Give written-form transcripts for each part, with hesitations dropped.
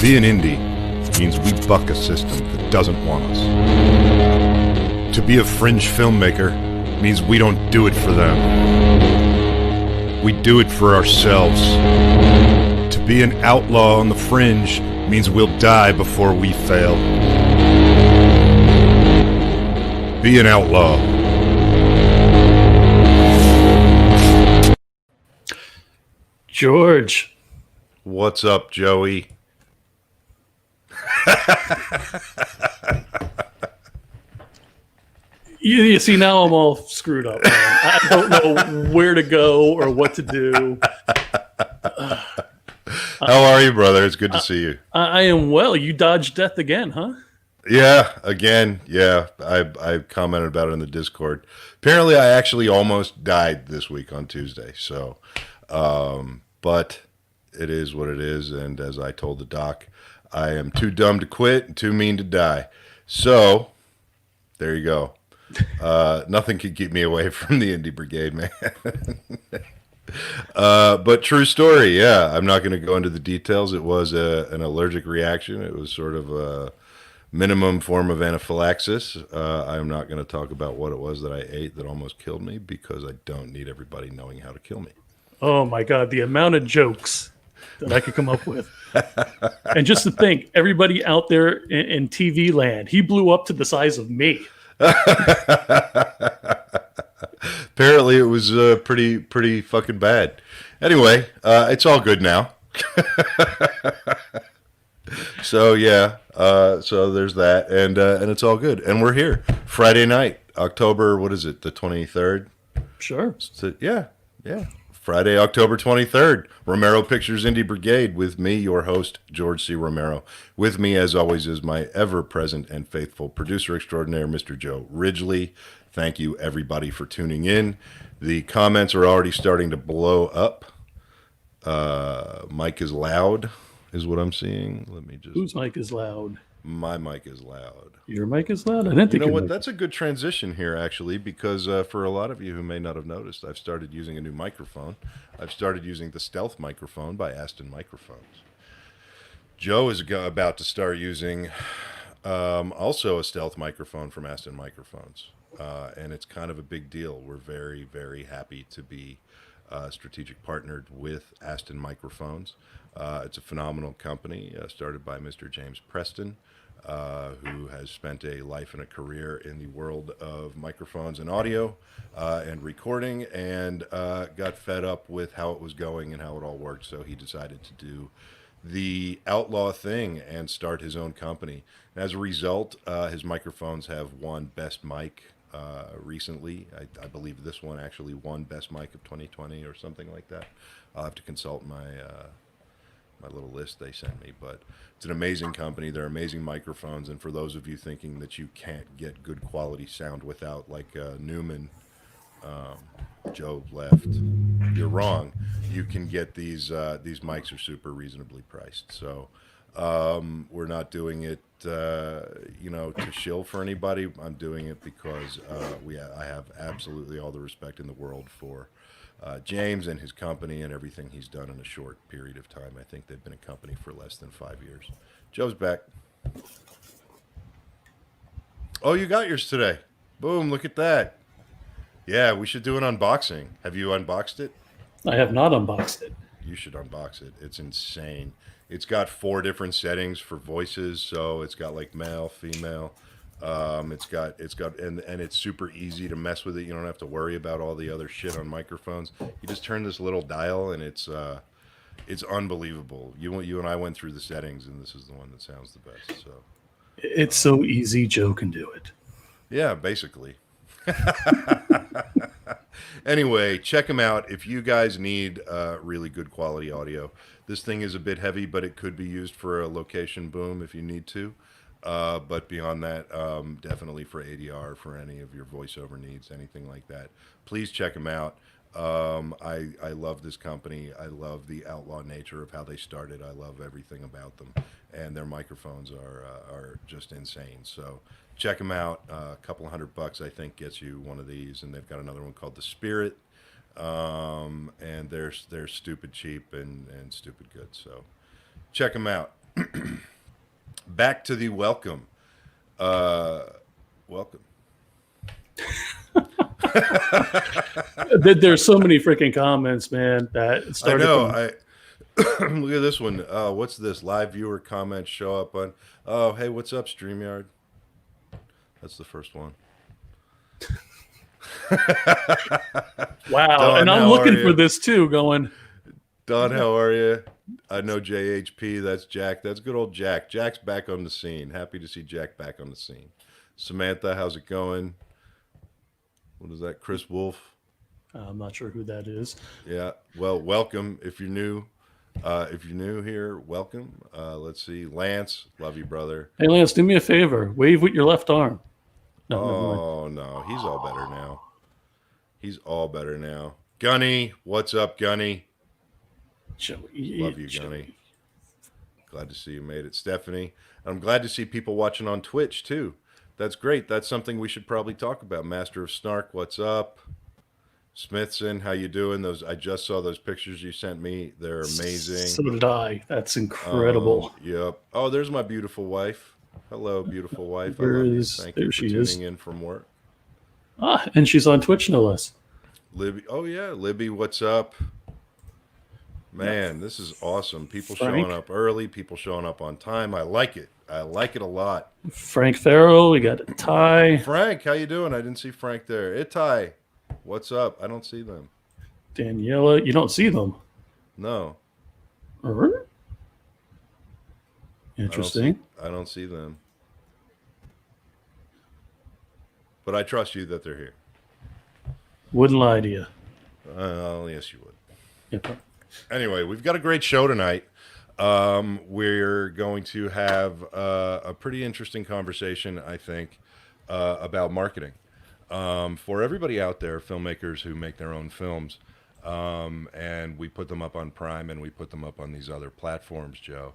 be an indie means we buck a system that doesn't want us. To be a fringe filmmaker means we don't do it for them. We do it for ourselves. To be an outlaw on the fringe means we'll die before we fail. Be an outlaw. George. What's up, Joey? You see, now I'm all screwed up, man. I don't know where to go or what to do. How are you, brother? It's good to see you. I am well. You dodged death again, huh? Yeah, again. Yeah, I commented about it in the Discord. Apparently, I actually almost died this week on Tuesday. So, but it is what it is. And as I told the doc, I am too dumb to quit and too mean to die. So, there you go. Nothing could keep me away from the Indie Brigade, man. But true story, yeah. I'm not going to go into the details. It was an allergic reaction. It was sort of a minimum form of anaphylaxis. I'm not going to talk about what it was that I ate that almost killed me because I don't need everybody knowing how to kill me. Oh, my God. The amount of jokes that I could come up with. And just to think, everybody out there in TV land, he blew up to the size of me. Apparently it was pretty fucking bad. Anyway, it's all good now. So yeah, so there's that, and it's all good, and we're here Friday night, October, what is it, the 23rd? Sure. So, yeah, Friday, October 23rd, Romero Pictures Indie Brigade with me, your host, George C. Romero. With me, as always, is my ever-present and faithful producer extraordinaire, Mr. Joe Ridgely. Thank you, everybody, for tuning in. The comments are already starting to blow up. Mic is loud, is what I'm seeing. Let me just... Whose mic is loud? My mic is loud. Your mic is loud? I didn't think you know what? That's a good transition here, actually, because for a lot of you who may not have noticed, I've started using a new microphone. I've started using the Stealth microphone by Aston Microphones. Joe is about to start using also a Stealth microphone from Aston Microphones, and it's kind of a big deal. We're very, very happy to be strategic partnered with Aston Microphones. It's a phenomenal company started by Mr. James Preston, who has spent a life and a career in the world of microphones and audio and recording, and got fed up with how it was going and how it all worked. So he decided to do the outlaw thing and start his own company. As a result, his microphones have won Best Mic recently. I believe this one actually won Best Mic of 2020 or something like that. I'll have to consult my little list they sent me, but it's an amazing company. They're amazing microphones, and for those of you thinking that you can't get good quality sound without like Newman, Joe left, you're wrong. You can get these mics are super reasonably priced. So we're not doing it to shill for anybody. I'm doing it because I have absolutely all the respect in the world for James and his company and everything he's done in a short period of time. I think they've been a company for less than 5 years. Joe's back. Oh, you got yours today. Boom, look at that. Yeah, we should do an unboxing. Have you unboxed it? I have not unboxed it. You should unbox it. It's insane. It's got 4 different settings for voices, so it's got like male, female. It's got and it's super easy to mess with it. You don't have to worry about all the other shit on microphones. You just turn this little dial, and it's unbelievable. You and I went through the settings, and this is the one that sounds the best. So it's so easy. Joe can do it. Yeah, basically. Anyway, check them out if you guys need really good quality audio. This thing is a bit heavy, but it could be used for a location boom if you need to. But beyond that, definitely for ADR, for any of your voiceover needs, anything like that, please check them out. I love this company. I love the outlaw nature of how they started. I love everything about them, and their microphones are just insane. So check them out. A couple $100, I think, gets you one of these, and they've got another one called the Spirit, and they're stupid cheap and stupid good. So check them out. back to the welcome. Welcome. There's so many freaking comments, man. That started. I know. Look at this one. What's this? Live viewer comments show up on. Oh, hey, what's up, StreamYard? That's the first one. Wow. Don, and I'm looking for this too, going. Don, how are you? I know JHP. That's Jack. That's good old Jack. Jack's back on the scene. Happy to see Jack back on the scene. Samantha, how's it going? What is that? Chris Wolf? I'm not sure who that is. Yeah. Well, welcome. If you're new here, welcome. Let's see. Lance, love you, brother. Hey, Lance, do me a favor. Wave with your left arm. No, no. He's all better now. He's all better now. Gunny, what's up, Gunny? Love you, Gunny. Glad to see you made it. Stephanie, I'm glad to see people watching on Twitch, too. That's great. That's something we should probably talk about. Master of Snark, what's up? Smithson, how you doing? I just saw those pictures you sent me. They're amazing. So did I. That's incredible. Yep. Oh, there's my beautiful wife. Hello, beautiful wife. I love you. Thank you for tuning in from work. Ah, and she's on Twitch, no less. Libby. Oh, yeah. Libby, what's up? Man, this is awesome. People showing up early. People showing up on time. I like it. I like it a lot. Frank Farrell. We got Ty. Frank, how you doing? I didn't see Frank there. Ty. What's up? I don't see them. Daniela, you don't see them? No. Interesting. I don't see them. But I trust you that they're here. Wouldn't lie to you. Yes, you would. Yep. Anyway, we've got a great show tonight. We're going to have a pretty interesting conversation, I think, about marketing. For everybody out there, filmmakers who make their own films, and we put them up on Prime and we put them up on these other platforms, Joe,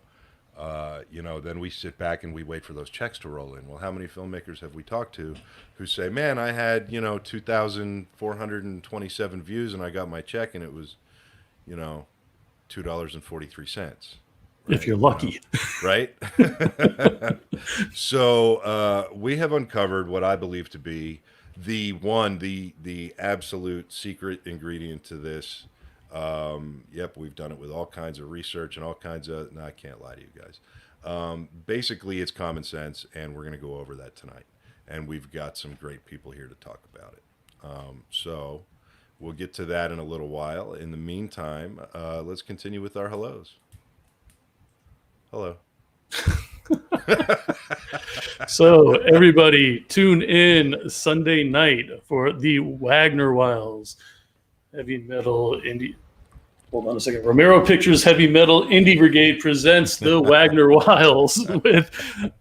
then we sit back and we wait for those checks to roll in. Well, how many filmmakers have we talked to who say, man, I had, 2,427 views and I got my check and it was, $2.43. Right? If you're lucky. Right? So we have uncovered what I believe to be the absolute secret ingredient to this. We've done it with all kinds of research and all kinds of, no, I can't lie to you guys. Basically, it's common sense, and we're going to go over that tonight. And we've got some great people here to talk about it. So we'll get to that in a little while. In the meantime, let's continue with our hellos. Hello. So everybody tune in Sunday night for the Wagner Wiles Heavy Metal Indie. Hold on a second. Romero Pictures Heavy Metal Indie Brigade presents the Wagner Wiles with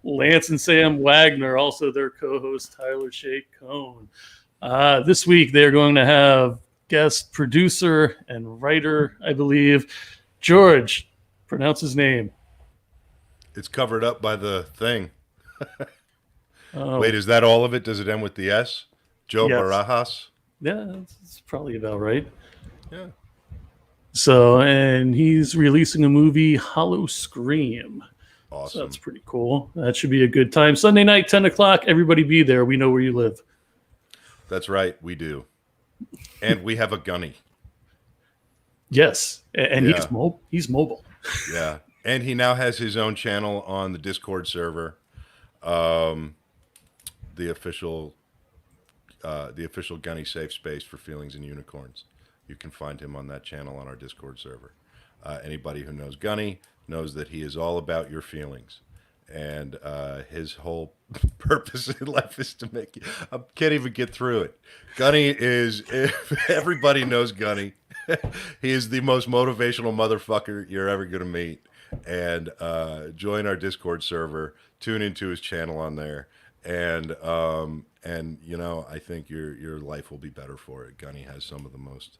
Lance and Sam Wagner, also their co-host Tyler Shea Cohn. This week they're going to have guest producer and writer, I believe, George. Pronounce his name. It's covered up by the thing. Oh. Wait, is that all of it? Does it end with the S? Joe Yes. Barajas? Yeah, that's probably about right. Yeah. So, and he's releasing a movie, Hollow Scream. Awesome. So that's pretty cool. That should be a good time. Sunday night, 10 o'clock. Everybody be there. We know where you live. That's right. We do. And we have a gunny. Yes. And Yeah. he's mobile. Yeah. And he now has his own channel on the Discord server. The official Gunny safe space for feelings and unicorns. You can find him on that channel on our Discord server. Anybody who knows Gunny knows that he is all about your feelings. And his whole purpose in life is to make you... I can't even get through it. Gunny is... Everybody knows Gunny. He is the most motivational motherfucker you're ever going to meet. And join our Discord server. Tune into his channel on there. And I think your life will be better for it. Gunny has some of the most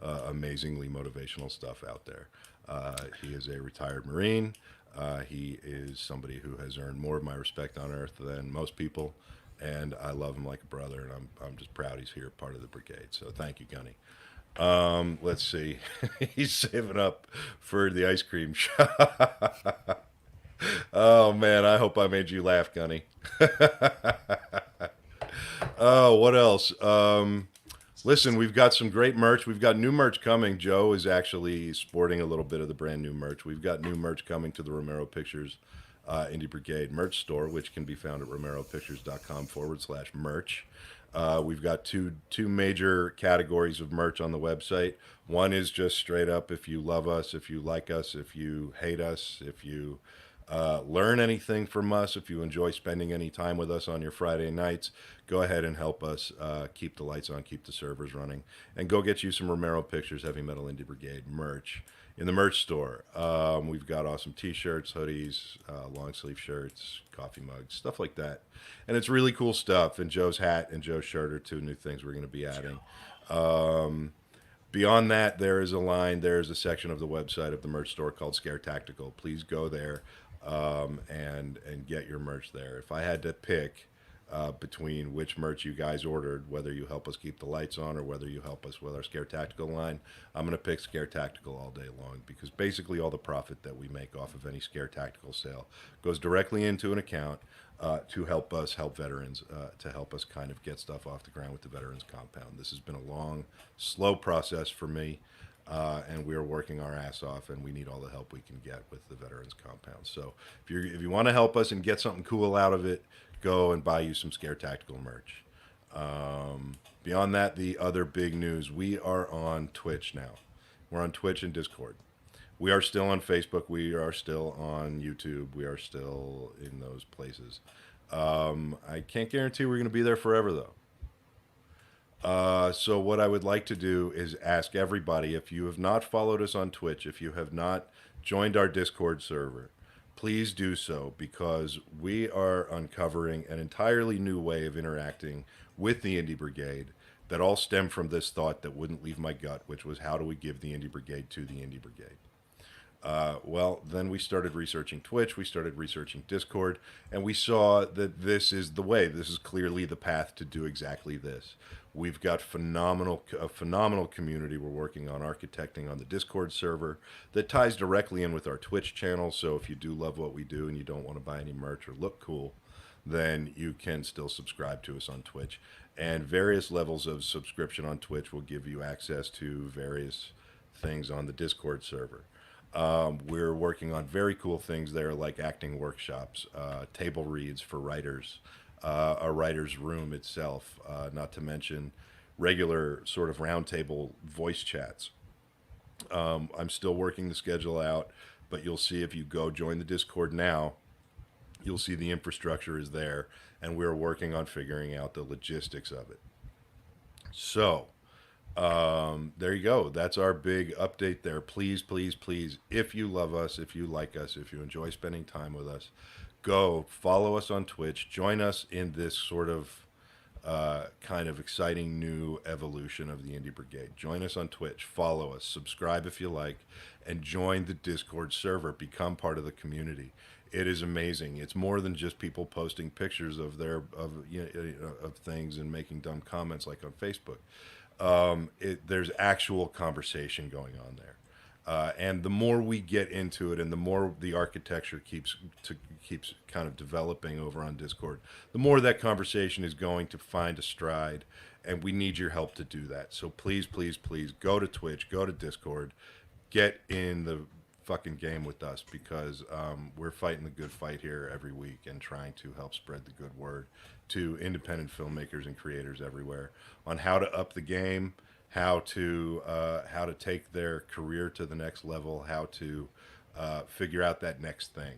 amazingly motivational stuff out there. He is a retired Marine. He is somebody who has earned more of my respect on earth than most people, and I love him like a brother, and I'm just proud he's here, part of the brigade. So thank you, Gunny. Let's see. He's saving up for the ice cream shop. Oh man, I hope I made you laugh, Gunny. Oh, what else? Listen, we've got some great merch. We've got new merch coming. Joe is actually sporting a little bit of the brand new merch. We've got new merch coming to the Romero Pictures Indie Brigade merch store, which can be found at romeropictures.com/merch. We've got two major categories of merch on the website. One is just straight up if you love us, if you like us, if you hate us, if you learn anything from us, if you enjoy spending any time with us on your Friday nights, go ahead and help us keep the lights on, keep the servers running, and go get you some Romero Pictures Heavy Metal Indie Brigade merch in the merch store. We've got awesome t-shirts, hoodies, long sleeve shirts, coffee mugs, stuff like that. And it's really cool stuff. And Joe's hat and Joe's shirt are two new things we're going to be adding. Beyond that, there is a section of the website of the merch store called Scare Tactical. Please go there and get your merch there. If I had to pick between which merch you guys ordered, whether you help us keep the lights on or whether you help us with our Scare Tactical line, I'm going to pick Scare Tactical all day long, because basically all the profit that we make off of any Scare Tactical sale goes directly into an account to help us help veterans, to help us kind of get stuff off the ground with the Veterans Compound. This has been a long, slow process for me. And we are working our ass off, and we need all the help we can get with the Veterans Compound. So if you want to help us and get something cool out of it, go and buy you some Scare Tactical merch. Beyond that, the other big news, we are on Twitch now. We're on Twitch and Discord. We are still on Facebook. We are still on YouTube. We are still in those places. I can't guarantee we're going to be there forever, though. So what I would like to do is ask everybody, if you have not followed us on Twitch, if you have not joined our Discord server, please do so, because we are uncovering an entirely new way of interacting with the Indie Brigade that all stem from this thought that wouldn't leave my gut, which was, how do we give the Indie Brigade to the Indie Brigade? Well, then we started researching Twitch, we started researching Discord, and we saw that this is the way. This is clearly the path to do exactly this. We've got a phenomenal community we're working on architecting on the Discord server that ties directly in with our Twitch channel. So if you do love what we do and you don't want to buy any merch or look cool, then you can still subscribe to us on Twitch. And various levels of subscription on Twitch will give you access to various things on the Discord server. We're working on very cool things there, like acting workshops, table reads for writers, a writer's room itself, not to mention regular sort of roundtable voice chats. I'm still working the schedule out, but you'll see if you go join the Discord now, you'll see the infrastructure is there, and we're working on figuring out the logistics of it. So there you go. That's our big update there. Please, please, please, if you love us, if you like us, if you enjoy spending time with us, go follow us on Twitch. Join us in this sort of kind of exciting new evolution of the Indie Brigade. Join us on Twitch. Follow us. Subscribe if you like. And join the Discord server. Become part of the community. It is amazing. It's more than just people posting pictures of of things and making dumb comments like on Facebook. There's actual conversation going on there. And the more we get into it, and the more the architecture keeps kind of developing over on Discord, the more that conversation is going to find a stride, and we need your help to do that. So please, please, please go to Twitch, go to Discord, get in the fucking game with us, because we're fighting the good fight here every week and trying to help spread the good word to independent filmmakers and creators everywhere on how to up the game, how to take their career to the next level, how to figure out that next thing,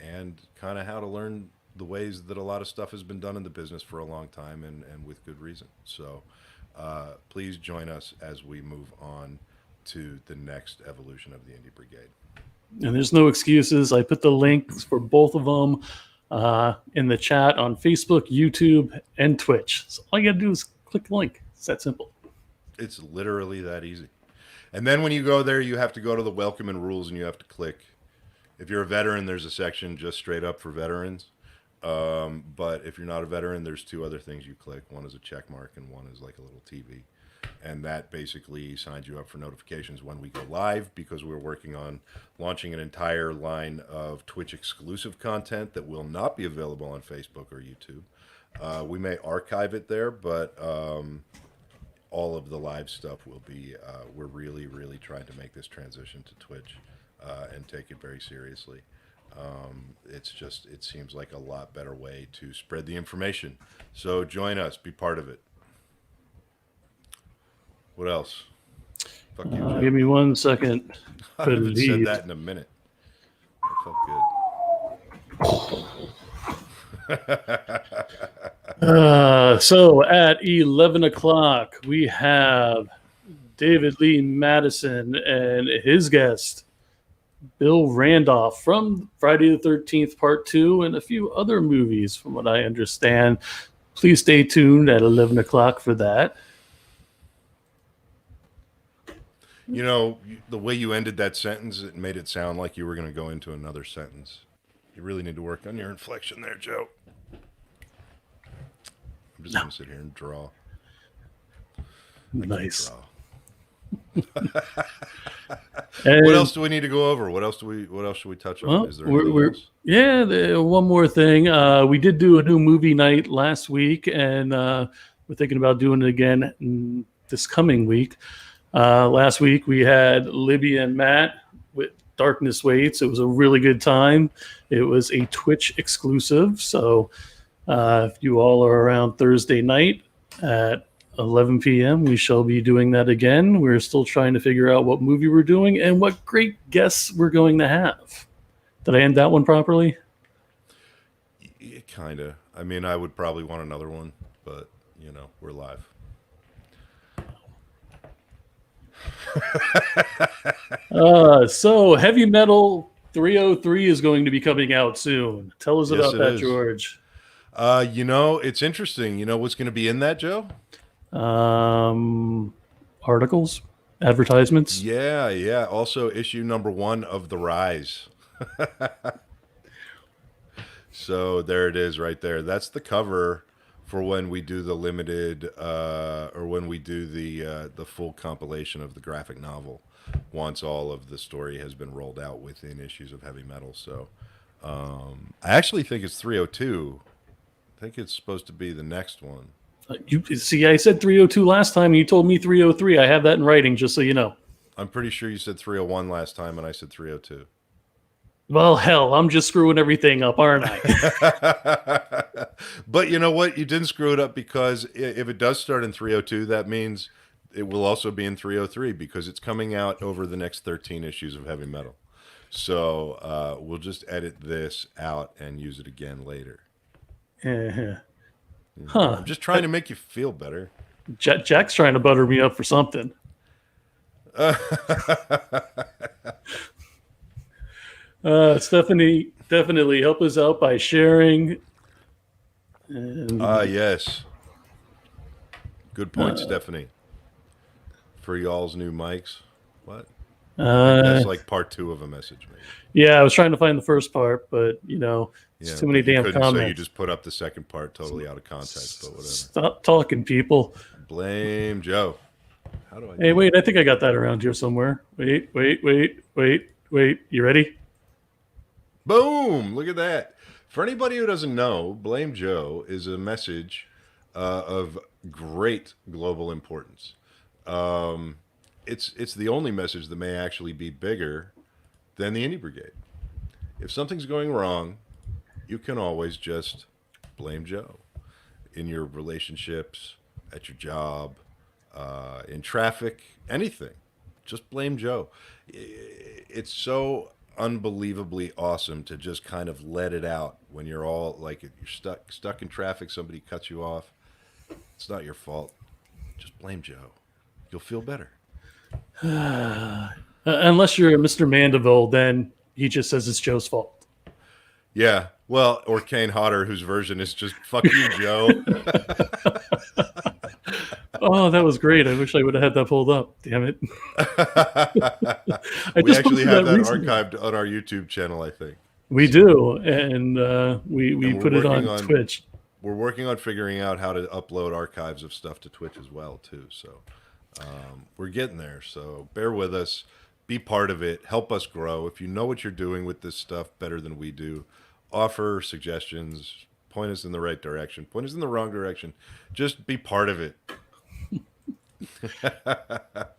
and kind of how to learn the ways that a lot of stuff has been done in the business for a long time, and with good reason. So please join us as we move on to the next evolution of the Indie Brigade. And there's no excuses. I put the links for both of them in the chat on Facebook, YouTube, and Twitch. So all you got to do is click the link. It's that simple. It's literally that easy. And then when you go there, you have to go to the welcome and rules, and you have to click. If you're a veteran, there's a section just straight up for veterans. But if you're not a veteran, there's two other things you click. One is a check mark, and one is like a little TV. And that basically signs you up for notifications when we go live, because we're working on launching an entire line of Twitch exclusive content that will not be available on Facebook or YouTube. We may archive it there, but all of the live stuff will be, we're really, really trying to make this transition to Twitch and take it very seriously. It seems like a lot better way to spread the information. So join us, be part of it. What else? Fuck you, Joe. Give me 1 second. I haven't said that in a minute. That felt good. So at 11 o'clock, we have David Lee Madison and his guest, Bill Randolph, from Friday the 13th, Part 2, and a few other movies, from what I understand. Please stay tuned at 11 o'clock for that. You know, the way you ended that sentence, it made it sound like you were going to go into another sentence. You really need to work on your inflection there, Joe. I'm just going to sit here and draw. Nice. What else do we need to go over? What else should we touch on? Well, Is there anything else? Yeah, one more thing. We did do a new movie night last week, and we're thinking about doing it again this coming week. Last week we had Libby and Matt with Darkness Waits. It was a really good time. It was a Twitch exclusive. So if you all are around Thursday night at 11 p.m., we shall be doing that again. We're still trying to figure out what movie we're doing and what great guests we're going to have. Did I end that one properly? Yeah, kind of. I mean, I would probably want another one, but, we're live. So Heavy Metal 303 is going to be coming out soon. Tell us about that, George. It's interesting. You know what's going to be in that, Joe? Articles, advertisements. Yeah. Also, issue number 1 of The Rise. So there it is right there. That's the cover for when we do the limited or when we do the full compilation of the graphic novel, once all of the story has been rolled out within issues of Heavy Metal. So I actually think it's 302. I think it's supposed to be the next one. You see, I said 302 last time, and you told me 303. I have that in writing, just so you know. I'm pretty sure you said 301 last time, and I said 302. Well, hell, I'm just screwing everything up, aren't I? But you know what? You didn't screw it up, because if it does start in 302, that means it will also be in 303, because it's coming out over the next 13 issues of Heavy Metal. So we'll just edit this out and use it again later. Huh. I'm just trying to make you feel better. Jack's trying to butter me up for something. Stephanie, definitely help us out by sharing. Yes. Good point, Stephanie. For y'all's new mics. What? That's like part 2 of a message, maybe. Yeah, I was trying to find the first part, but it's too many damn comments. So you just put up the second part totally out of context, but whatever. Stop talking, people. Blame Joe. How do I? Hey, wait! I think I got that around here somewhere. Wait! You ready? Boom! Look at that. For anybody who doesn't know, Blame Joe is a message of great global importance. It's the only message that may actually be bigger than the Indie Brigade. If something's going wrong, you can always just blame Joe. In your relationships, at your job, in traffic, anything. Just blame Joe. It's so unbelievably awesome to just kind of let it out when you're all like, you're stuck in traffic, somebody cuts you off. It's not your fault. Just blame Joe. You'll feel better. Unless you're Mr. Mandeville, then he just says it's Joe's fault. Yeah. Well, or Kane Hodder, whose version is just "fuck you, Joe." Oh, that was great. I wish I would have had that pulled up. Damn it. We actually have that archived on our YouTube channel, I think. We do, and we put it on Twitch. We're working on figuring out how to upload archives of stuff to Twitch as well, too. So We're getting there, so bear with us. Be part of it. Help us grow. If you know what you're doing with this stuff better than we do, offer suggestions. Point us in the right direction. Point us in the wrong direction. Just be part of it.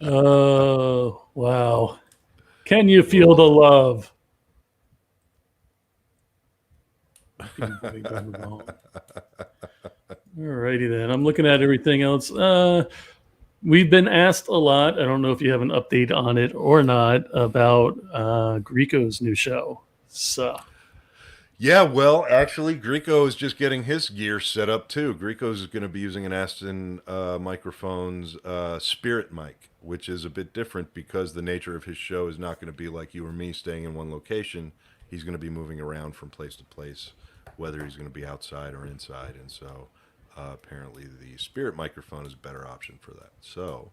Oh, wow. Can you feel the love? Alrighty then. I'm looking at everything else. We've been asked a lot. I don't know if you have an update on it or not about Grieco's new show. So, Yeah, well, actually, Grieco is just getting his gear set up too. Grieco is going to be using an Aston microphone's Spirit mic, which is a bit different because the nature of his show is not going to be like you or me staying in one location. He's going to be moving around from place to place, whether he's going to be outside or inside. And so apparently the Spirit microphone is a better option for that. So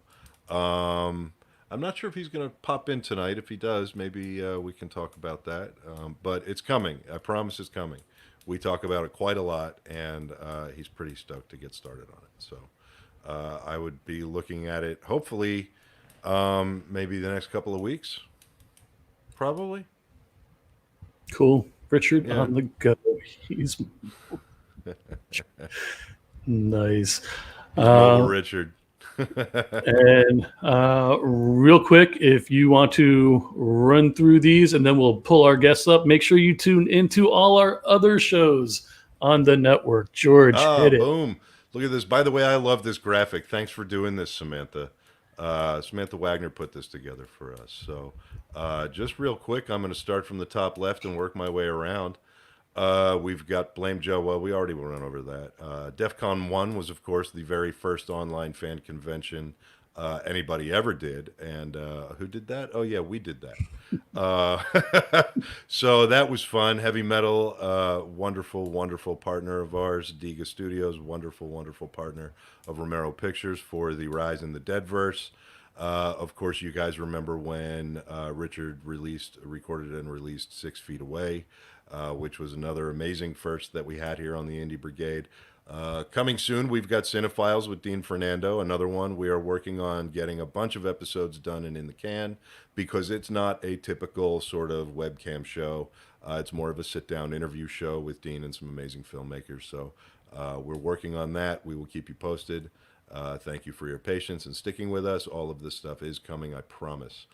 I'm not sure if he's going to pop in tonight. If he does, maybe we can talk about that. But it's coming. I promise it's coming. We talk about it quite a lot, and he's pretty stoked to get started on it. So I would be looking at it, hopefully, maybe the next couple of weeks. Probably. cool. Richard on the go. He's nice. Mobile Richard. And real quick, if you want to run through these and then we'll pull our guests up, make sure you tune into all our other shows on the network. George, hit it. Boom. Look at this. By the way, I love this graphic. Thanks for doing this, Samantha. Samantha Wagner put this together for us. So just real quick, I'm going to start from the top left and work my way around. We've got BlameJoe. Well, we already went over that. DEF CON 1 was, of course, the very first online fan convention anybody ever did. And who did that? Oh, yeah, we did that. So that was fun. Heavy Metal, wonderful, wonderful partner of ours. Diga Studios, wonderful, wonderful partner of Romero Pictures for the Rise in the Deadverse. Of course, you guys remember when Richard recorded and released 6 Feet Away, which was another amazing first that we had here on the Indie Brigade. Coming soon, we've got Cinephiles with Dean Fernando, another one. We are working on getting a bunch of episodes done and in the can because it's not a typical sort of webcam show. It's more of a sit-down interview show with Dean and some amazing filmmakers. So we're working on that. We will keep you posted. Thank you for your patience and sticking with us. All of this stuff is coming, I promise.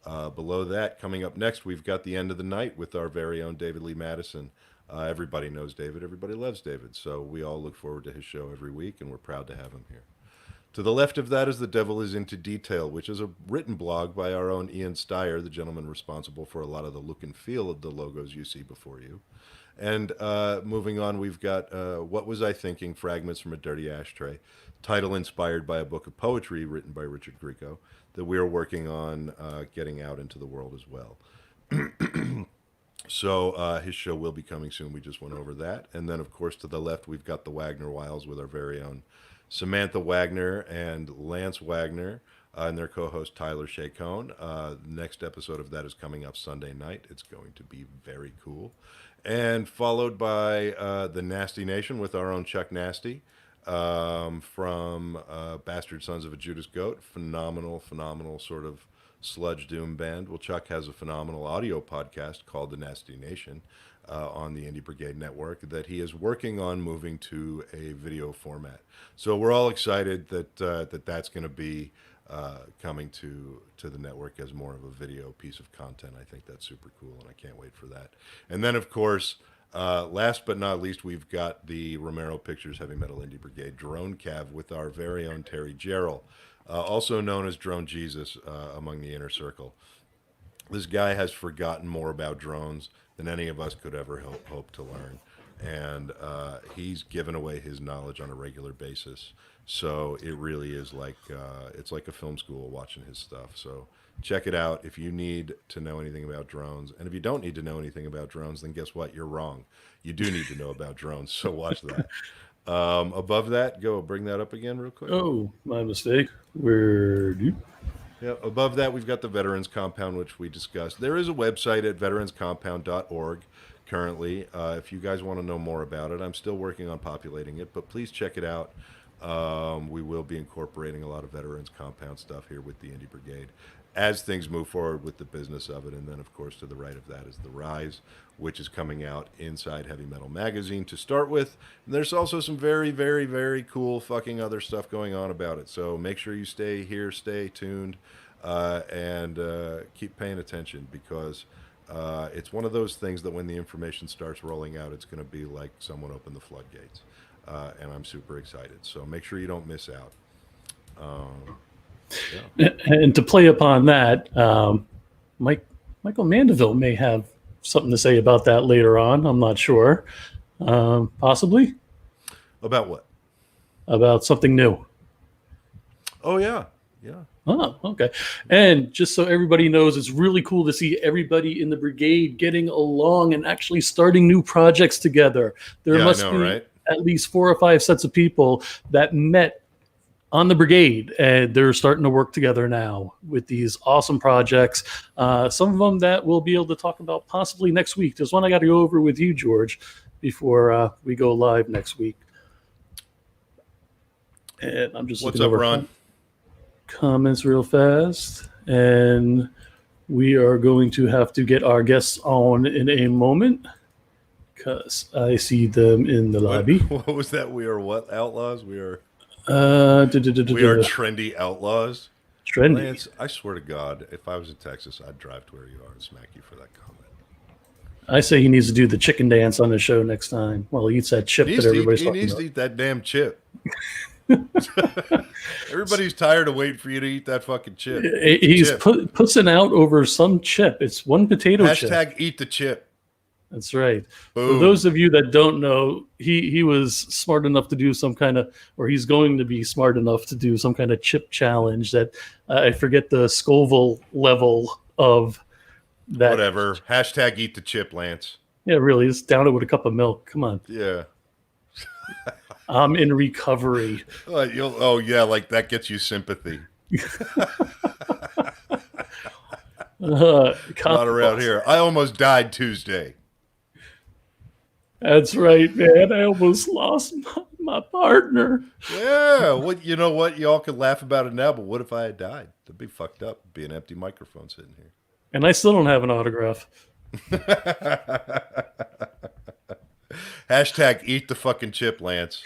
Below that, coming up next, we've got The End of the Night with our very own David Lee Madison. Everybody knows David. Everybody loves David. So we all look forward to his show every week, and we're proud to have him here. To the left of that is The Devil is Into Detail, which is a written blog by our own Ian Steyer, the gentleman responsible for a lot of the look and feel of the logos you see before you. And moving on, we've got What Was I Thinking? Fragments from a Dirty Ashtray, title inspired by a book of poetry written by Richard Grieco that we are working on getting out into the world as well. So his show will be coming soon. We just went over that. And then, of course, to the left, we've got the Wagner Wiles with our very own Samantha Wagner and Lance Wagner and their co-host Tyler Shacone. Next episode of that is coming up Sunday night. It's going to be very cool. And followed by the Nasty Nation with our own Chuck Nasty from Bastard Sons of a Judas Goat. Phenomenal, phenomenal sort of sludge doom band. Well, Chuck has a phenomenal audio podcast called The Nasty Nation on the Indie Brigade Network that he is working on moving to a video format. So we're all excited that that's going to be coming to the network as more of a video piece of content. I think that's super cool, and I can't wait for that. And then, of course, last but not least, we've got the Romero Pictures Heavy Metal Indie Brigade Drone Cav with our very own Terry Gerald, also known as Drone Jesus among the inner circle. This guy has forgotten more about drones than any of us could ever hope to learn. And he's given away his knowledge on a regular basis. So it really is like, it's like a film school watching his stuff. So check it out if you need to know anything about drones. And if you don't need to know anything about drones, then guess what? You're wrong. You do need to know about drones, so watch that. Above that, bring that up again real quick. Oh, my mistake. Where do you? Yeah, above that, we've got the Veterans Compound, which we discussed. There is a website at veteranscompound.org currently. If you guys want to know more about it, I'm still working on populating it, but please check it out. We will be incorporating a lot of veterans compound stuff here with the Indie Brigade as things move forward with the business of it. And then, of course, to the right of that is The Rise, which is coming out inside Heavy Metal Magazine to start with. And there's also some very, very, very cool fucking other stuff going on about it. So make sure you stay here, stay tuned, and keep paying attention, because it's one of those things that when the information starts rolling out, it's going to be like someone opened the floodgates. And I'm super excited. So make sure you don't miss out. Yeah. And to play upon that, Michael Mandaville may have something to say about that later on. I'm not sure. Possibly. About what? About something new. Oh, yeah. Yeah. Oh, okay. And just so everybody knows, it's really cool to see everybody in the brigade getting along and actually starting new projects together. There must be right? At least 4 or 5 sets of people that met on the brigade, and they're starting to work together now with these awesome projects. Some of them that we'll be able to talk about possibly next week. There's one I got to go over with you, George, before we go live next week. And I'm just What's looking up, over Ron? Comments real fast, and we are going to have to get our guests on in a moment because I see them in the lobby. What was that? We are what? Outlaws? We are... We We are trendy outlaws. trendy. Lance, I swear to God, if I was in Texas, I'd drive to where you are and smack you for that comment. I say he needs to do the chicken dance on the show next time while he eats that chip that everybody's He talking needs about. to eat that damn chip. Everybody's tired of waiting for you to eat that fucking chip. He's pussing out over some chip. It's one potato chip. Hashtag eat the chip. That's right. Boom. For those of you that don't know, he was smart enough to do some kind of, or he's going to be smart enough to do some kind of chip challenge that I forget the Scoville level of that. Whatever. Hashtag eat the chip, Lance. Yeah, really. Just down it with a cup of milk. Come on. Yeah. I'm in recovery. Oh, yeah, like that gets you sympathy. Not around here. I almost died Tuesday. That's right, man. I almost lost my partner. Yeah. Well, you know what? Y'all can laugh about it now, but what if I had died? That'd be fucked up. It'd be an empty microphone sitting here. And I still don't have an autograph. Hashtag eat the fucking chip, Lance.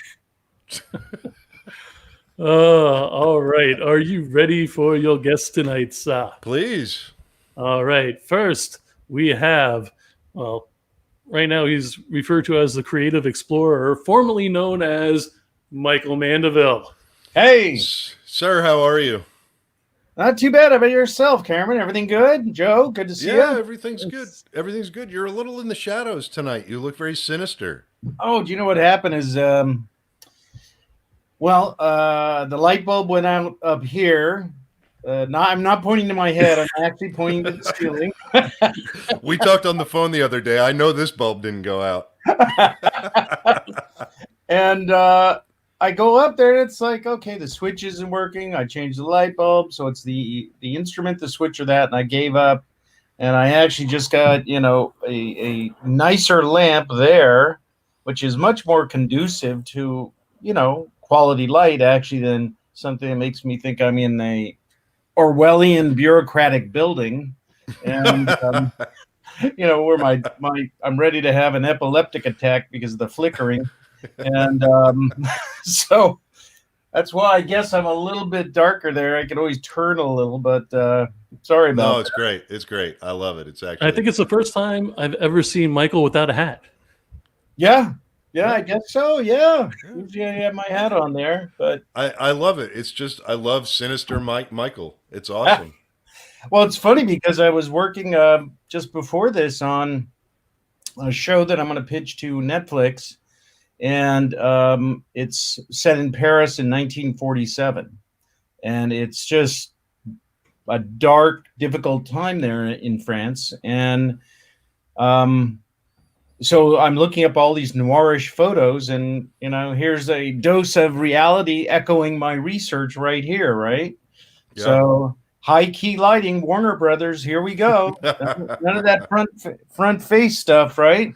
All right. Are you ready for your guest tonight, sir? Please. All right. First, we have, well, right now he's referred to as the creative explorer, formerly known as Michael Mandaville. Hey, Sir, how are you? not too bad. How about yourself, Cameron? Everything good? Joe, good to see you. Yeah, everything's good. Everything's good. You're a little in the shadows tonight. You look very sinister. Oh, do you know what happened is, the light bulb went out up here. I'm not pointing to my head. I'm actually pointing to the ceiling. We talked on the phone the other day. I know this bulb didn't go out. And I go up there, and it's like, okay, the switch isn't working. I changed the light bulb, so it's the instrument, the switch, or that, and I gave up. And I actually just got, a nicer lamp there, which is much more conducive to, quality light, actually, than something that makes me think I'm in a Orwellian bureaucratic building. And, where I'm ready to have an epileptic attack because of the flickering. And so that's why I guess I'm a little bit darker there. I could always turn a little, but sorry about that. No, it's great. It's great. I love it. It's actually. I think it's the first time I've ever seen Michael without a hat. Yeah, I guess so. Yeah. Usually I have my hat on there, but I love it. It's just I love sinister Michael. It's awesome. Well, it's funny because I was working just before this on a show that I'm going to pitch to Netflix. And it's set in Paris in 1947. And it's just a dark, difficult time there in France. And so I'm looking up all these noirish photos, and, here's a dose of reality echoing my research right here, right? Yeah. So high-key lighting, Warner Brothers, here we go. None of that front face stuff, right?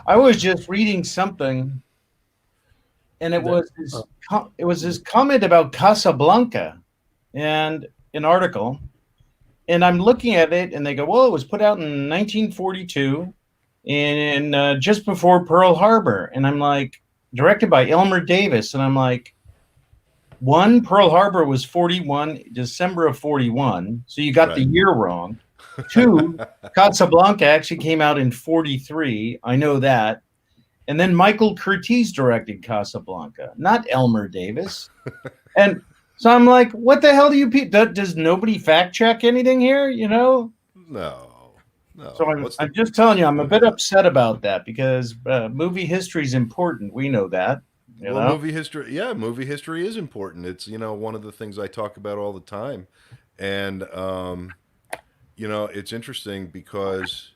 I was just reading something and it was his comment about Casablanca, and an article, and I'm looking at it, and they go, well, it was put out in 1942, and just before Pearl Harbor, and I'm like, directed by Elmer Davis, and I'm like, one, Pearl Harbor was 41, December of 41, so you got the year wrong. Two, Casablanca actually came out in 43, I know that. And then Michael Curtiz directed Casablanca, not Elmer Davis. And so I'm like, what the hell do you people? Does nobody fact check anything here? You know? No. So I'm just telling you, I'm a bit upset about that because movie history is important. We know that. You know? Movie history is important. It's, one of the things I talk about all the time. And, it's interesting because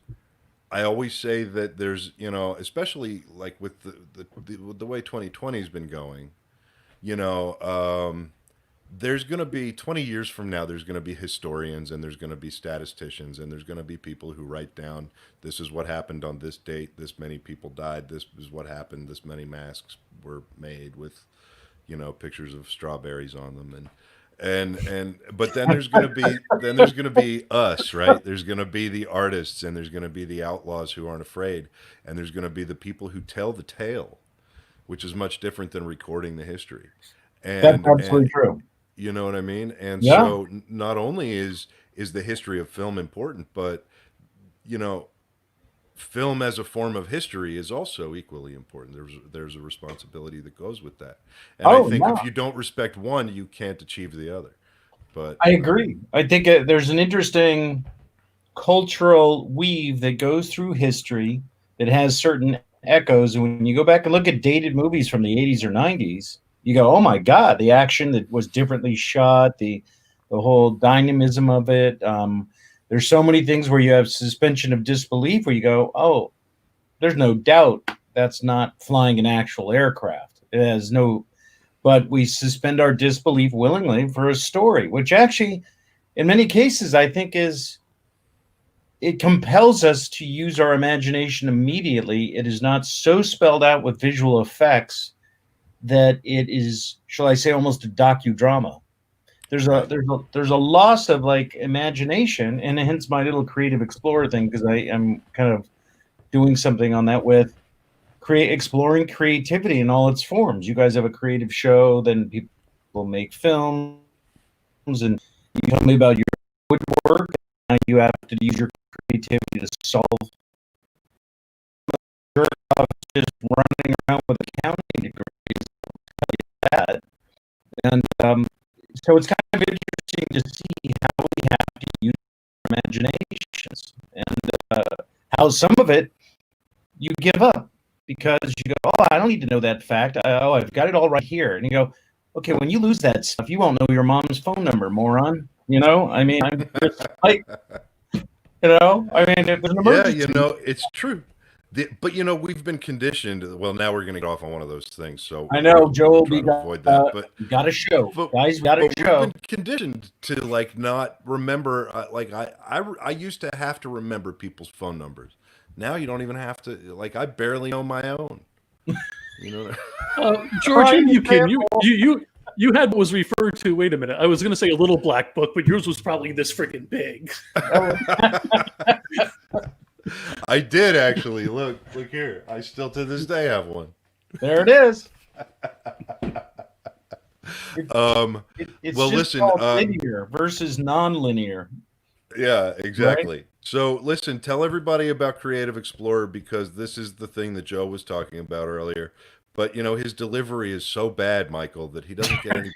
I always say that there's, especially like with the way 2020 has been going, there's going to be 20 years from now, there's going to be historians and there's going to be statisticians and there's going to be people who write down, this is what happened on this date, this many people died, this is what happened, this many masks were made with, pictures of strawberries on them. But then there's going to be us, right? There's going to be the artists and there's going to be the outlaws who aren't afraid. And there's going to be the people who tell the tale, which is much different than recording the history. That's absolutely true. You know what I mean? And so not only is the history of film important, but, film as a form of history is also equally important. There's a responsibility that goes with that. And I think if you don't respect one, you can't achieve the other. But I agree. I think there's an interesting cultural weave that goes through history that has certain echoes. And when you go back and look at dated movies from the 80s or 90s, you go, oh my God, the action that was differently shot, the whole dynamism of it. There's so many things where you have suspension of disbelief where you go, oh, there's no doubt that's not flying an actual aircraft. It has no, but we suspend our disbelief willingly for a story, which actually, in many cases, I think it compels us to use our imagination immediately. It is not so spelled out with visual effects that it is, shall I say, almost a docudrama. There's a loss of like imagination, and hence my little creative explorer thing, because I'm kind of doing something on that with exploring creativity in all its forms. You guys have a creative show, then people make films, and you tell me about your woodwork, and you have to use your creativity to solve. Just running around with accounting degrees, I'll tell you that. And so it's kind of interesting to see how we have to use our imaginations and how some of it you give up because you go, oh, I don't need to know that fact. I've got it all right here. And you go, okay, when you lose that stuff, you won't know your mom's phone number, moron. I mean, I'm just like, there's an emergency. Yeah, it's true. But we've been conditioned. Well, now we're going to get off on one of those things. So I know, Joe, we avoid that. But got a show, guys. Got a show. We've been conditioned to like not remember. I used to have to remember people's phone numbers. Now you don't even have to. Like I barely know my own. George, you had what was referred to. Wait a minute. I was going to say a little black book, but yours was probably this freaking big. I did actually. Look here. I still to this day have one. There it is. It's well, just listen. Linear versus non-linear. Yeah, exactly. Right? So, listen. Tell everybody about Creative Explorer because this is the thing that Joe was talking about earlier. But his delivery is so bad, Michael, that he doesn't get any.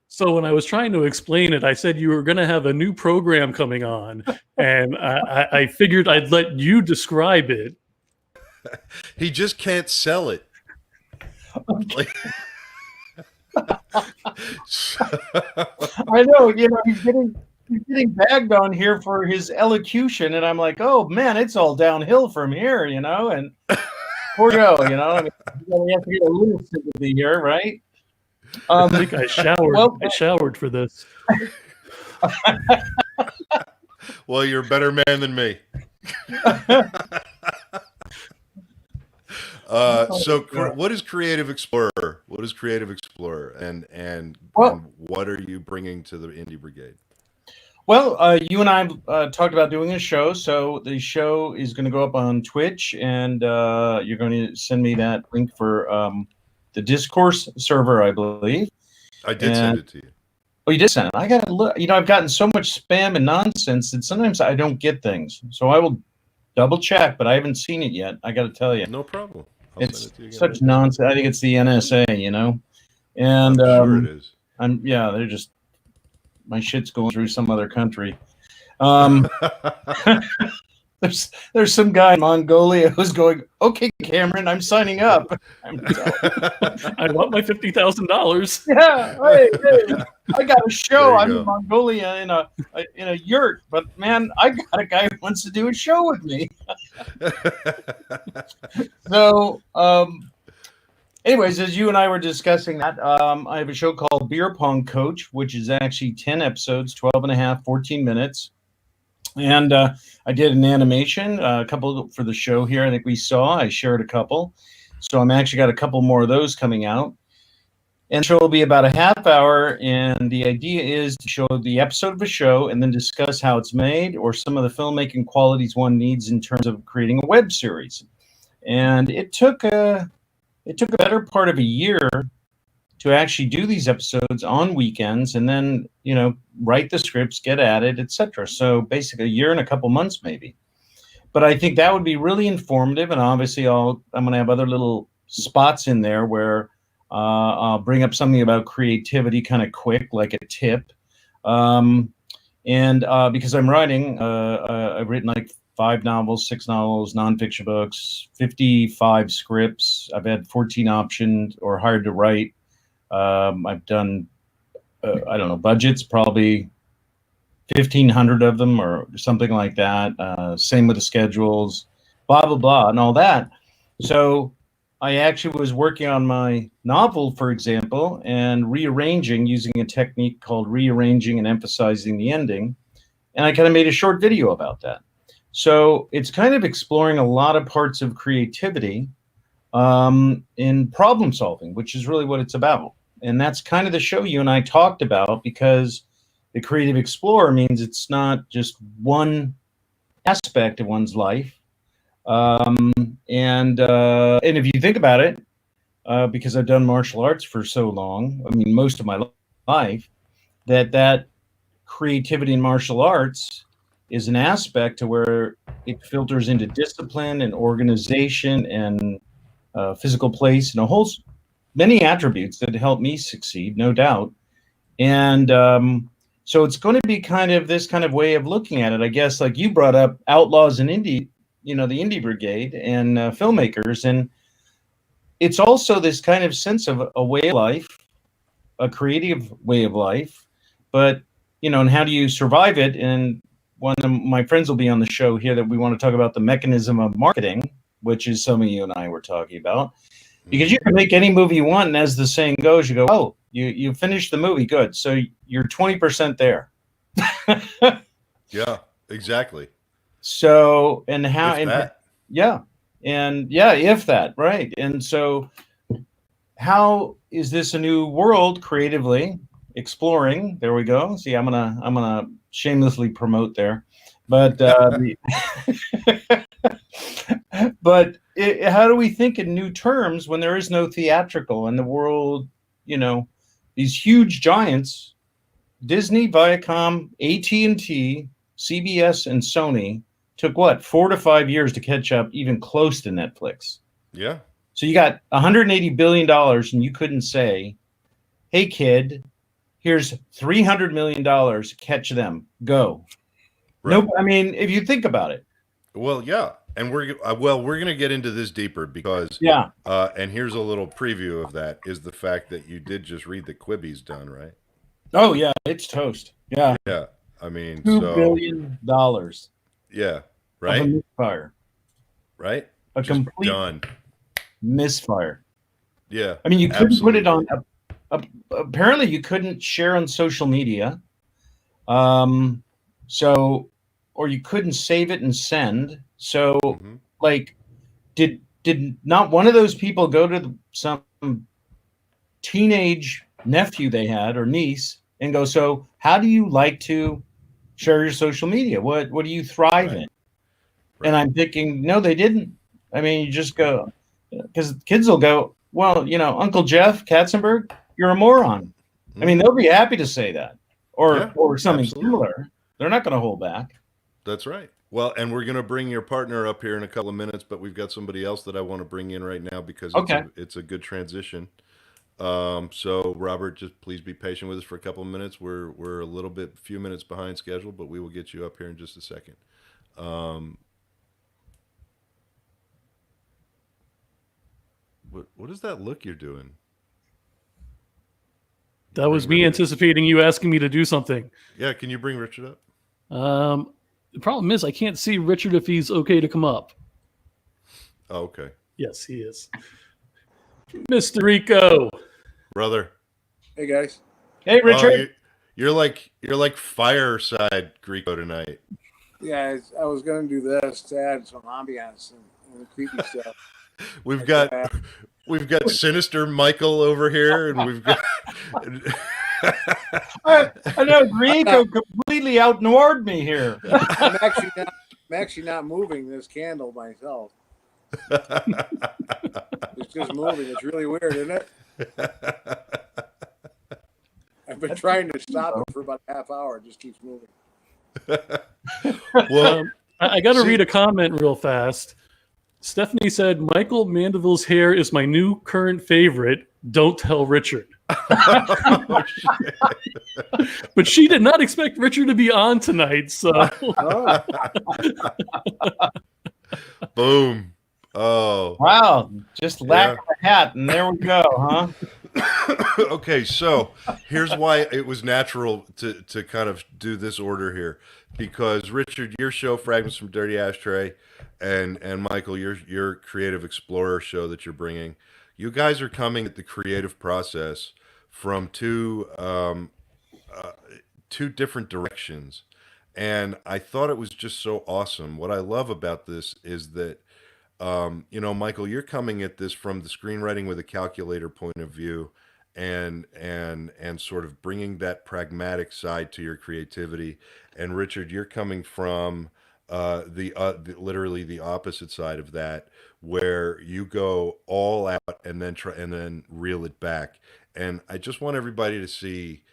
So when I was trying to explain it, I said you were going to have a new program coming on, and I figured I'd let you describe it. He just can't sell it. Okay. I know, he's getting bagged on here for his elocution, and I'm like, oh man, it's all downhill from here, and poor Joe, we have to get a little sympathy here, right? I think I showered. I showered for this. Well, you're a better man than me. What is Creative Explorer? What is Creative Explorer, and Well, what are you bringing to the Indie Brigade? well, you and I talked about doing a show, so the show is going to go up on Twitch, and you're going to send me that link for the Discourse server, I believe. I did send it to you. Oh, you did send it. I got to look. I've gotten so much spam and nonsense that sometimes I don't get things. So I will double check, but I haven't seen it yet. I got to tell you. No problem. It's such nonsense. I think it's the NSA, and I'm sure it is. They're just, my shit's going through some other country. There's some guy in Mongolia who's going, okay, Cameron, I'm signing up. I want my $50,000. Yeah, hey, I got a show. I'm in Mongolia in a yurt, but man, I got a guy who wants to do a show with me. So, anyways, as you and I were discussing that, I have a show called Beer Pong Coach, which is actually 10 episodes, 12 and a half, 14 minutes. And I did an animation, a couple for the show here. I think we saw. I shared a couple. So I'm actually got a couple more of those coming out. And the show will be about a half hour. And the idea is to show the episode of a show and then discuss how it's made or some of the filmmaking qualities one needs in terms of creating a web series. And it took a better part of a year to actually do these episodes on weekends and then, write the scripts, get at it, etc. So basically a year and a couple months maybe. But I think that would be really informative. And obviously I'm going to have other little spots in there where I'll bring up something about creativity kind of quick, like a tip. And because I'm writing, I've written like 5 novels, 6 novels, nonfiction books, 55 scripts. I've had 14 optioned or hired to write. I've done, budgets, probably 1,500 of them or something like that. Same with the schedules, blah, blah, blah, and all that. So I actually was working on my novel, for example, and rearranging using a technique called rearranging and emphasizing the ending. And I kind of made a short video about that. So it's kind of exploring a lot of parts of creativity in problem solving, which is really what it's about. And that's kind of the show you and I talked about, because the Creative Explorer means it's not just one aspect of one's life. And if you think about it, because I've done martial arts for so long, most of my life, that creativity in martial arts is an aspect to where it filters into discipline and organization and physical place and many attributes that help me succeed, no doubt. And so it's going to be kind of this kind of way of looking at it, I guess, like you brought up outlaws and indie, the Indie Brigade and filmmakers. And it's also this kind of sense of a way of life, a creative way of life, but, and how do you survive it? And one of my friends will be on the show here that we want to talk about the mechanism of marketing, which is something you and I were talking about. Because you can make any movie you want, and as the saying goes, you go, oh, you finished the movie, good. So you're 20% there. Yeah, exactly. So, and how, if that. If that, right. And so how is this a new world creatively exploring? There we go. See, I'm gonna shamelessly promote there. But but how do we think in new terms when there is no theatrical in the world? These huge giants, Disney, Viacom, AT&T, CBS, and Sony took 4 to 5 years to catch up even close to Netflix. Yeah. So you got $180 billion and you couldn't say, hey, kid, here's $300 million, catch them, go. Right. Nope. If you think about it. Well, yeah. And we're going to get into this deeper because, and here's a little preview of that, is the fact that you did just read that Quibi's done, right? Oh, yeah. It's toast. Yeah. Yeah. $2 billion. Yeah. Right. Of a misfire. Right. A just complete done. Misfire. Yeah. You couldn't put it on. Apparently, you couldn't share on social media. Or you couldn't save it and send. So, did did not one of those people go to some teenage nephew they had or niece and go, so how do you like to share your social media? What do you thrive in? Right. And I'm thinking, no, they didn't. I mean, you just go, because kids will go, well, Uncle Jeff Katzenberg, you're a moron. I mean, they'll be happy to say that or something similar. They're not going to hold back. That's right. Well, and we're going to bring your partner up here in a couple of minutes, but we've got somebody else that I want to bring in right now because it's a good transition. So Robert, just please be patient with us for a couple of minutes. We're a few minutes behind schedule, but we will get you up here in just a second. What is that look you're doing? That was me anticipating you asking me to do something. Yeah, can you bring Richard up? The problem is I can't see Richard if he's okay to come up. Oh, okay. Yes, he is. Mr. Rico. Brother. Hey guys. Hey Richard. You're like fireside Greco tonight. Yeah, I was going to do this to add some ambiance and the creepy stuff. We've got Sinister Michael over here, and we've got. I know Rico completely out-noired me here. I'm actually not moving this candle myself. It's just moving. It's really weird, isn't it? I've been trying to stop it for about a half hour. It just keeps moving. Well, I got to read a comment real fast. Stephanie said, Michael Mandaville's hair is my new current favorite. Don't tell Richard. Oh, but she did not expect Richard to be on tonight. So, boom. Oh, wow. Just lack of a hat. And there we go, huh? Okay, so here's why it was natural to kind of do this order here, because Richard, your show Fragments from Dirty Ashtray, and Michael, your Creative Explorer show that you're bringing, you guys are coming at the creative process from two different directions, and I thought it was just so awesome. What I love about this is that Michael, you're coming at this from the screenwriting with a calculator point of view, and sort of bringing that pragmatic side to your creativity. And Richard, you're coming from literally the opposite side of that, where you go all out and then reel it back. And I just want everybody to see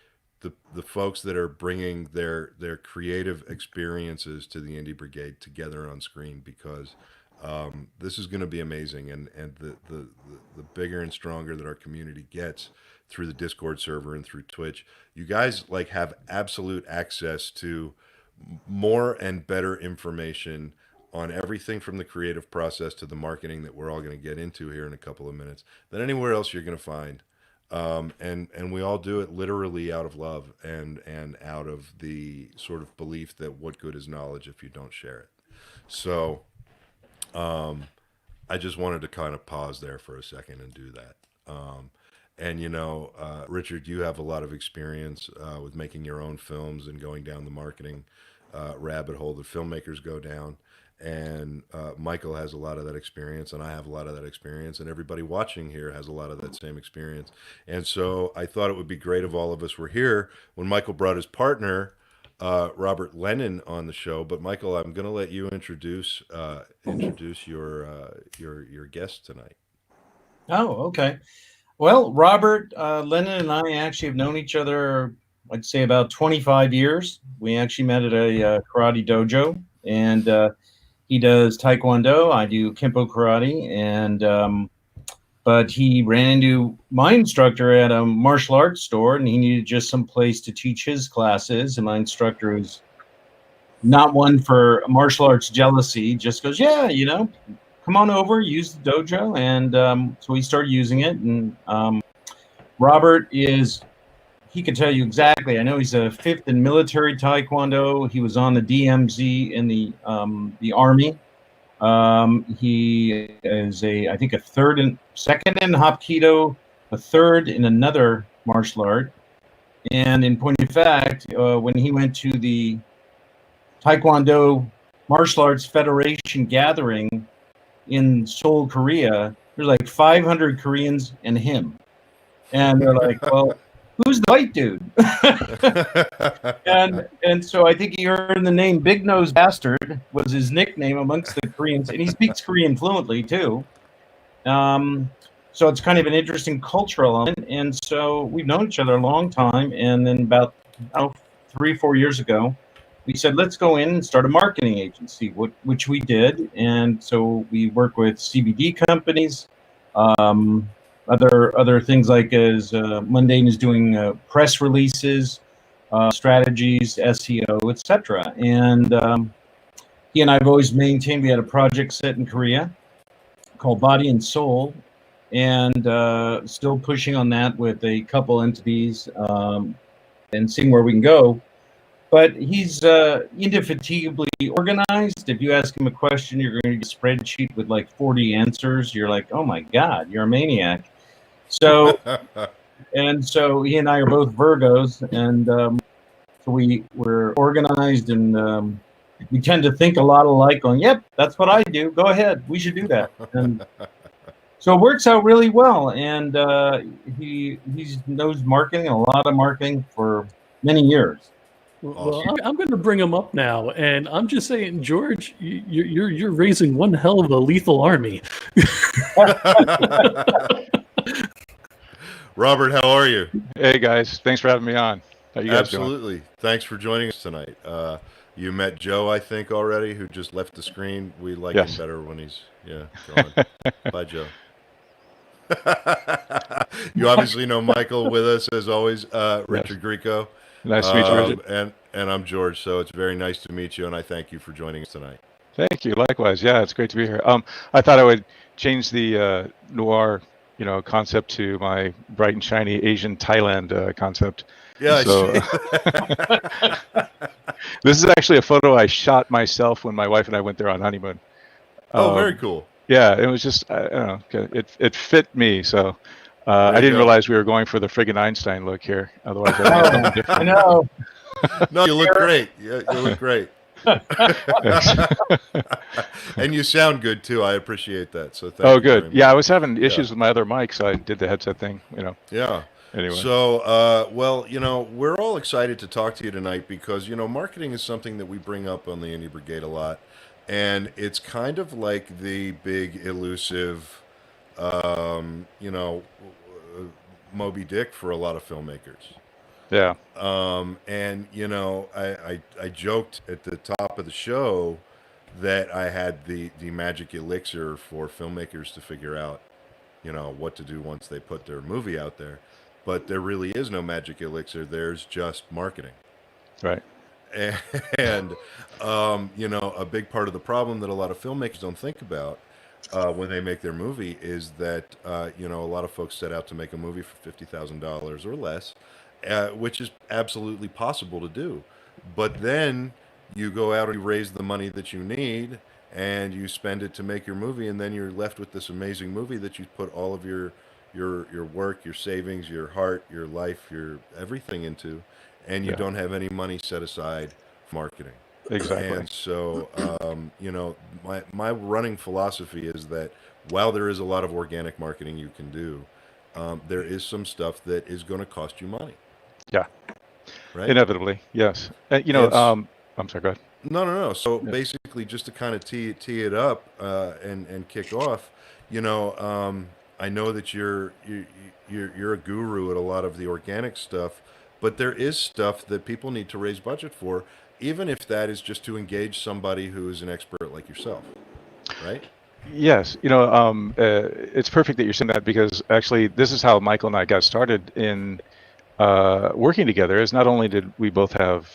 the folks that are bringing their creative experiences to the Indie Brigade together on screen, because this is going to be amazing, and the bigger and stronger that our community gets through the Discord server and through Twitch, you guys have absolute access to more and better information on everything from the creative process to the marketing that we're all going to get into here in a couple of minutes than anywhere else you're going to find. And we all do it literally out of love and out of the sort of belief that what good is knowledge if you don't share it. So I just wanted to kind of pause there for a second and do that. Richard, you have a lot of experience with making your own films and going down the marketing rabbit hole that filmmakers go down. And Michael has a lot of that experience, and I have a lot of that experience, and everybody watching here has a lot of that same experience. And so I thought it would be great if all of us were here when Michael brought his partner, Robert Lennon, on the show. But Michael, I'm going to let you introduce your guest tonight. Oh, okay. Well, Robert Lennon and I actually have known each other, I'd say, about 25 years. We actually met at a karate dojo, and he does Taekwondo. I do Kempo karate, and but he ran into my instructor at a martial arts store, and he needed just some place to teach his classes. And my instructor, who's not one for martial arts jealousy, just goes, yeah, come on over, use the dojo. And so we started using it. And Robert he can tell you exactly. I know he's a 5th in military Taekwondo. He was on the DMZ in the Army. He is I think a 2nd in Hapkido, a 3rd in another martial art. And in point of fact, when he went to the Taekwondo Martial Arts Federation gathering in Seoul, Korea, there's like 500 Koreans and him. And they're like, well, who's the white dude? and so I think he earned the name Big Nose Bastard was his nickname amongst the Koreans. And he speaks Korean fluently, too. So it's kind of an interesting cultural element. And so we've known each other a long time. And then about 3-4 years ago, we said, let's go in and start a marketing agency, which we did. And so we work with CBD companies, other things like as Mundane is doing press releases, strategies, SEO, etc. And he and I have always maintained we had a project set in Korea called Body and Soul, and still pushing on that with a couple entities and seeing where we can go. But he's indefatigably organized. If you ask him a question, you're going to get a spreadsheet with like 40 answers. You're like, oh my God, you're a maniac. So, and so he and I are both Virgos, and so we're organized, and we tend to think a lot alike. Going, yep, that's what I do. Go ahead, we should do that. And so it works out really well. And he knows marketing, a lot of marketing for many years. Well, I'm going to bring him up now, and I'm just saying, George, you're raising one hell of a lethal army. Robert, how are you? Hey guys, thanks for having me on. How you guys doing? Absolutely. Thanks for joining us tonight. You met Joe, I think, already, who just left the screen. We like him better when he's gone. Bye, Joe. You obviously know Michael with us as always. Richard Grieco. Nice to meet you, Richard. And I'm George. So it's very nice to meet you, and I thank you for joining us tonight. Thank you. Likewise. Yeah, it's great to be here. I thought I would change the noir, concept to my bright and shiny Asian Thailand concept. Yeah. So this is actually a photo I shot myself when my wife and I went there on honeymoon. Oh, very cool. Yeah, it was just I don't know. It fit me. So I didn't realize we were going for the friggin' Einstein look here. Otherwise, I know. No, you look great. You look great. And you sound good too. I appreciate that. So thank you. Good. Yeah, I was having issues with my other mic, so I did the headset thing. Yeah. Anyway. So, we're all excited to talk to you tonight because marketing is something that we bring up on the Indie Brigade a lot, and it's kind of like the big elusive, Moby Dick for a lot of filmmakers. Yeah. And I joked at the top of the show that I had the magic elixir for filmmakers to figure out, what to do once they put their movie out there. But there really is no magic elixir. There's just marketing. Right. And a big part of the problem that a lot of filmmakers don't think about when they make their movie is that, a lot of folks set out to make a movie for $50,000 or less, which is absolutely possible to do. But then you go out and you raise the money that you need and you spend it to make your movie, and then you're left with this amazing movie that you put all of your work, your savings, your heart, your life, your everything into, and you don't have any money set aside for marketing. Exactly. And so, my running philosophy is that while there is a lot of organic marketing you can do, there is some stuff that is going to cost you money. Yeah. Right. Inevitably, yes. I'm sorry. Go ahead. No. So basically, just to kind of tee it up and kick off, I know that you're a guru at a lot of the organic stuff, but there is stuff that people need to raise budget for, even if that is just to engage somebody who is an expert like yourself, right? Yes, it's perfect that you're saying that, because actually this is how Michael and I got started in working together. Is not only did we both have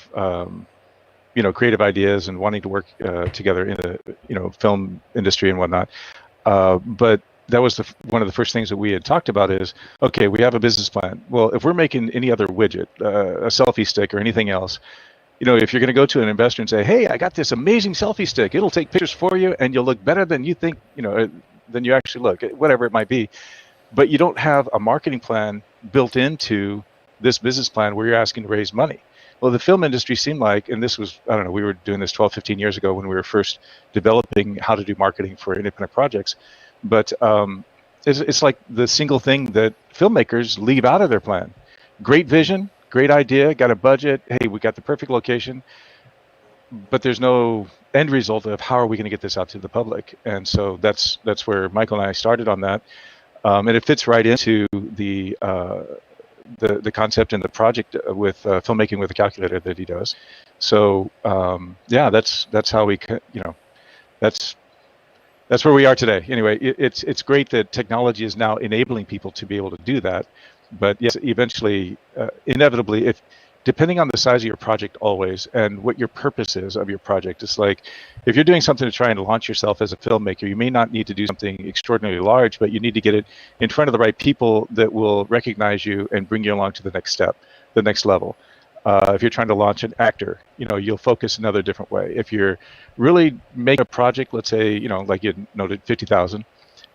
creative ideas and wanting to work together in the film industry and whatnot, but that was one of the first things that we had talked about is, okay, we have a business plan. Well, if we're making any other widget, a selfie stick or anything else, if you're going to go to an investor and say, hey, I got this amazing selfie stick, it'll take pictures for you and you'll look better than you think, than you actually look, whatever it might be. But you don't have a marketing plan built into this business plan where you're asking to raise money. Well, the film industry seemed like, and this was, I don't know, we were doing this 12, 15 years ago when we were first developing how to do marketing for independent projects. But it's like the single thing that filmmakers leave out of their plan. Great vision, great idea, got a budget. Hey, we got the perfect location, but there's no end result of how are we going to get this out to the public. And so that's where Michael and I started on that. And it fits right into the concept and the project with filmmaking with a calculator that he does. So yeah, that's how we, that's where we are today. Anyway, it's great that technology is now enabling people to be able to do that. But yes, eventually, inevitably, depending on the size of your project always and what your purpose is of your project, it's like if you're doing something to try and launch yourself as a filmmaker, you may not need to do something extraordinarily large, but you need to get it in front of the right people that will recognize you and bring you along to the next step, the next level. If you're trying to launch an actor, you'll focus another different way. If you're really making a project, let's say, like you noted, 50,000,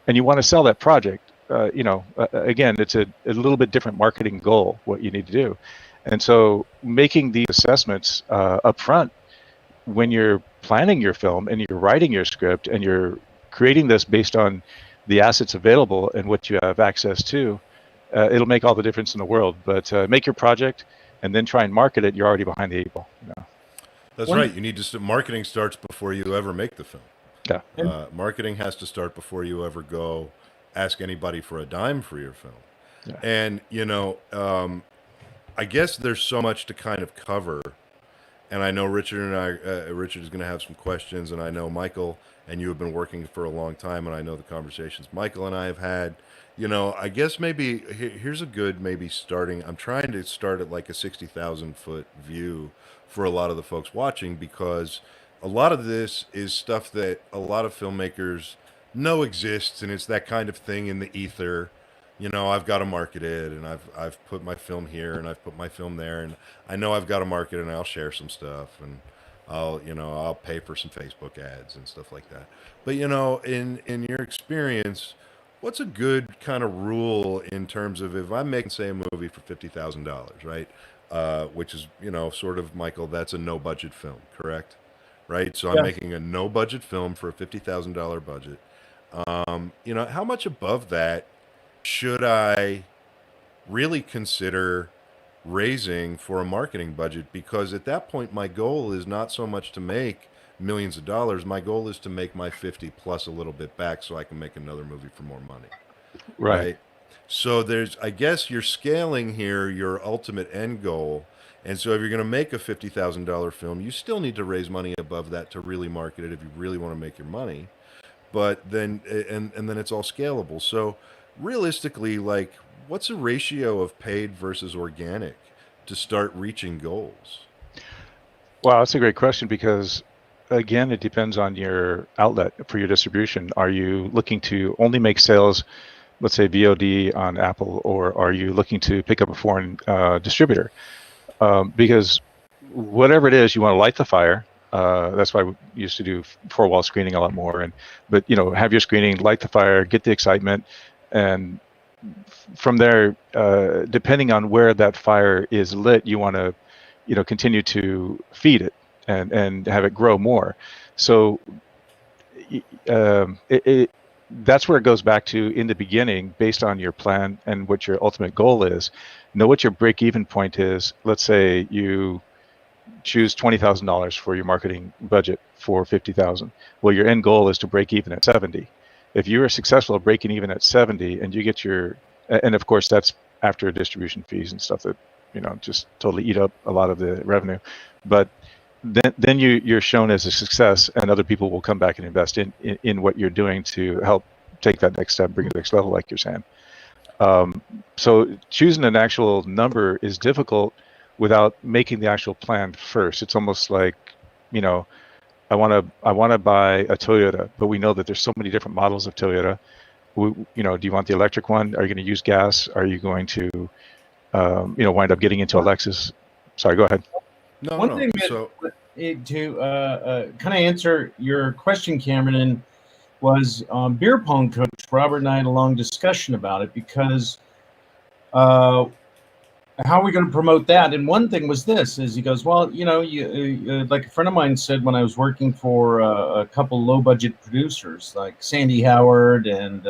and you want to sell that project, again, it's a little bit different marketing goal, what you need to do. And so making these assessments up front when you're planning your film and you're writing your script and you're creating this based on the assets available and what you have access to, it'll make all the difference in the world. But make your project and then try and market it, you're already behind the 8 ball. That's right. You need to marketing starts before you ever make the film. Yeah. Marketing has to start before you ever go ask anybody for a dime for your film. Yeah. And, I guess there's so much to kind of cover, and I know Richard is going to have some questions, and I know Michael and you have been working for a long time, and I know the conversations Michael and I have had. I guess maybe here's a good starting. I'm trying to start at like a 60,000 foot view for a lot of the folks watching, because a lot of this is stuff that a lot of filmmakers know exists, and it's that kind of thing in the ether. I've got to market it, and I've put my film here, and I've put my film there, and I know I've got to market it, and I'll share some stuff, and I'll pay for some Facebook ads and stuff like that. But in your experience, what's a good kind of rule in terms of if I'm making, say, a movie for $50,000, right? Which is sort of, Michael, that's a no budget film, correct? Right. So I'm making a no budget film for a $50,000 budget. How much above that should I really consider raising for a marketing budget? Because at that point, my goal is not so much to make millions of dollars. My goal is to make my 50 plus a little bit back so I can make another movie for more money. Right. So I guess you're scaling here your ultimate end goal. And so if you're going to make a $50,000 film, you still need to raise money above that to really market it if you really want to make your money. But then, and then it's all scalable. So realistically, like, what's a ratio of paid versus organic to start reaching goals? Wow, that's a great question, because again, it depends on your outlet for your distribution. Are you looking to only make sales, let's say VOD on Apple, or are you looking to pick up a foreign distributor? Because whatever it is, you want to light the fire. That's why we used to do 4-wall screening a lot more. But have your screening, light the fire, get the excitement. And from there, depending on where that fire is lit, you want to, continue to feed it and have it grow more. So that's where it goes back to in the beginning, based on your plan and what your ultimate goal is. Know what your break-even point is. Let's say you choose $20,000 for your marketing budget for 50,000. Well, your end goal is to break even at 70. If you are successful at breaking even at 70, and you get and of course that's after distribution fees and stuff that just totally eat up a lot of the revenue, but then you're shown as a success, and other people will come back and invest in what you're doing to help take that next step, bring it to the next level, like you're saying. So choosing an actual number is difficult without making the actual plan first. It's almost like, I want to buy a Toyota, but we know that there's so many different models of Toyota. Do you want the electric one? Are you going to use gas? Are you going to, wind up getting into a Lexus? Sorry, go ahead. One thing to kind of answer your question, Cameron, was Beer Pong coach Robert and I had a long discussion about it, because how are we going to promote that? And one thing was this: is he goes, well, you know, like a friend of mine said when I was working for a couple low budget producers like Sandy Howard and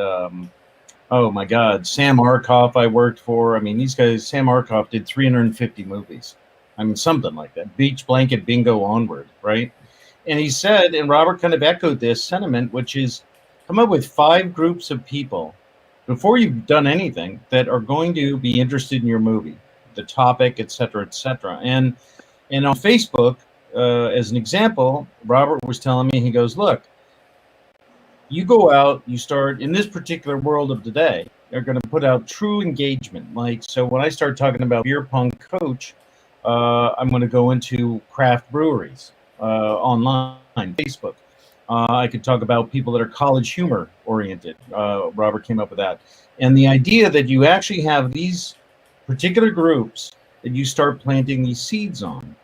oh my God, Sam Arkoff. I worked for. I mean, these guys. Sam Arkoff did 350 movies. I mean, something like that. Beach Blanket Bingo onward, right? And he said, and Robert kind of echoed this sentiment, which is come up with 5 groups of people before you've done anything that are going to be interested in your movie, the topic, et cetera, et cetera. And on Facebook, as an example, Robert was telling me, he goes, look, you go out, you start in this particular world of today, they're going to put out true engagement. Like, so when I start talking about beer pong coach, I'm going to go into craft breweries online, Facebook. I could talk about people that are college humor oriented. Robert came up with that. And the idea that you actually have these particular groups that you start planting these seeds on.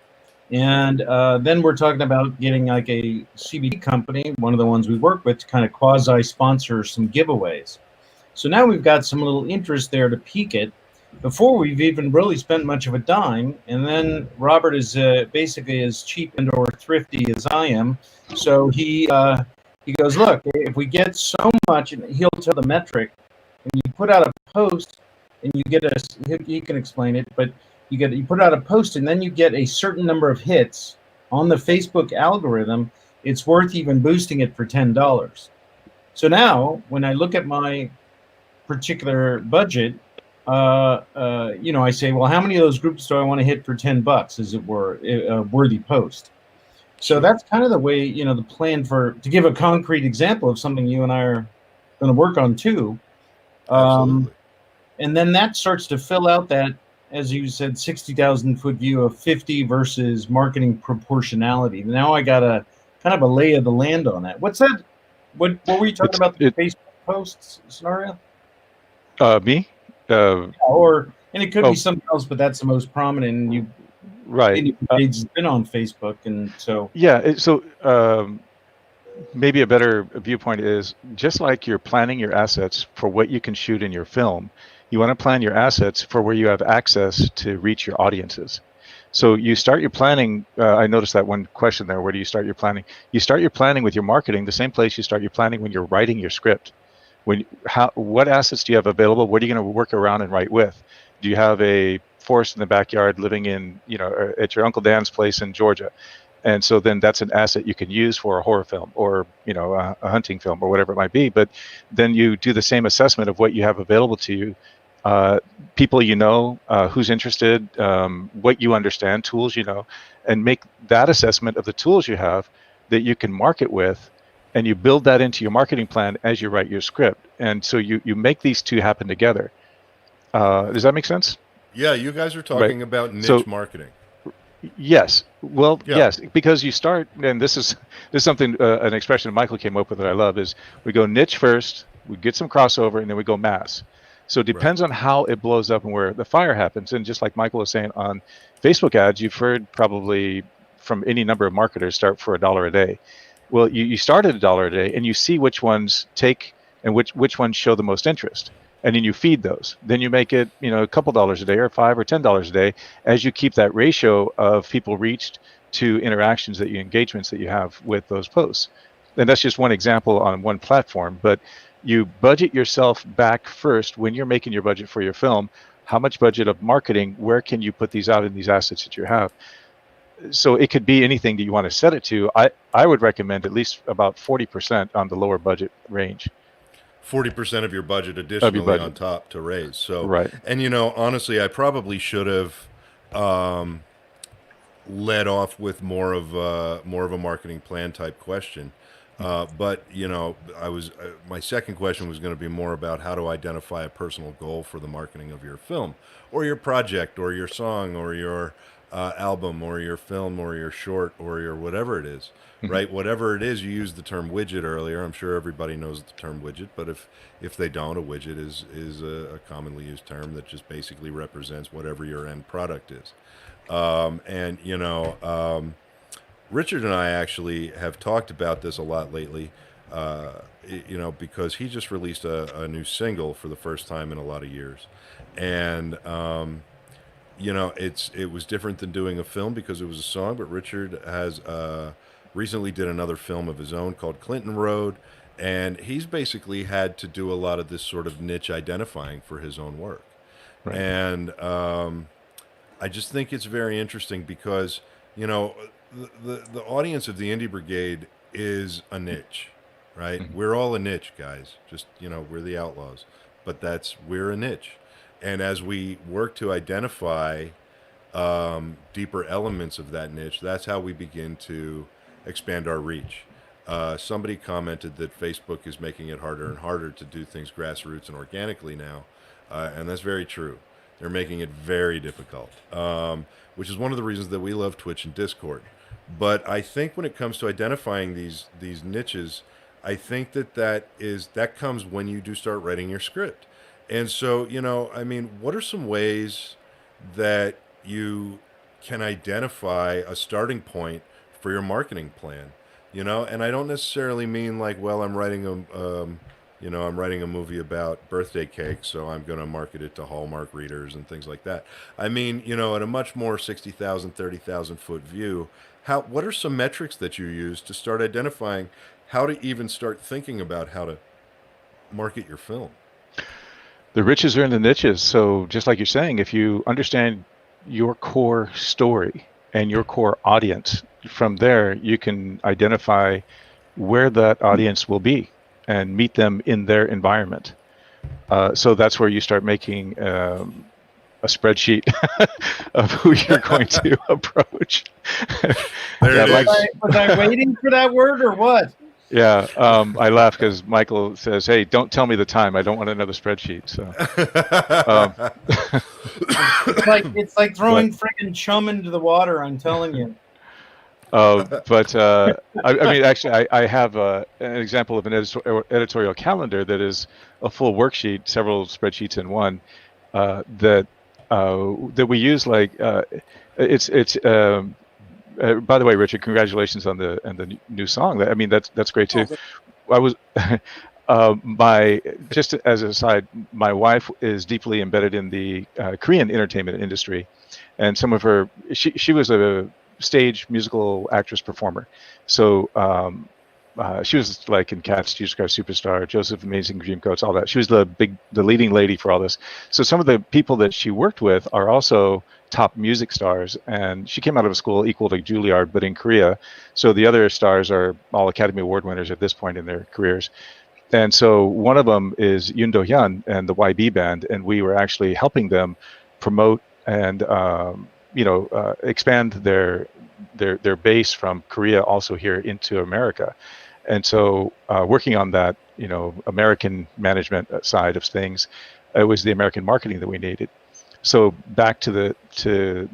And then we're talking about getting like a CBD company, one of the ones we work with, to kind of quasi-sponsor some giveaways. So now we've got some little interest there to peak it before we've even really spent much of a dime. And then Robert is basically as cheap and or thrifty as I am. So he goes, look, if we get so much, and he'll tell the metric, and you put out a post and you get he can explain it, but you put out a post and then you get a certain number of hits on the Facebook algorithm, it's worth even boosting it for $10. So now when I look at my particular budget, you know, I say, well, how many of those groups do I want to hit for $10, as it were, a worthy post? So that's kind of the way, you know, the plan to give a concrete example of something you and I are going to work on too. Absolutely. And then that starts to fill out that, as you said, 60,000 foot view of 50 versus marketing proportionality. Now I got a kind of a lay of the land on that. What's that? What were you talking about, the Facebook posts scenario? Me? And it could be something else, but that's the most prominent. And you, right? It's been on Facebook, and so maybe a better viewpoint is just like you're planning your assets for what you can shoot in your film. You want to plan your assets for where you have access to reach your audiences. So you start your planning. I noticed that one question there. Where do you start your planning? You start your planning with your marketing, the same place you start your planning when you're writing your script. What assets do you have available? What are you going to work around and write with? Do you have a forest in the backyard living in, you know, at your Uncle Dan's place in Georgia? And so then that's an asset you can use for a horror film or, you know, a hunting film or whatever it might be. But then you do the same assessment of what you have available to you, people you know, who's interested, what you understand, tools you know, and make that assessment of the tools you have that you can market with, and you build that into your marketing plan as you write your script. And so you make these two happen together. Does that make sense? Yeah, you guys are talking about niche marketing. Yes. Well, yes, because you start, and this is something, an expression Michael came up with that I love, is we go niche first, we get some crossover, and then we go mass. So it depends on how it blows up and where the fire happens. And just like Michael was saying on Facebook ads, you've heard probably from any number of marketers start for $1 a day. Well, you start at $1 a day and you see which ones take and which ones show the most interest. And then you feed those. Then you make it, you know, a couple dollars a day or $5 or $10 a day as you keep that ratio of people reached to interactions engagements that you have with those posts. And that's just one example on one platform, but you budget yourself back first when you're making your budget for your film. How much budget of marketing, where can you put these out in these assets that you have? So it could be anything that you want to set it to. I would recommend at least about 40% on the lower budget range. 40% of your budget additionally on top to raise. So, right. And, you know, honestly, I probably should have led off with more of a marketing plan type question. But, you know, my second question was going to be more about how to identify a personal goal for the marketing of your film or your project or your song or your album or your film or your short or your whatever it is, right? Whatever it is, you used the term widget earlier. I'm sure everybody knows the term widget, but if they don't, a widget is a commonly used term that just basically represents whatever your end product is. And, you know, Richard and I actually have talked about this a lot lately, you know, because he just released a new single for the first time in a lot of years. And it was different than doing a film because it was a song. But Richard has recently did another film of his own called Clinton Road, and he's basically had to do a lot of this sort of niche identifying for his own work. Right. And I just think it's very interesting because the audience of the Indie Brigade is a niche, right? Mm-hmm. We're all a niche, guys. Just we're the outlaws, but we're a niche. And as we work to identify deeper elements of that niche, that's how we begin to expand our reach. Somebody commented that Facebook is making it harder and harder to do things grassroots and organically now, and that's very true. They're making it very difficult, which is one of the reasons that we love Twitch and Discord. But I think when it comes to identifying these niches, I think that comes when you do start writing your script. And so, what are some ways that you can identify a starting point for your marketing plan? And I don't necessarily mean like, well, I'm writing a movie about birthday cake, so I'm going to market it to Hallmark readers and things like that. I mean, at a much more 60,000, 30,000 foot view, what are some metrics that you use to start identifying how to even start thinking about how to market your film? The riches are in the niches. So just like you're saying, if you understand your core story and your core audience, from there you can identify where that audience will be and meet them in their environment. So that's where you start making a spreadsheet of who you're going to approach. Was I waiting for that word or what? Yeah, I laugh because Michael says, "Hey, don't tell me the time. I don't want another spreadsheet." So it's like throwing friggin' chum into the water. I'm telling you. But I mean, actually, I have an example of an editorial calendar that is a full worksheet, several spreadsheets in one, that we use. Like it's. By the way, Richard, congratulations on the new song. I mean, that's great too. I was just as an aside, my wife is deeply embedded in the Korean entertainment industry, and some of her she was a stage musical actress performer. So she was like in Cats, Jesus Christ Superstar, Joseph Amazing Dreamcoats, all that. She was the leading lady for all this. So some of the people that she worked with are also top music stars, and she came out of a school equal to Juilliard, but in Korea. So the other stars are all Academy Award winners at this point in their careers. And so one of them is Yoon Do-hyun and the YB band, and we were actually helping them promote and expand their base from Korea also here into America. And so working on that, American management side of things, it was the American marketing that we needed. So back to the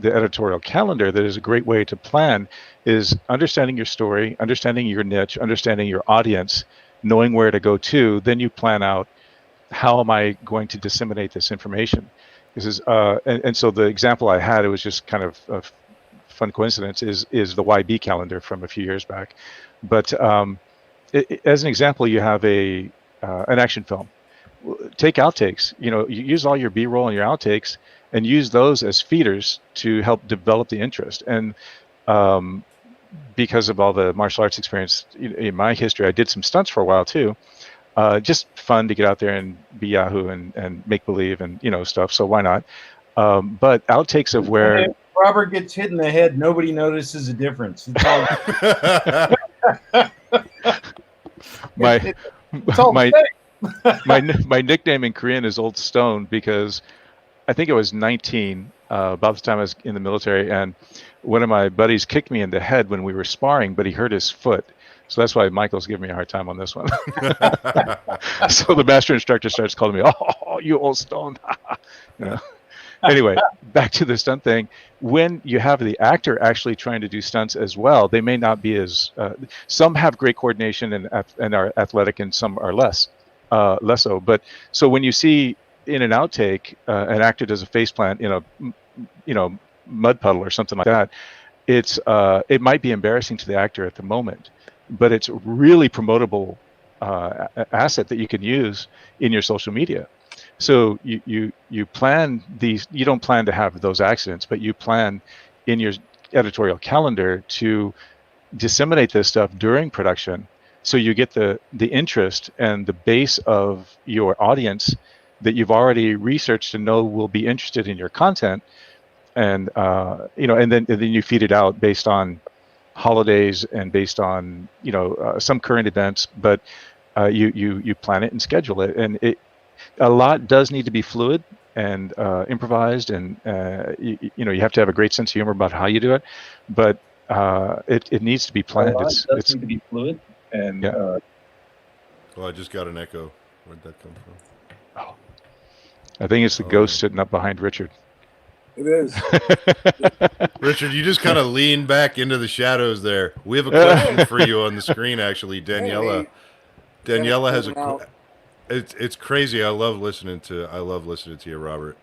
editorial calendar, that is a great way to plan, is understanding your story, understanding your niche, understanding your audience, knowing where to go to. Then you plan out, how am I going to disseminate this information? This is and so the example I had, it was just kind of a fun coincidence, is the YB calendar from a few years back. But as an example, you have an action film. Take outtakes. You use all your B-roll and your outtakes, and use those as feeders to help develop the interest. And because of all the martial arts experience in my history, I did some stunts for a while too. Just fun to get out there and be Yahoo and make believe and stuff. So why not? But outtakes of where if Robert gets hit in the head, nobody notices a difference. It's all my nickname in Korean is Old Stone, because I think I was 19 about the time I was in the military, and one of my buddies kicked me in the head when we were sparring, but he hurt his foot. So that's why Michael's giving me a hard time on this one. So the master instructor starts calling me, "Oh, you old stone." Anyway, back to the stunt thing. When you have the actor actually trying to do stunts as well, they may not be as some have great coordination and are athletic, and some are less so. But so when you see in an outtake an actor does a face plant in a mud puddle or something like that, it might be embarrassing to the actor at the moment, but it's a really promotable asset that you can use in your social media. So you plan these. You don't plan to have those accidents, but you plan in your editorial calendar to disseminate this stuff during production, so you get the interest and the base of your audience that you've already researched and know will be interested in your content, and and then you feed it out based on holidays and based on some current events, but you plan it and schedule it, and a lot does need to be fluid and improvised, and you have to have a great sense of humor about how you do it, but it needs to be planned. It needs to be fluid, and Well, I just got an echo. Where'd that come from? I think it's the ghost sitting up behind Richard. It is. Richard, you just kind of lean back into the shadows there. We have a question for you on the screen, actually. Daniela has a. It's crazy. I love listening to you, Robert.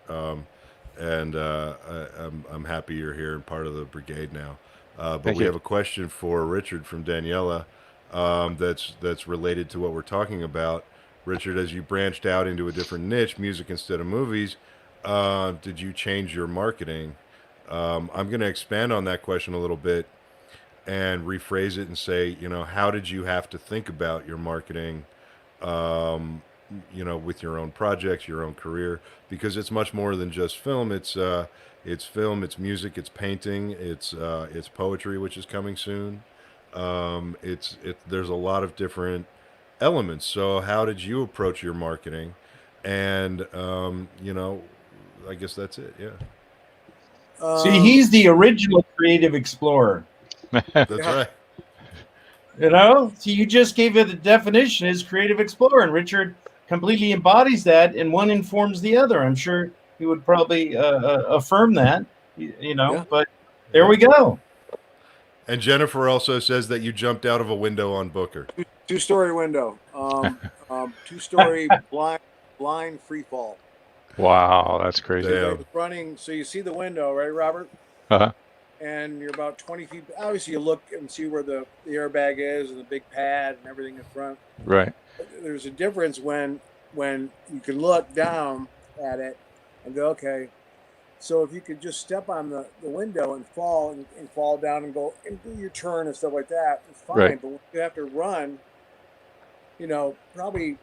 And I'm happy you're here and part of the brigade now. But we have a question for Richard from Daniela that's related to what we're talking about. Richard, as you branched out into a different niche, music instead of movies, did you change your marketing? I'm going to expand on that question a little bit and rephrase it and say, how did you have to think about your marketing, with your own projects, your own career? Because it's much more than just film. It's film, it's music, it's painting, it's poetry, which is coming soon. There's a lot of different elements. So how did you approach your marketing? And I guess that's it. Yeah. See, he's the original creative explorer. That's right. So you just gave it a definition as creative explorer, and Richard completely embodies that, and one informs the other. I'm sure he would probably affirm that, but there we go. And Jennifer also says that you jumped out of a window on Booker. Two-story window. Two-story blind free fall. Wow, that's crazy. Damn. Running, so you see the window, right, Robert? Uh-huh. And you're about 20 feet. Obviously, you look and see where the airbag is and the big pad and everything in front. Right. There's a difference when you can look down at it and go, okay. So if you could just step on the window and fall down and go and do your turn and stuff like that, it's fine. Right. But when you have to run, probably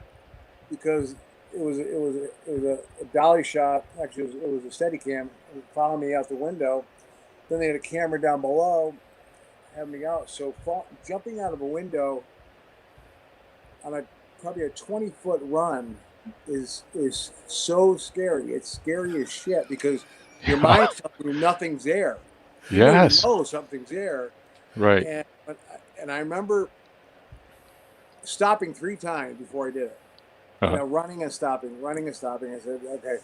because it was a dolly shot. Actually, it was a Steadicam following me out the window. Then they had a camera down below, having me out. So jumping out of a window on probably a 20-foot run is so scary. It's scary as shit because your mind's telling you nothing's there. Yes. You know something's there. Right. And I remember stopping 3 times before I did it. Uh-huh. Running and stopping. I said, okay.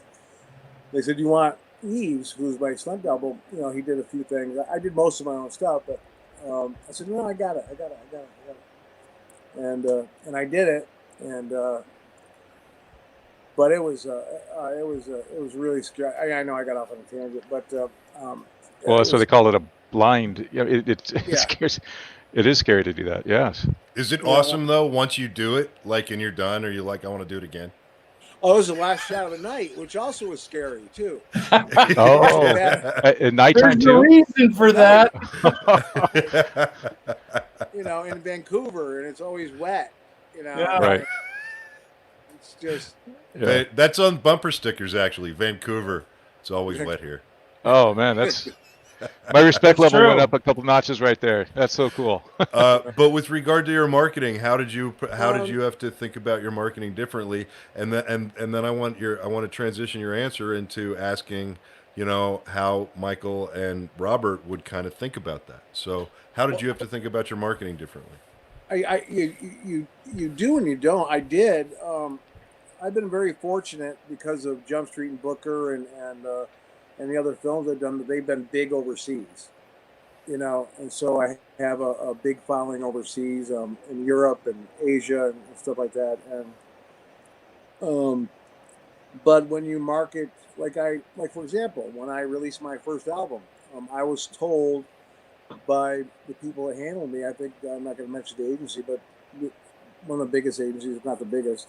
They said, you want Eves, who's my stunt double, he did a few things. I did most of my own stuff, but I said, no, I got it. And I did it, and but it was really scary. I know I got off on a tangent, but well, that's why they call it a blind. It scares. It is scary to do that. Yes. Is it awesome though once you do it, like, and you're done, or you're like, I want to do it again? Oh, it was the last shot of the night, which also was scary too. Oh, at nighttime There's too. no reason for that. In Vancouver, and it's always wet. Yeah. Right. It's just. Yeah. That's on bumper stickers, actually. Vancouver. It's always wet here. Oh man, that's my respect level true. went up a couple notches right there. That's so cool. But with regard to your marketing, how did you have to think about your marketing differently? And then I want to transition your answer into asking, how Michael and Robert would kind of think about that. So how did you have to think about your marketing differently? You do and you don't. I did. I've been very fortunate because of Jump Street and Booker and the other films I've done. They've been big overseas, and so I have a big following overseas in Europe and Asia and stuff like that. And but when you market, like for example, when I released my first album, I was told by the people that handled me. I think I'm not going to mention the agency, but one of the biggest agencies, if not the biggest,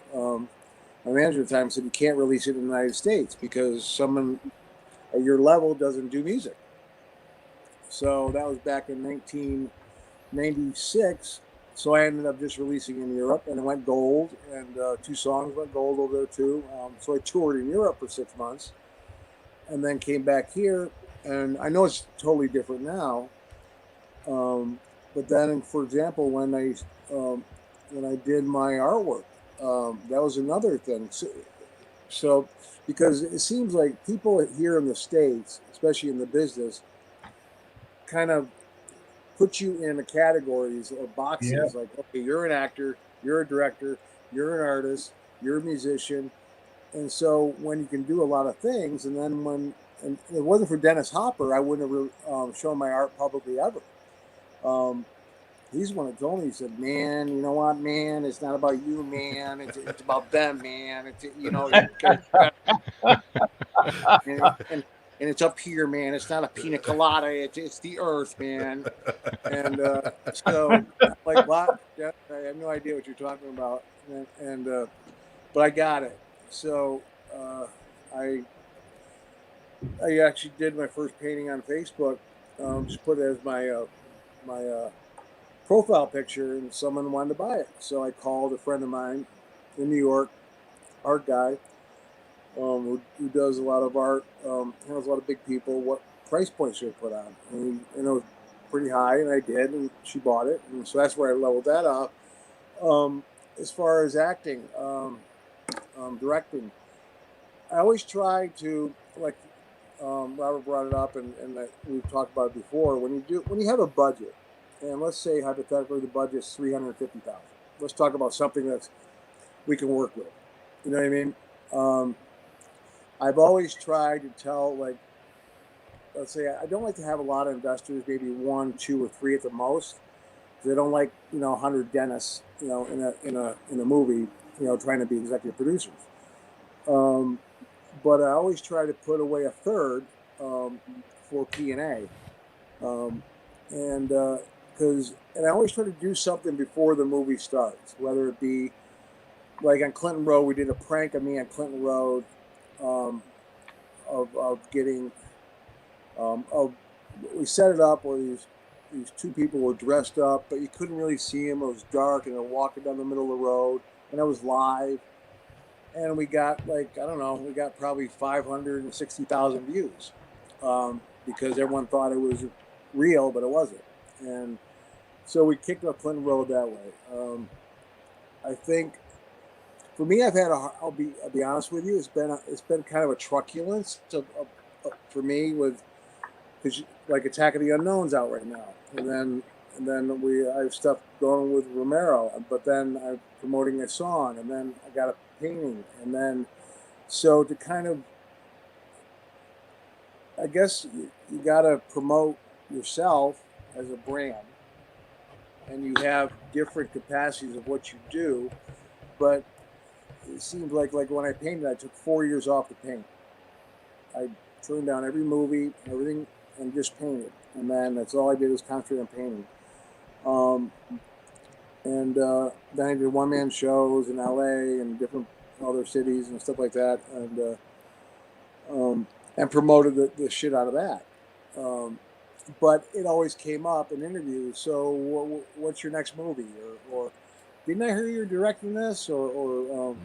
my manager at the time said, you can't release it in the United States because someone at your level doesn't do music. So that was back in 1996. So I ended up just releasing in Europe, and it went gold, and 2 songs went gold over there too. So I toured in Europe for 6 months, and then came back here. And I know it's totally different now, but then, for example, when I did my artwork, that was another thing. So because it seems like people here in the States, especially in the business, kind of put you in the categories or boxes. Yeah. Like, okay, you're an actor, you're a director, you're an artist, you're a musician. And so when you can do a lot of things, and then and it wasn't for Dennis Hopper, I wouldn't have shown my art publicly ever. He's the one that told me, he said, man, you know what, man, it's not about you, man. It's about them, man. It's, you know, and it's up here, man. It's not a pina colada. It's the earth, man. And so, like, what? I have no idea what you're talking about. But I got it. So I actually did my first painting on Facebook. Just put it as my profile picture, and someone wanted to buy it. So I called a friend of mine in New York, art guy, who does a lot of art, handles a lot of big people, what price point should I put on? And it was pretty high, and I did, and she bought it. And so that's where I leveled that off. As far as acting, directing, I always try to, like Robert brought it up, and we've talked about it before, when you have a budget, and let's say hypothetically the budget's $350,000. Let's talk about something that's we can work with. You know what I mean? I've always tried to tell, like, let's say I don't like to have a lot of investors, maybe 1, 2, or 3 at the most. Because I don't like 100 dentists, in a movie, trying to be executive producers. But I always try to put away a third for P&A, and I always try to do something before the movie starts, whether it be like on Clinton Road, we did a prank of me on Clinton Road, of getting, we set it up where these 2 people were dressed up, but you couldn't really see them. It was dark, and they're walking down the middle of the road, and it was live. And we got, we got probably 560,000 views, because everyone thought it was real, but it wasn't. And so we kicked up Clinton Road that way. I think, for me, I'll be honest with you, it's been kind of a truculence for me because like Attack of the Unknown's out right now, and then I have stuff going with Romero, but then I'm promoting a song, and then I got a painting, and then so to kind of, I guess you got to promote yourself as a brand, and you have different capacities of what you do, but it seems like when I painted, I took 4 years off to paint. I turned down every movie, everything, and just painted. And then that's all I did was concentrate on painting. Then I did one-man shows in LA and different other cities and stuff like that, and promoted the shit out of that. But it always came up in interviews. So what's your next movie? Or didn't I hear you're directing this? Or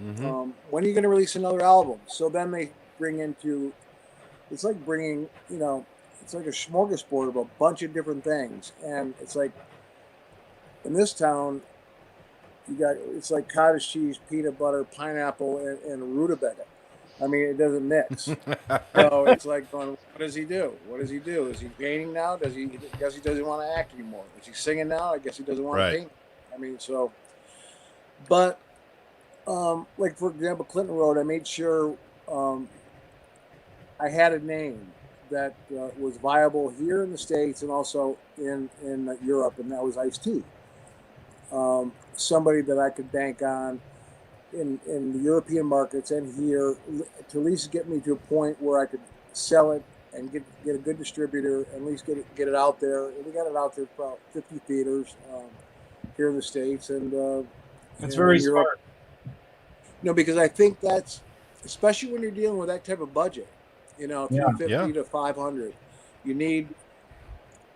when are you going to release another album? So then they bring into, it's like bringing, it's like a smorgasbord of a bunch of different things. And it's like, in this town, it's like cottage cheese, peanut butter, pineapple, and rutabaga. I mean, it doesn't mix. So it's like going, what does he do? What does he do? Is he painting now? I guess he doesn't want to act anymore. Is he singing now? I guess he doesn't want to paint. I mean, so, but, like, for example, Clinton Road, I made sure I had a name that was viable here in the States and also in Europe, and that was Ice-T. Somebody that I could bank on in the European markets and here to at least get me to a point where I could sell it and get a good distributor and at least get it out there. And we got it out there for about 50 theaters here in the States, and it's very smart. because I think that's, especially when you're dealing with that type of budget, 350 to 500, you need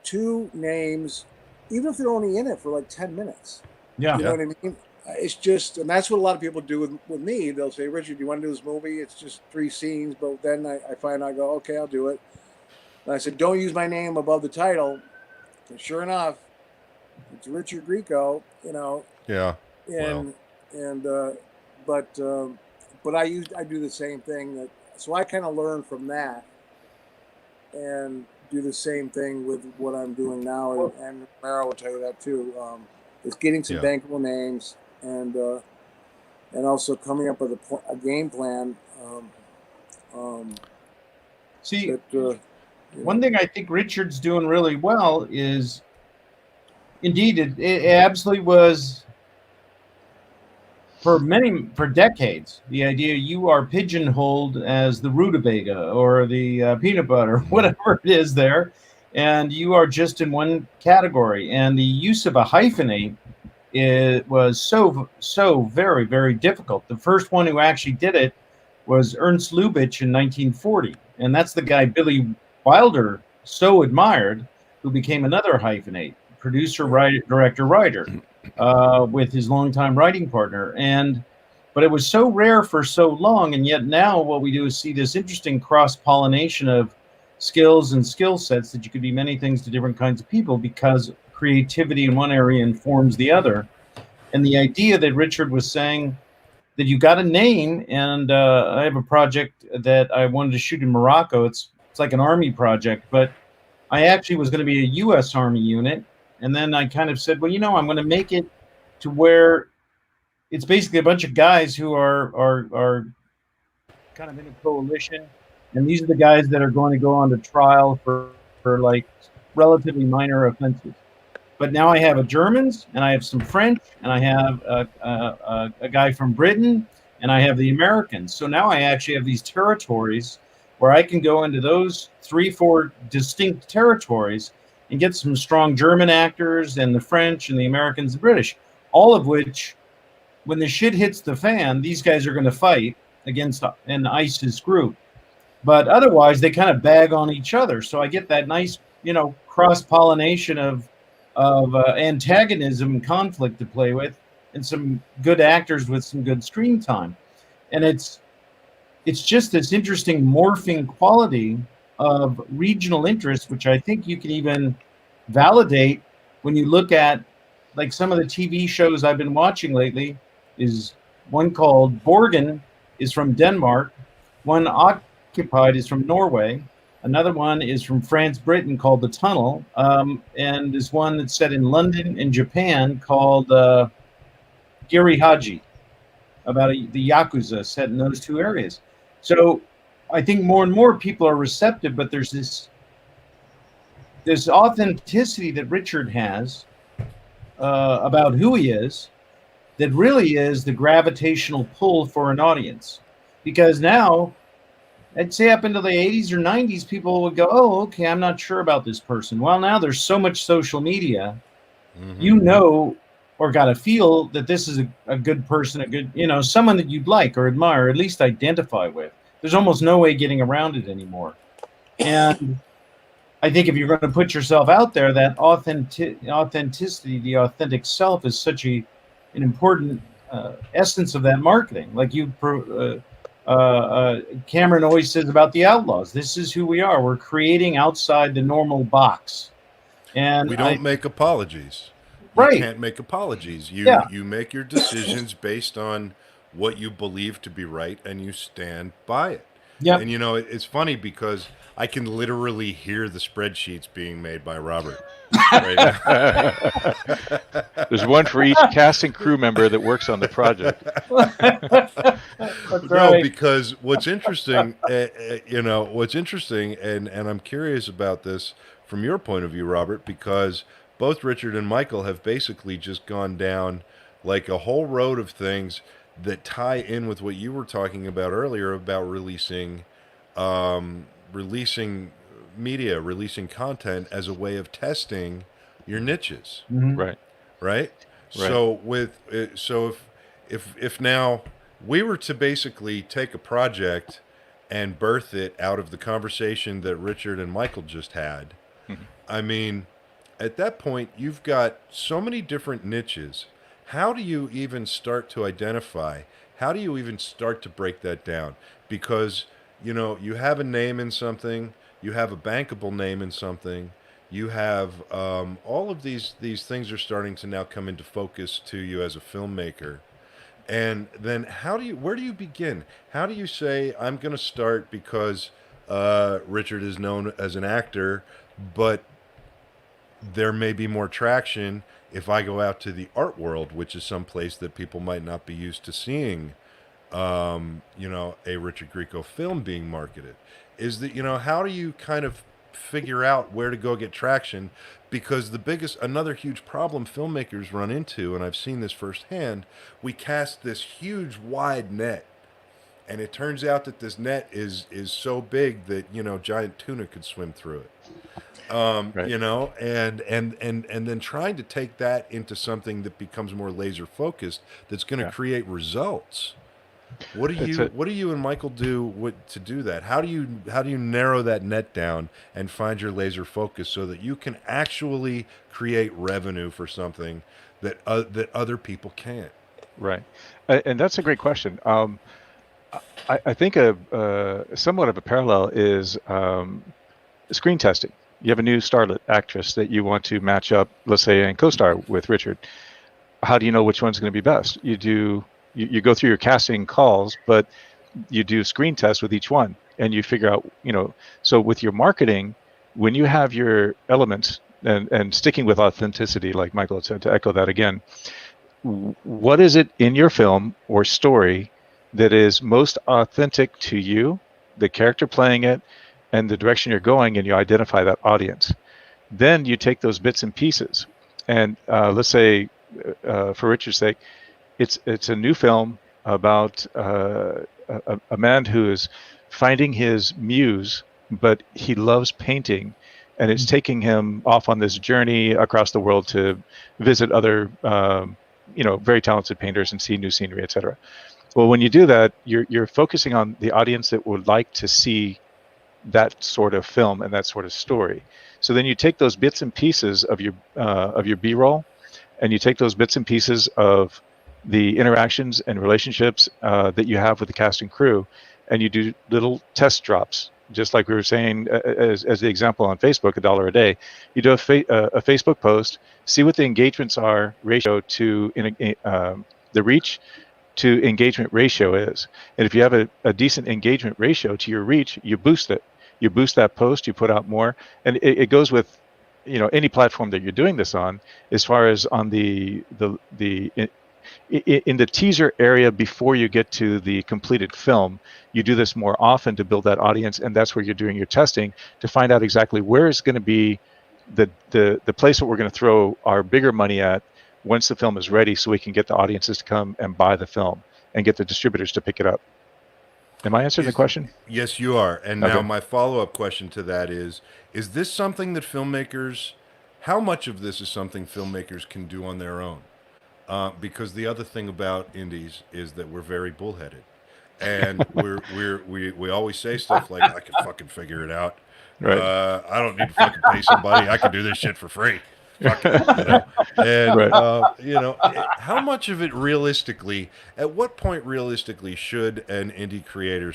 2 names, even if they're only in it for like 10 minutes. Yeah. You know what I mean? It's just, and that's what a lot of people do with me. They'll say, Richard, do you want to do this movie? It's just 3 scenes, but then I find I go, okay, I'll do it. And I said, don't use my name above the title. And sure enough, it's Richard Grieco, Yeah. But I do the same thing. So I kind of learn from that and do the same thing with what I'm doing now. And Romero will tell you that too. It's getting some bankable names and also coming up with a game plan. One thing I think Richard's doing really well is, indeed, it absolutely was for decades, the idea you are pigeonholed as the rutabaga or the peanut butter, whatever it is there, and you are just in one category. And the use of a hyphenate was so very, very difficult. The first one who actually did it was Ernst Lubitsch in 1940, and that's the guy Billy Wilder so admired, who became another hyphenate, producer, writer, director, writer, with his longtime writing partner. But it was so rare for so long, and yet now what we do is see this interesting cross-pollination of skills and skill sets that you could be many things to different kinds of people because creativity in one area informs the other. And the idea that Richard was saying that you got a name, and I have a project that I wanted to shoot in Morocco. It's like an army project, but I actually was going to be a U.S. Army unit. And then I kind of said, well, I'm going to make it to where it's basically a bunch of guys who are kind of in a coalition. And these are the guys that are going to go on to trial for like relatively minor offenses. But now I have a Germans, and I have some French, and I have a guy from Britain, and I have the Americans. So now I actually have these territories where I can go into those 3-4 distinct territories and get some strong German actors and the French and the Americans and British, all of which, when the shit hits the fan, these guys are going to fight against an ISIS group. But otherwise, they kind of bag on each other. So I get that nice, cross-pollination of antagonism and conflict to play with, and some good actors with some good screen time. And it's just this interesting morphing quality of regional interest, which I think you can even validate when you look at like some of the TV shows I've been watching lately. Is one called Borgen is from Denmark, one Occupied is from Norway, another one is from France, Britain called The Tunnel, and there's one that's set in London and Japan called Giri Haji, about the Yakuza set in those 2 areas. So I think more and more people are receptive, but there's this authenticity that Richard has about who he is that really is the gravitational pull for an audience. Because now, I'd say up into the 80s or 90s, people would go, oh, okay, I'm not sure about this person. Well, now there's so much social media, or got to feel that this is a good person, a good, someone that you'd like or admire, or at least identify with. There's almost no way getting around it anymore. And I think if you're going to put yourself out there, that authenticity, the authentic self, is such an important essence of that marketing. Like Cameron always says about the Outlaws, this is who we are. We're creating outside the normal box. And we don't make apologies. Right. You can't make apologies. You make your decisions based on what you believe to be right, and you stand by it. Yeah. And it's funny because I can literally hear the spreadsheets being made by Robert right now. There's one for each cast and crew member that works on the project. No, because what's interesting, and I'm curious about this from your point of view, Robert, because both Richard and Michael have basically just gone down like a whole road of things that tie in with what you were talking about earlier about releasing media, releasing content as a way of testing your niches. Mm-hmm. Right. So if now we were to basically take a project and birth it out of the conversation that Richard and Michael just had. I mean, at that point, you've got so many different niches. How do you even start to identify? How do you even start to break that down? Because, you know, you have a name in something, you have a bankable name in something, you have all of these things are starting to now come into focus to you as a filmmaker. And then where do you begin? How do you say, I'm going to start because Richard is known as an actor, but there may be more traction if I go out to the art world, which is some place that people might not be used to seeing, you know, a Richard Grieco film being marketed. Is that, you know, how do you kind of figure out where to go get traction? Because another huge problem filmmakers run into, and I've seen this firsthand, we cast this huge wide net, and it turns out that this net is so big that, you know, giant tuna could swim through it. Right. You know, and then trying to take that into something that becomes more laser focused, that's going to create results. What do you and Michael do to do that? How do you narrow that net down and find your laser focus so that you can actually create revenue for something that other people can't? Right, and that's a great question. I think somewhat of a parallel is screen testing. You have a new starlet actress that you want to match up, let's say, and co-star with Richard. How do you know which one's going to be best? You go through your casting calls, but you do screen tests with each one, and you figure out, you know. So with your marketing, when you have your elements, and sticking with authenticity, like Michael had said, to echo that again, what is it in your film or story that is most authentic to you, the character playing it, and the direction you're going, and you identify that audience. Then you take those bits and pieces, and let's say, for Richard's sake, it's a new film about a man who is finding his muse, but he loves painting, and it's taking him off on this journey across the world to visit other, you know, very talented painters and see new scenery, etc. Well, when you do that, you're focusing on the audience that would like to see that sort of film and that sort of story. So then you take those bits and pieces of your B-roll, and you take those bits and pieces of the interactions and relationships that you have with the cast and crew, and you do little test drops, just like we were saying as the example on Facebook, $1 a day. You do a Facebook post, see what the engagements are ratio to the reach to engagement ratio is. And if you have a decent engagement ratio to your reach, you boost it. You boost that post, you put out more, and it goes with, you know, any platform that you're doing this on. As far as on in the teaser area before you get to the completed film, you do this more often to build that audience, and that's where you're doing your testing to find out exactly where is going to be the place that we're going to throw our bigger money at once the film is ready, so we can get the audiences to come and buy the film and get the distributors to pick it up. Am I answering the question? Yes, you are. And now my follow-up question to that is this something that filmmakers, how much of this is something filmmakers can do on their own? Because the other thing about indies is that we're very bullheaded. And we always say stuff like, I can fucking figure it out. Right. I don't need to fucking pay somebody. I can do this shit for free. Fuck it, you know? And, right. You know, how much of it realistically, at what point realistically should an indie creator,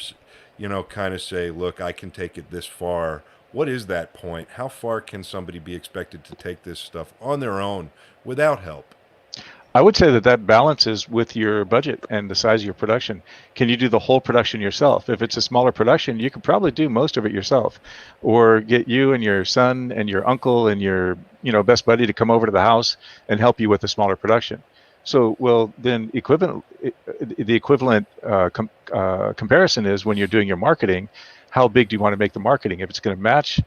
you know, kind of say, look, I can take it this far? What is that point? How far can somebody be expected to take this stuff on their own without help? I would say that balances with your budget and the size of your production. Can you do the whole production yourself? If it's a smaller production, you can probably do most of it yourself, or get you and your son and your uncle and your, you know, best buddy to come over to the house and help you with a smaller production. So, well, then the equivalent comparison is when you're doing your marketing, how big do you want to make the marketing? If it's going to match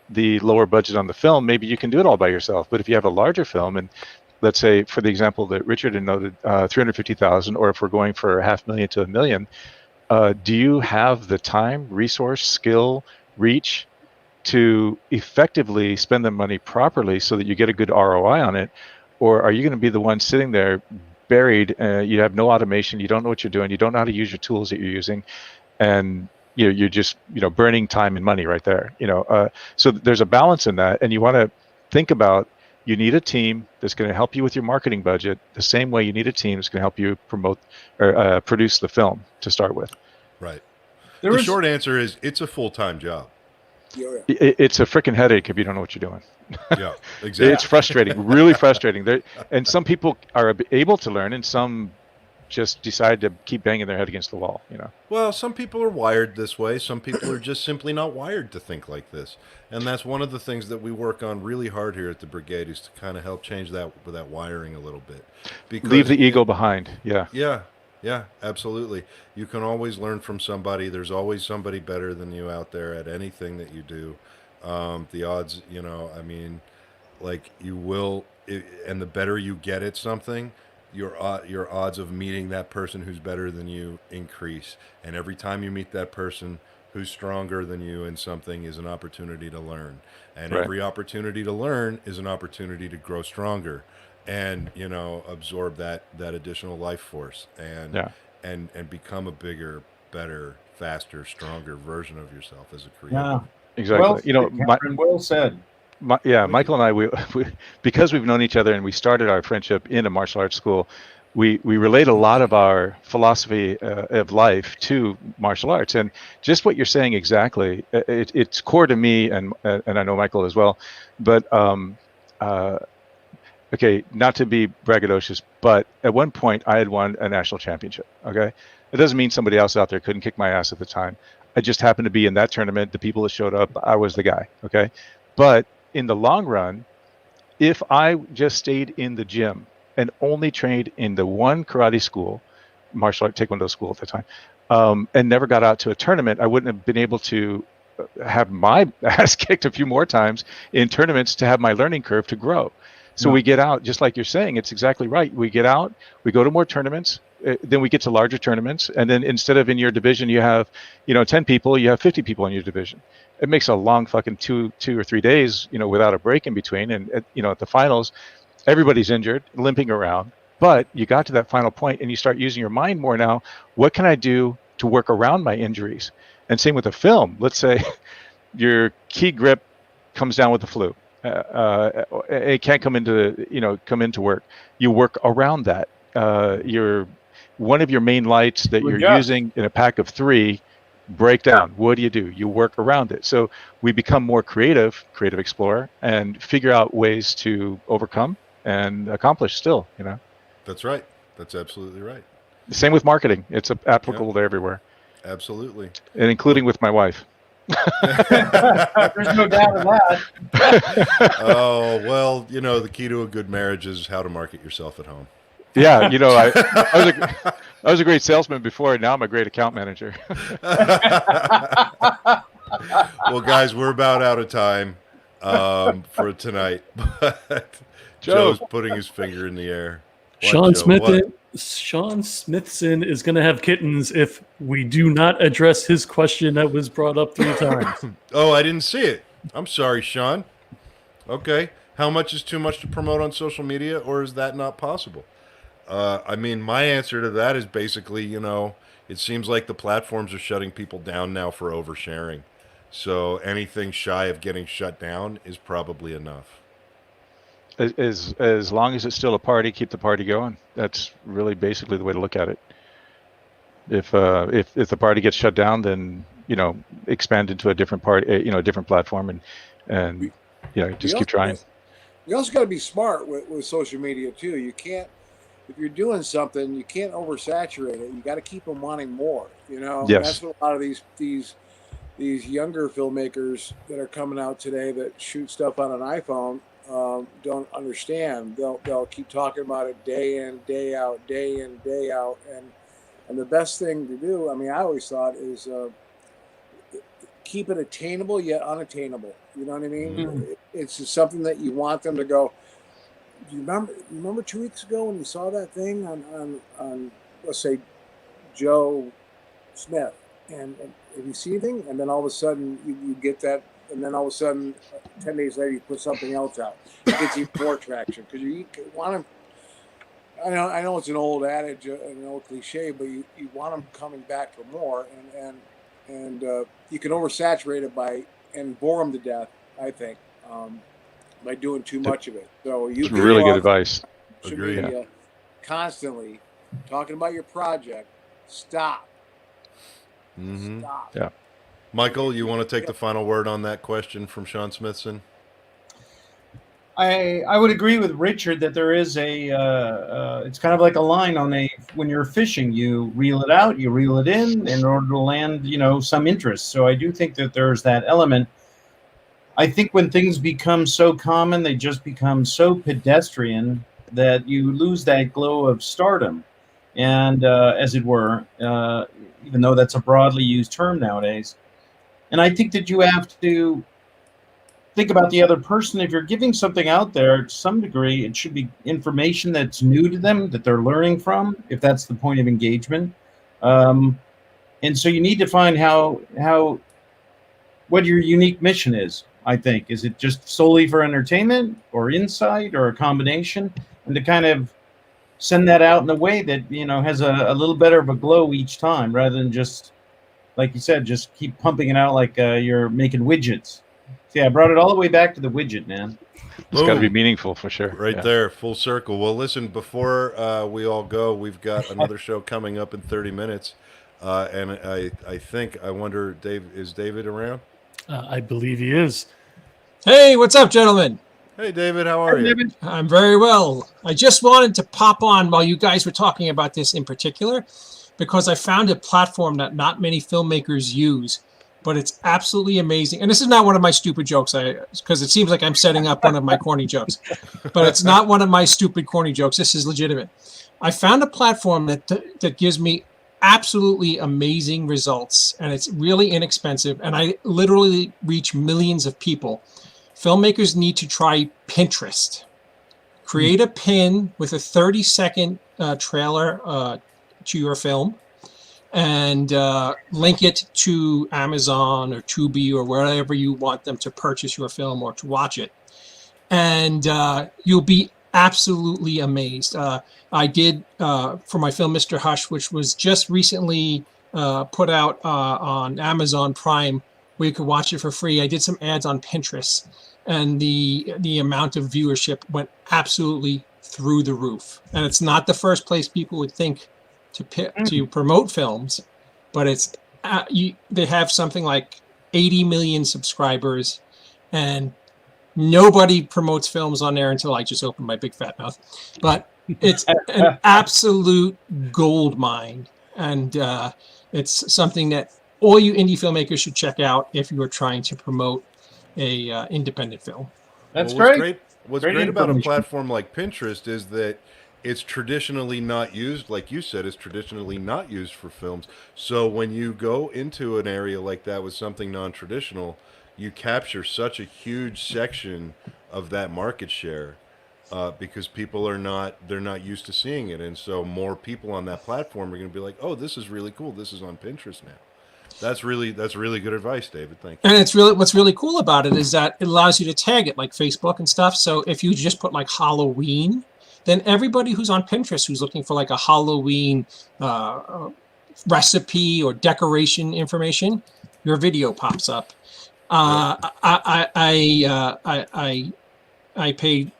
the lower budget on the film, maybe you can do it all by yourself. But if you have a larger film, and let's say, for the example that Richard had noted, 350,000, or if we're going for $500,000 to $1 million, do you have the time, resource, skill, reach to effectively spend the money properly so that you get a good ROI on it? Or are you going to be the one sitting there buried. You have no automation. You don't know what you're doing. You don't know how to use your tools that you're using, and you're just burning time and money right there. So there's a balance in that, and you want to think about, you need a team that's going to help you with your marketing budget the same way you need a team that's going to help you promote or produce the film to start with. Right. The short answer is it's a full-time job. It's a freaking headache if you don't know what you're doing. Yeah, exactly. It's frustrating, really frustrating. And some people are able to learn, and some just decide to keep banging their head against the wall. Well, some people are wired this way. Some people are just simply not wired to think like this. And that's one of the things that we work on really hard here at the Brigade, is to kind of help change that wiring a little bit. Leave the ego behind. Yeah, absolutely. You can always learn from somebody. There's always somebody better than you out there at anything that you do. The odds, you will, and the better you get at something, your odds of meeting that person who's better than you increase. And every time you meet that person who's stronger than you in something is an opportunity to learn. And every opportunity to learn is an opportunity to grow stronger and, absorb that additional life force and become a bigger, better, faster, stronger version of yourself as a creator. Yeah, exactly. Well said. Michael and I, we because we've known each other and we started our friendship in a martial arts school, we relate a lot of our philosophy of life to martial arts. And just what you're saying exactly, it's core to me, and I know Michael as well. But okay, not to be braggadocious, but at one point I had won a national championship. Okay, it doesn't mean somebody else out there couldn't kick my ass at the time. I just happened to be in that tournament. The people that showed up, I was the guy. Okay, but in the long run, if I just stayed in the gym and only trained in the one karate school, martial art taekwondo school at the time, and never got out to a tournament, I wouldn't have been able to have my ass kicked a few more times in tournaments to have my learning curve to grow. So we get out, just like you're saying, it's exactly right. We get out, we go to more tournaments, then we get to larger tournaments, and then instead of in your division you have 10 people, you have 50 people in your division. It makes a long fucking two or 3 days, without a break in between. And at the finals, everybody's injured, limping around. But you got to that final point and you start using your mind more now. What can I do to work around my injuries? And same with the film. Let's say your key grip comes down with the flu. It can't come into work. You work around that. One of your main lights that you're using in a pack of 3 break down. What do? You work around it. So we become more creative explorer, and figure out ways to overcome and accomplish still, That's right. That's absolutely right. The same with marketing. It's applicable to everywhere. Absolutely. And including with my wife. There's no doubt of that. Oh, well, the key to a good marriage is how to market yourself at home. Yeah, I was a great salesman before, and now I'm a great account manager. Well, guys, we're about out of time for tonight. But Joe's putting his finger in the air. Sean Smithson is going to have kittens if we do not address his question that was brought up 3 times. Oh, I didn't see it. I'm sorry, Sean. Okay. How much is too much to promote on social media, or is that not possible? My answer to that is basically, it seems like the platforms are shutting people down now for oversharing. So anything shy of getting shut down is probably enough. As long as it's still a party, keep the party going. That's really basically the way to look at it. If the party gets shut down, then expand into a different party, a different platform, and just keep trying. You also got to be smart with social media too. You can't, if you're doing something, you can't oversaturate it. You got to keep them wanting more. Yes. That's what a lot of these younger filmmakers that are coming out today that shoot stuff on an iPhone don't understand. They'll keep talking about it day in, day out, and the best thing to do, I always thought, is keep it attainable yet unattainable. You know what I mean? Mm-hmm. It's just something that you want them to go. Do you remember 2 weeks ago when you saw that thing on let's say Joe Smith, and have you seen anything? And then all of a sudden you get that, and then all of a sudden 10 days later you put something else out. It gets you more traction because you want to. I know it's an old adage, an old cliche, but you want them coming back for more, and you can oversaturate it and bore them to death, I think, by doing too much of it. So you It's really good advice. social Agreed. media constantly talking about your project. Stop. Mm-hmm. Stop. Yeah. Michael, you want to take the final word on that question from Sean Smithson? I would agree with Richard that there is it's kind of like a line when you're fishing, you reel it out, you reel it in order to land, some interest. So I do think that there's that element. I think when things become so common, they just become so pedestrian that you lose that glow of stardom. And as it were, even though that's a broadly used term nowadays. And I think that you have to think about the other person. If you're giving something out there, to some degree, it should be information that's new to them, that they're learning from, if that's the point of engagement. And so you need to find what your unique mission is, I think. Is it just solely for entertainment or insight or a combination? And to kind of send that out in a way that, has a little better of a glow each time, rather than just, like you said, just keep pumping it out like you're making widgets. So yeah, I brought it all the way back to the widget, man. It's got to be meaningful for sure. Right there, full circle. Well, listen, before we all go, we've got another show coming up in 30 minutes. And I wonder, Dave, is David around? I believe he is. Hey, what's up, gentlemen? Hey, David, how are you? David. I'm very well. I just wanted to pop on while you guys were talking about this in particular, because I found a platform that not many filmmakers use, but it's absolutely amazing. And this is not one of my stupid jokes, because it seems like I'm setting up one of my corny jokes, but it's not one of my stupid corny jokes. This is legitimate. I found a platform that gives me absolutely amazing results, and it's really inexpensive, and I literally reach millions of people. Filmmakers need to try Pinterest. Create a pin with a 30-second trailer to your film, and link it to Amazon or Tubi or wherever you want them to purchase your film or to watch it. And you'll be absolutely amazed. I did for my film, Mr. Hush, which was just recently put out on Amazon Prime, where you could watch it for free. I did some ads on Pinterest, and the amount of viewership went absolutely through the roof. And it's not the first place people would think to promote films, but it's they have something like 80 million subscribers, and nobody promotes films on there until I just opened my big fat mouth. But it's an absolute gold mine, and it's something that all you indie filmmakers should check out if you are trying to promote a independent film. That's great. What's Great great about a information. platform like Pinterest is that it's traditionally not used, like you said, it's traditionally not used for films. So when you go into an area like that with something non-traditional, you capture such a huge section of that market share because people they're not used to seeing it. And so more people on that platform are going to be like, oh, this is really cool. This is on Pinterest now. That's really good advice, David. Thank you. And what's really cool about it is that it allows you to tag it like Facebook and stuff. So if you just put like Halloween, then everybody who's on Pinterest who's looking for like a Halloween recipe or decoration information, your video pops up. I paid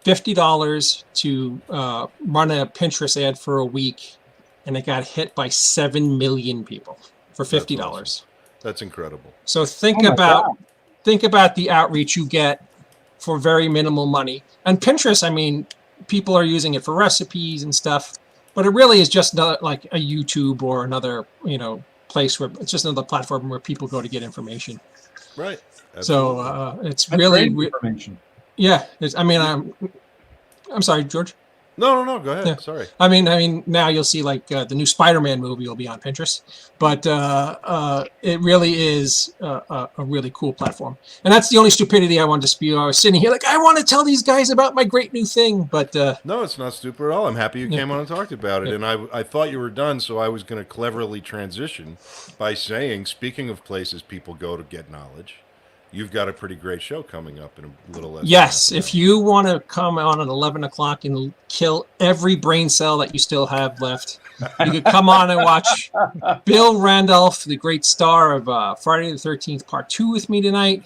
$50 to run a Pinterest ad for a week, and it got hit by 7 million people for $50. Awesome. That's incredible. So think about the outreach you get for very minimal money. And Pinterest, I mean, people are using it for recipes and stuff, but it really is just not like a YouTube or another, place where it's just another platform where people go to get information. Right. Absolutely. So it's That's really great information. yeah. I'm sorry, George. No. Go ahead. Yeah. Sorry. I mean, now you'll see like the new Spider-Man movie will be on Pinterest, but it really is a really cool platform. And that's the only stupidity I wanted to spew. I was sitting here like, I want to tell these guys about my great new thing, but No, it's not stupid at all. I'm happy you came on and talked about it. And I thought you were done, so I was going to cleverly transition by saying, speaking of places people go to get knowledge, you've got a pretty great show coming up in a little less. Yes, if you want to come on at 11 o'clock and kill every brain cell that you still have left, you could come on and watch Bill Randolph, the great star of Friday the 13th Part 2 with me tonight.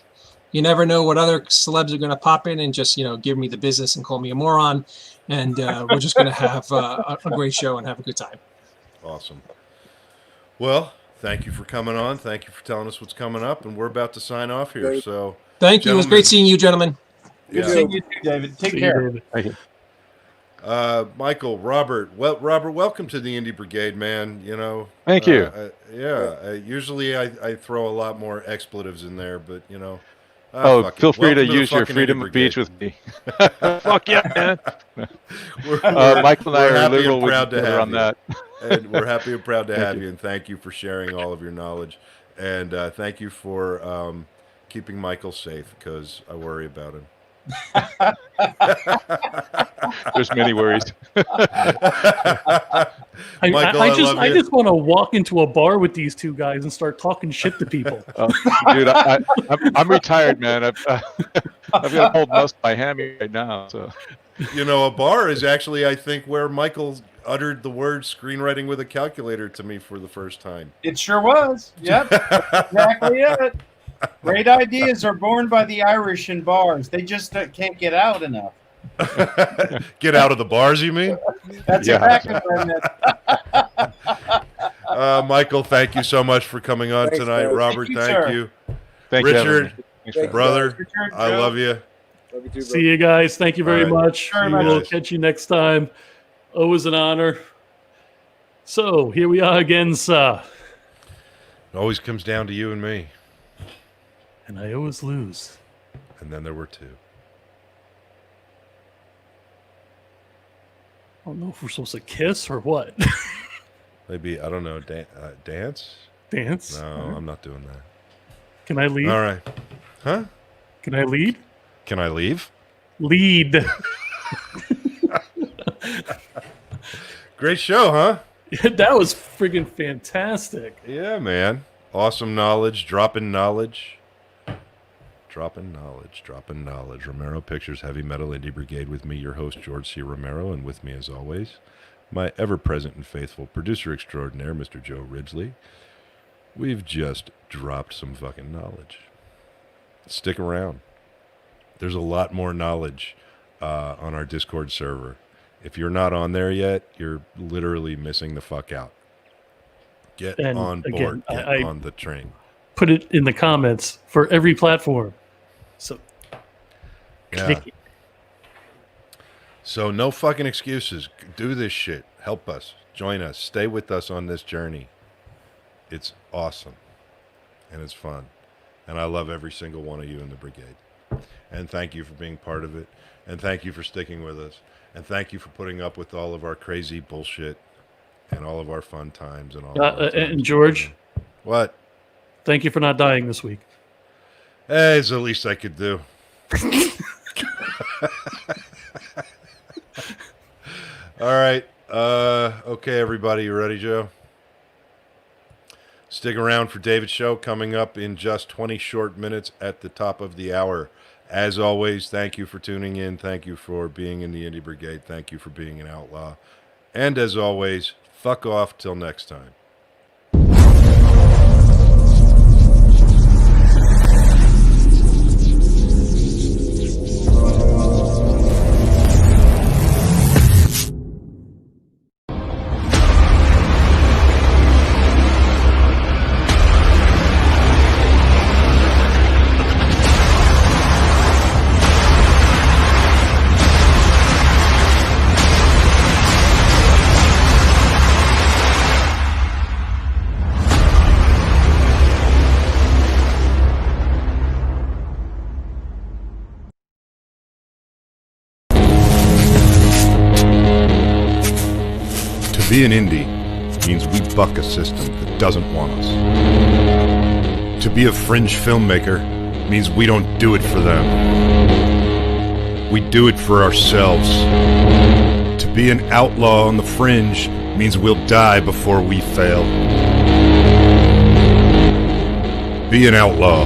You never know what other celebs are going to pop in and just, give me the business and call me a moron. And we're just going to have a great show and have a good time. Awesome. Well, thank you for coming on. Thank you for telling us what's coming up. And we're about to sign off here. So, thank you. It was great seeing you, gentlemen. Good seeing you too, David. Take care. Thank you. Michael, Robert, Robert, welcome to the Indie Brigade, man. Thank you. Usually I throw a lot more expletives in there, but feel free to use your freedom of speech with me. Fuck yeah, man. Michael and I are liberal with each other on that. And we're happy and proud to have you, and thank you for sharing all of your knowledge, and thank you for keeping Michael safe, because I worry about him. There's many worries. I just want to walk into a bar with these two guys and start talking shit to people. Dude, I'm retired, man. I've got a whole most by hammy right now. So, a bar is actually, I think, where Michael uttered the word "screenwriting with a calculator" to me for the first time. It sure was. Yep, exactly it. Great ideas are born by the Irish in bars. They just can't get out enough. Get out of the bars, you mean? That's exactly what I meant. Michael, thank you so much for coming on tonight. guys. Robert, thank you. thank Richard, you. brother, Richard, I love you. Love you too, See you guys. Thank you very All right. much. Very We much. will catch you next time. Always an honor. So here we are again, sir. It always comes down to you and me. And I always lose. And then there were two. I don't know if we're supposed to kiss or what. Maybe, I don't know, dance? Dance? No, I'm not doing that. Can I lead? All right. Huh? Can I lead? Can I leave? Lead. Great show, huh? That was friggin' fantastic. Yeah, man. Awesome knowledge, dropping knowledge. Dropping knowledge. Romero Pictures Heavy Metal Indie Brigade, with me, your host, George C. Romero, and with me, as always, my ever-present and faithful producer extraordinaire, Mr. Joe Ridgely. We've just dropped some fucking knowledge. Stick around. There's a lot more knowledge on our Discord server. If you're not on there yet, you're literally missing the fuck out. Get And on board. again, Get I on the train. put it in the comments for every platform. So Yeah. click it. So no fucking excuses. Do this shit. Help us. Join us. Stay with us on this journey. It's awesome. And it's fun. And I love every single one of you in the brigade. And thank you for being part of it. And thank you for sticking with us. And thank you for putting up with all of our crazy bullshit and all of our fun times and all of our And times. George, What? thank you for not dying this week. Hey, it's the least I could do. All right. Okay, everybody. You ready, Joe? Stick around for David's show coming up in just 20 short minutes at the top of the hour. As always, thank you for tuning in. Thank you for being in the Indie Brigade. Thank you for being an outlaw. And as always, fuck off till next time. To be an indie means we buck a system that doesn't want us. To be a fringe filmmaker means we don't do it for them. We do it for ourselves. To be an outlaw on the fringe means we'll die before we fail. Be an outlaw.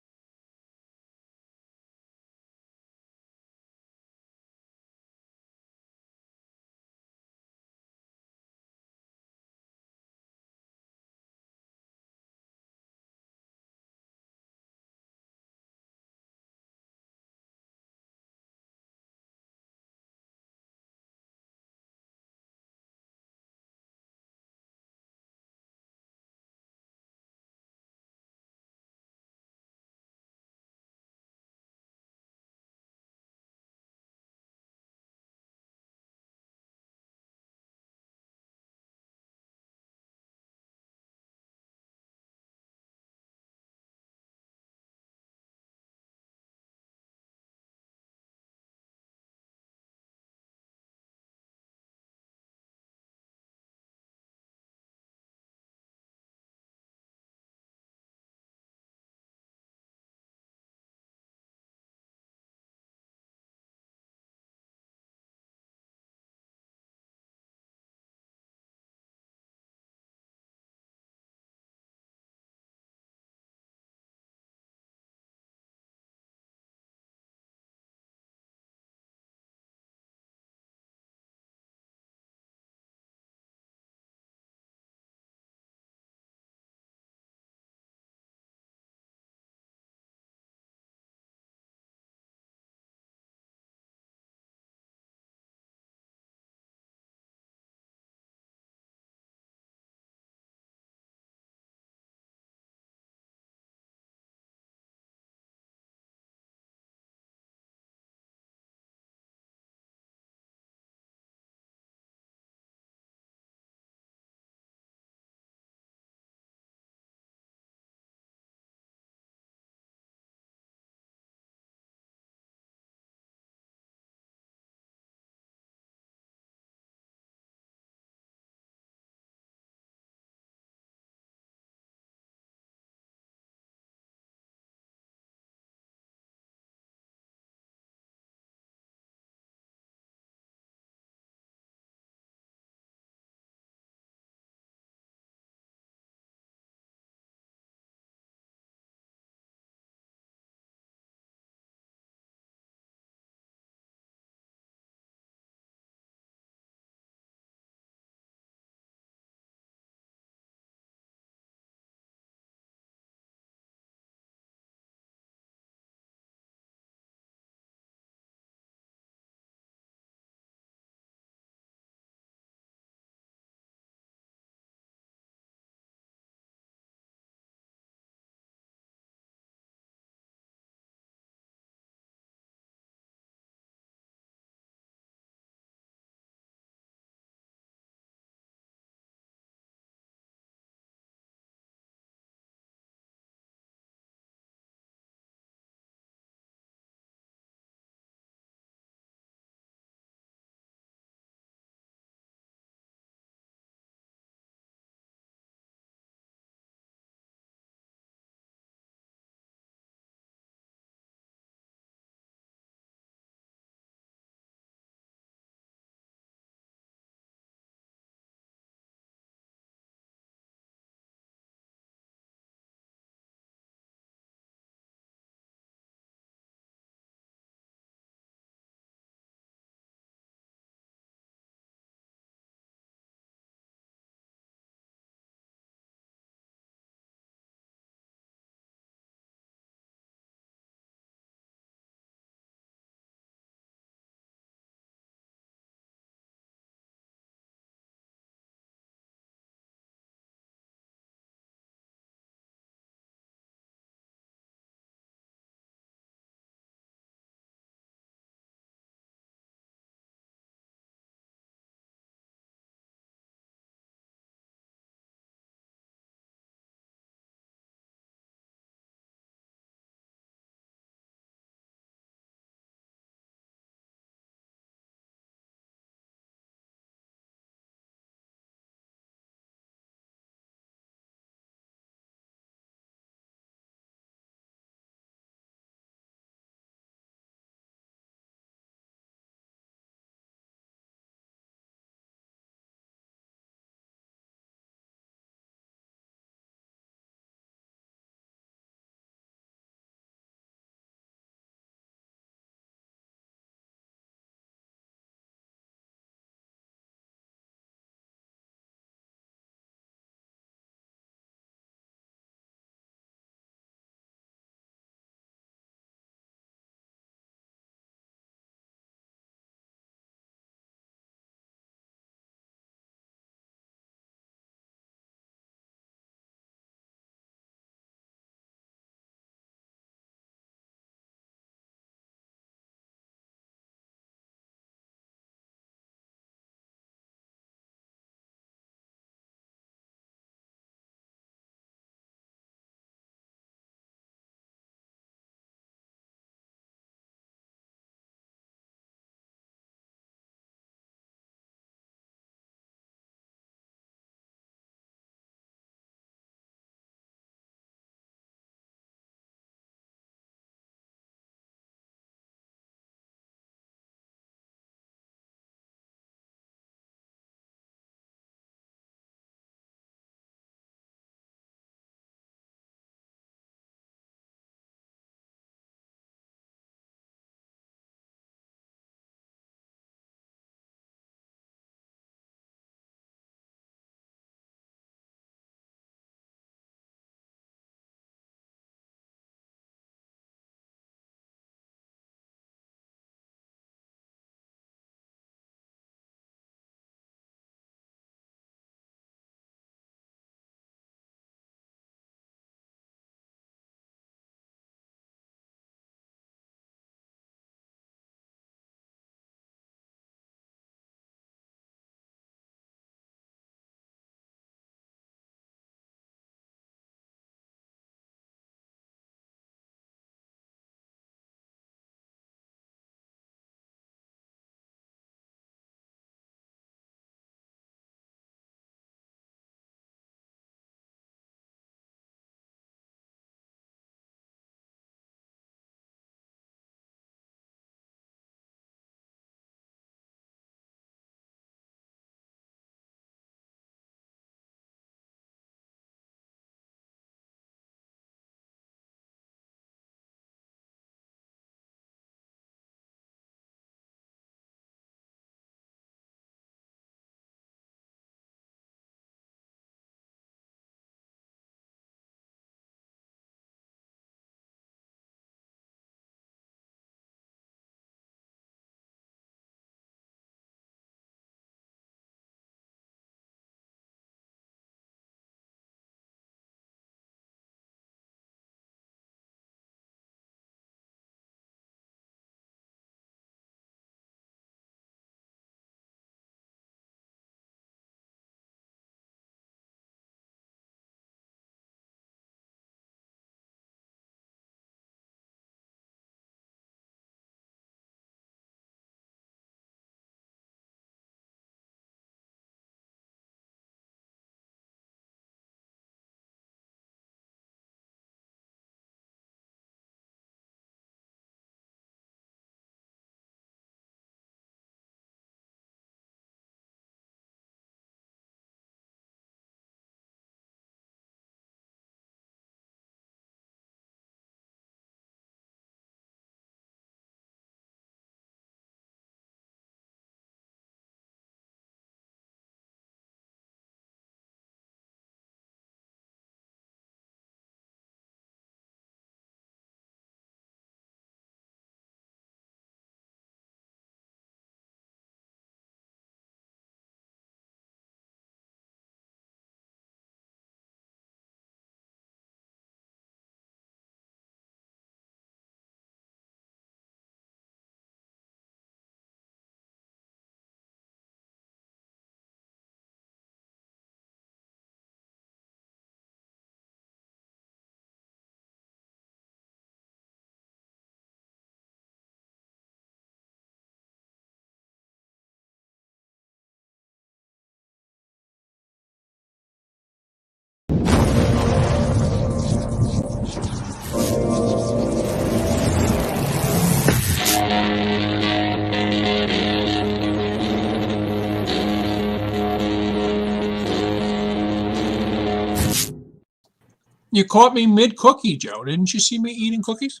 You caught me mid-cookie, Joe. Didn't you see me eating cookies?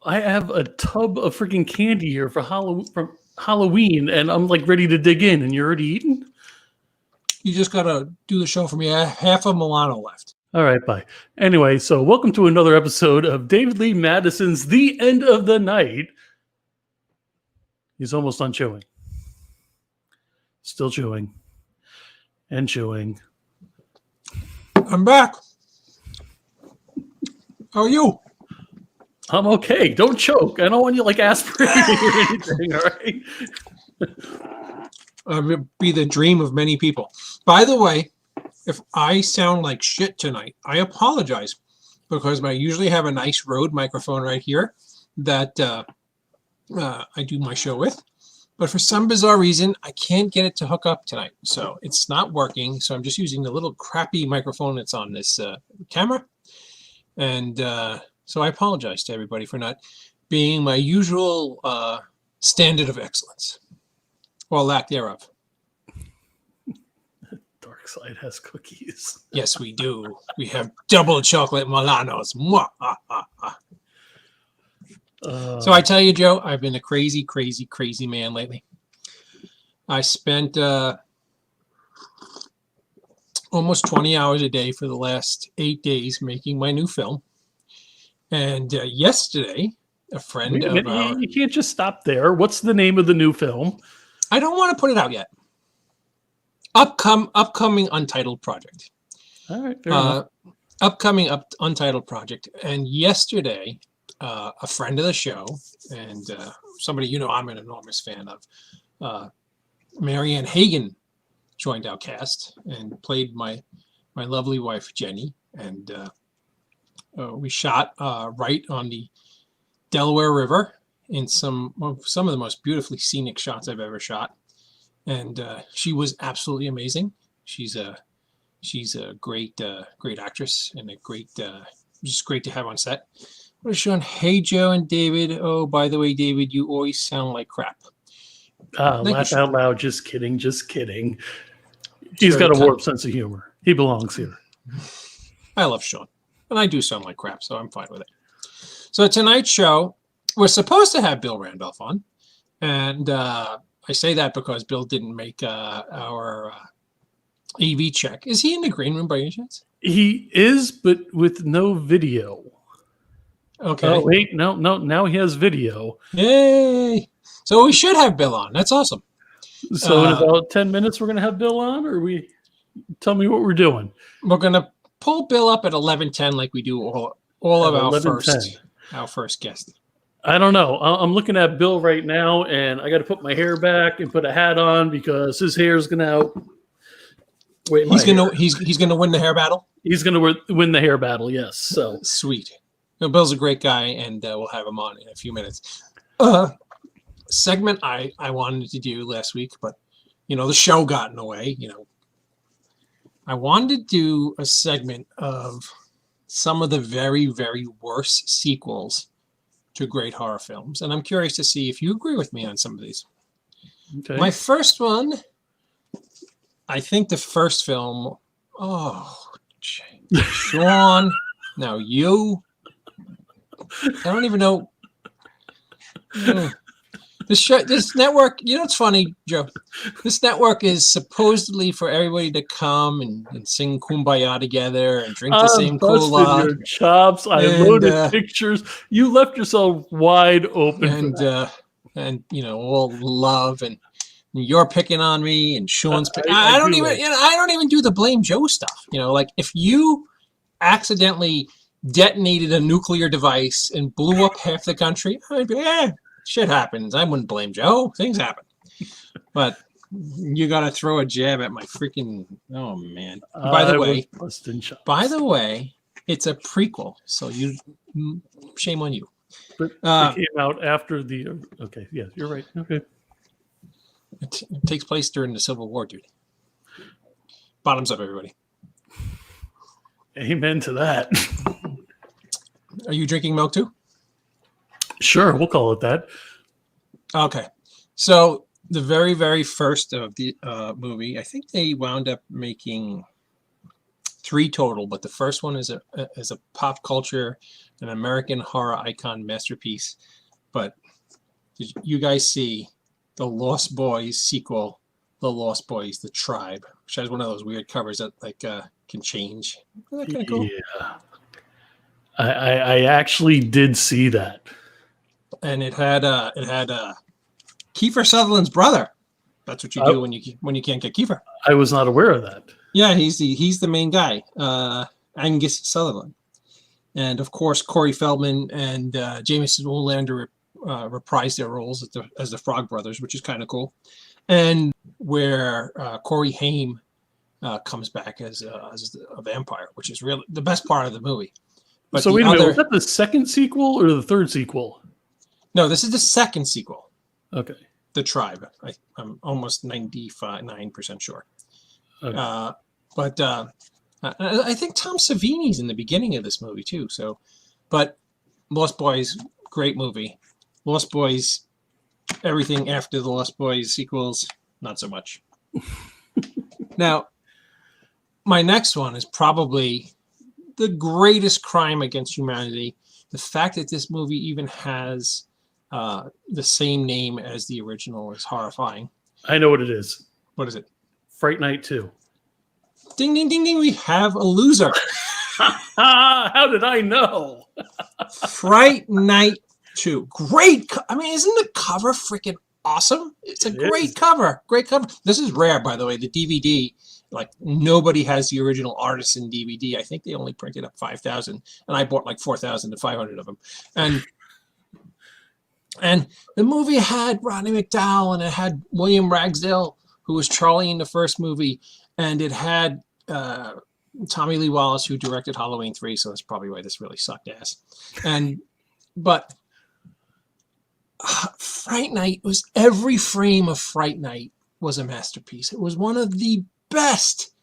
I have a tub of freaking candy here for Halloween, and I'm like ready to dig in, and you're already eating? You just got to do the show for me. I have half a Milano left. All right, bye. Anyway, so welcome to another episode of David Lee Madison's The End of the Night. He's almost done chewing. Still chewing. And chewing. I'm back. How are you? I'm okay. Don't choke. I don't want you like aspirating or anything, all right? It'd be the dream of many people. By the way, if I sound like shit tonight, I apologize because I usually have a nice Rode microphone right here that I do my show with. But for some bizarre reason, I can't get it to hook up tonight. So it's not working. So I'm just using the little crappy microphone that's on this camera. And so I apologize to everybody for not being my usual standard of excellence. Or lack thereof. Dark Side has cookies. Yes, we do. We have double chocolate Milanos. So I tell you, Joe, I've been a crazy, crazy, crazy man lately. I spent almost 20 hours a day for the last 8 days making my new film. And yesterday, a friend of ours... You can't just stop there. What's the name of the new film? I don't want to put it out yet. Upcoming Untitled Project. All right. Upcoming Untitled Project. And yesterday, a friend of the show and somebody you know I'm an enormous fan of, Marianne Hagen, joined our cast and played my lovely wife Jenny. And we shot right on the Delaware River in some of the most beautifully scenic shots I've ever shot. And she was absolutely amazing. She's a great actress and just great to have on set. What is Sean? Hey Joe and David. Oh, by the way, David, you always sound like crap. Laugh out loud. Just kidding. Just kidding. He's got a warped sense of humor. He belongs here. I love Sean, and I do sound like crap, so I'm fine with it. So tonight's show, we're supposed to have Bill Randolph on, and I say that because Bill didn't make our AV check. Is he in the green room by any chance? He is, but with no video. Okay. Oh, wait. No. Now he has video. Yay. So we should have Bill on. That's awesome. So in about 10 minutes, we're going to have Bill on, or tell me what we're doing. We're going to pull Bill up at 11:10 like we do all of our first guest. I don't know. I'm looking at Bill right now, and I got to put my hair back and put a hat on because his hair is going to outweigh my hair. He's going to win the hair battle? He's going to win the hair battle, yes. So sweet. No, Bill's a great guy, and we'll have him on in a few minutes. Segment I wanted to do last week, but the show got in the way. I wanted to do a segment of some of the very, very worst sequels to great horror films, and I'm curious to see if you agree with me on some of these. Okay. My first one, I think the first film. Oh, Sean, now you. I don't even know. This network, it's funny, Joe. This network is supposedly for everybody to come and sing Kumbaya together and drink the same cola. Your chops. I loaded pictures. You left yourself wide open. And all love and you're picking on me and Sean's. I don't even do the Blame Joe stuff. Like if you accidentally detonated a nuclear device and blew up half the country, I'd be shit happens. I wouldn't blame Joe. Things happen. But you got to throw a jab at my freaking... Oh, man. By the way, it's a prequel. So shame on you. But it came out after the... Okay, yeah, you're right. Okay. It takes place during the Civil War, dude. Bottoms up, everybody. Amen to that. Are you drinking milk too? Sure, we'll call it that. Okay. So the very, very first of the movie, I think they wound up making 3 total, but the first one is a pop culture, an American horror icon masterpiece. But did you guys see the Lost Boys sequel, The Lost Boys, The Tribe, which has one of those weird covers that can change? Isn't that kind of cool? Yeah. I actually did see that. And it had Kiefer Sutherland's brother. That's what you do when you can't get Kiefer. I was not aware of that. Yeah, he's the main guy, Angus Sutherland, and of course Corey Feldman and Jameson Olander reprised their roles as the Frog Brothers, which is kind of cool, and where Corey Haim comes back as a vampire, which is really the best part of the movie. But so wait a minute, was that the second sequel or the third sequel? No, this is the second sequel. Okay. The Tribe. I'm almost 9% sure. Okay. But I think Tom Savini's in the beginning of this movie too. So, but Lost Boys, great movie. Lost Boys, everything after the Lost Boys sequels, not so much. Now, my next one is probably the greatest crime against humanity. The fact that this movie even has the same name as the original is horrifying. I know what it is. What is it? Fright Night 2. Ding, ding, ding, ding. We have a loser. How did I know? Fright Night 2. Great. Isn't the cover freaking awesome? It's a great cover. Great cover. This is rare, by the way. The DVD, nobody has the original Artisan DVD. I think they only printed up 5,000, and I bought 4,500 of them. And the movie had Rodney McDowall, and it had William Ragsdale, who was Charlie in the first movie, and it had Tommy Lee Wallace, who directed Halloween 3, so that's probably why this really sucked ass. But Fright Night was, every frame of Fright Night was a masterpiece. It was one of the best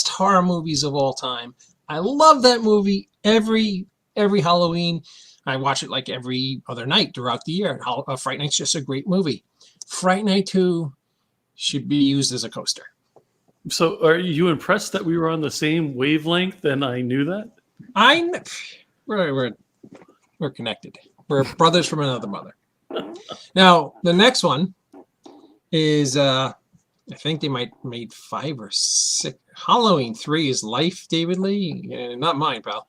horror movies of all time. I love that movie every Halloween. I watch it every other night throughout the year. Fright Night's just a great movie. Fright Night 2 should be used as a coaster. So are you impressed that we were on the same wavelength and I knew that? We're connected. We're brothers from another mother. Now, the next one is, I think they might made 5 or 6. Halloween 3 is Life, David Lee. Not mine, pal.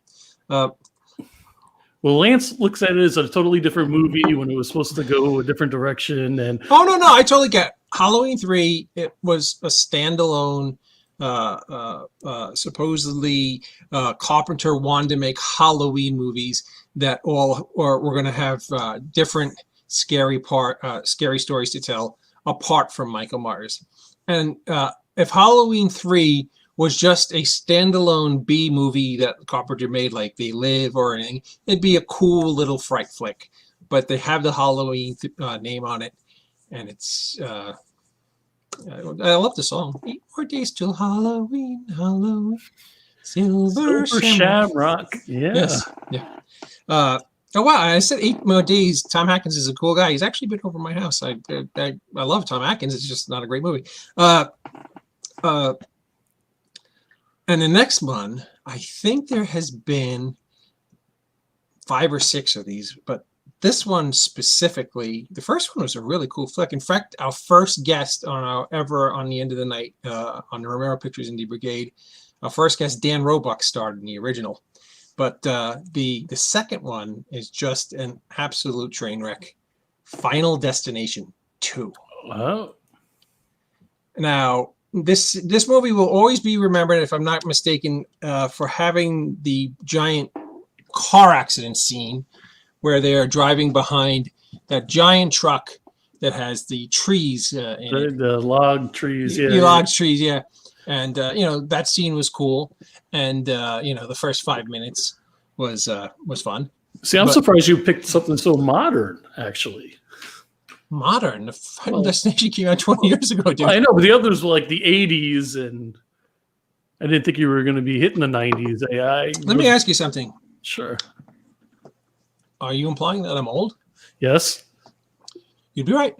Well, Lance looks at it as a totally different movie when it was supposed to go a different direction. And oh no, I totally get it. Halloween 3. It was a standalone. Supposedly, Carpenter wanted to make Halloween movies that all were going to have different scary stories to tell apart from Michael Myers. And if Halloween 3 was just a standalone B movie that Carpenter made, like They Live or anything, it'd be a cool little fright flick. But they have the Halloween name on it, and it's I love the song. 8 more days till Halloween, Silver Shamrock. Yeah. Yes. Yeah. Oh wow! I said 8 more days. Tom Atkins is a cool guy. He's actually been over my house. I love Tom Atkins. It's just not a great movie. And the next one, I think there has been 5 or 6 of these, but this one specifically, the first one was a really cool flick. In fact, our first guest on the end of the night on the Romero Pictures Indie Brigade, our first guest, Dan Roebuck, starred in the original. But the second one is just an absolute train wreck. Final Destination 2. Oh. Now, this movie will always be remembered, if I'm not mistaken, for having the giant car accident scene where they are driving behind that giant truck that has the trees in it. The log trees, yeah. The log trees, yeah. And that scene was cool, and the first 5 minutes was fun. See, I'm surprised you picked something so modern, actually. Modern? The Final Destination came out 20 years ago, dude. I know, but the others were like the 80s, and I didn't think you were going to be hitting the 90s. Let me ask you something. Sure. Are you implying that I'm old? Yes. You'd be right.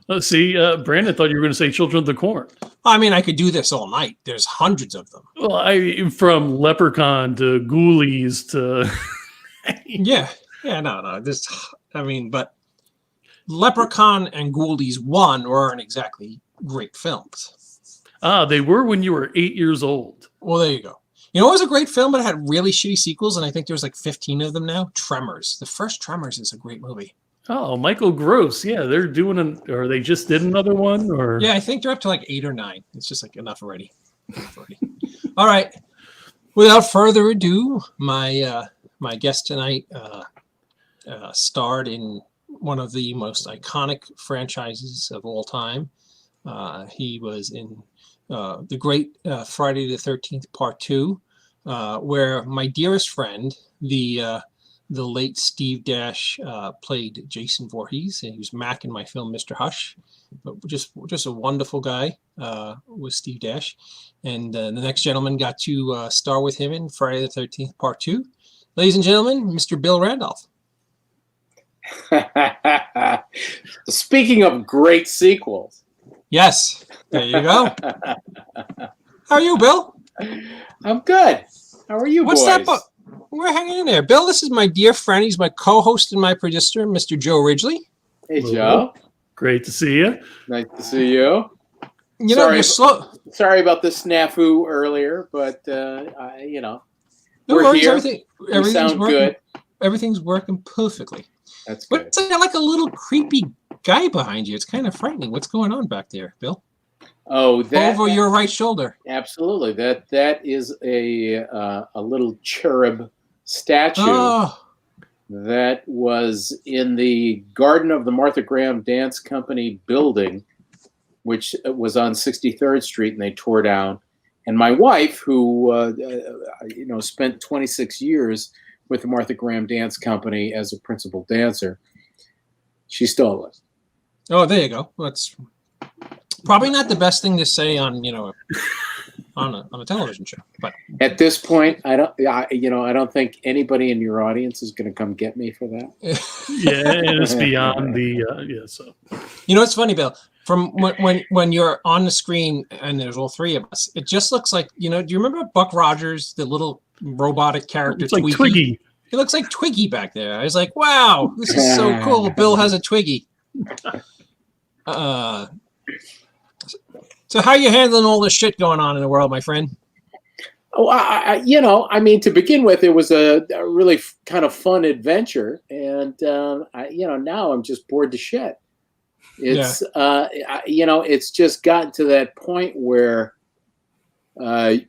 Let's see. Brandon thought you were going to say Children of the Corn. I mean, I could do this all night. There's hundreds of them. Well, from Leprechaun to Ghoulies to Yeah, no. But Leprechaun and Ghoulies 1 weren't exactly great films. they were when you were 8 years old. Well, there you go. You know, it was a great film, but it had really shitty sequels, and I think there's like 15 of them now. Tremors. The first Tremors is a great movie. Oh, Michael Gross. Yeah, they're doing or they just did another one, or Yeah, I think they're up to like 8 or 9. It's just like enough already. All right. Without further ado, my guest tonight starred in one of the most iconic franchises of all time. He was in the great Friday the 13th Part 2, where my dearest friend, the late Steve Dash, played Jason Voorhees, and he was Mac in my film Mr. Hush. But just a wonderful guy was Steve Dash. And the next gentleman got to star with him in Friday the 13th Part 2. Ladies and gentlemen, Mr. Bill Randolph. Speaking of great sequels. Yes, there you go. How are you, Bill? I'm good. How are you, What's boys? that book? We're hanging in there. Bill, this is my dear friend. He's my co-host and my producer, Mr. Joe Ridgely. Hey, Joe. great to see you. Nice to see you. You know, you're slow. Sorry about the snafu earlier, but you know, No we're worries. here. Everything's sound working. good. Everything's working perfectly. That's good. What's that, like a little creepy guy behind you? It's kind of frightening. What's going on back there, Bill? Oh, that Over your right shoulder. absolutely. That is a little cherub statue Oh, that was in the Garden of the Martha Graham Dance Company building, which was on 63rd Street, and they tore down. And my wife, who spent 26 years with the Martha Graham Dance Company as a principal dancer, she stole it. oh, there you go. That's probably not the best thing to say on on a television show, but At this point, I don't think anybody in your audience is going to come get me for that. Yeah, and it's beyond the So it's funny, Bill. From when you're on the screen and there's all three of us, it just looks like do you remember Buck Rogers, the little robotic character? it's like Twiggy. It looks like Twiggy back there. I was like, wow, this is so cool. Bill has a Twiggy. So how are you handling all this shit going on in the world, my friend? Oh, I mean, to begin with, it was a really kind of fun adventure, and now I'm just bored to shit. It's it's just gotten to that point where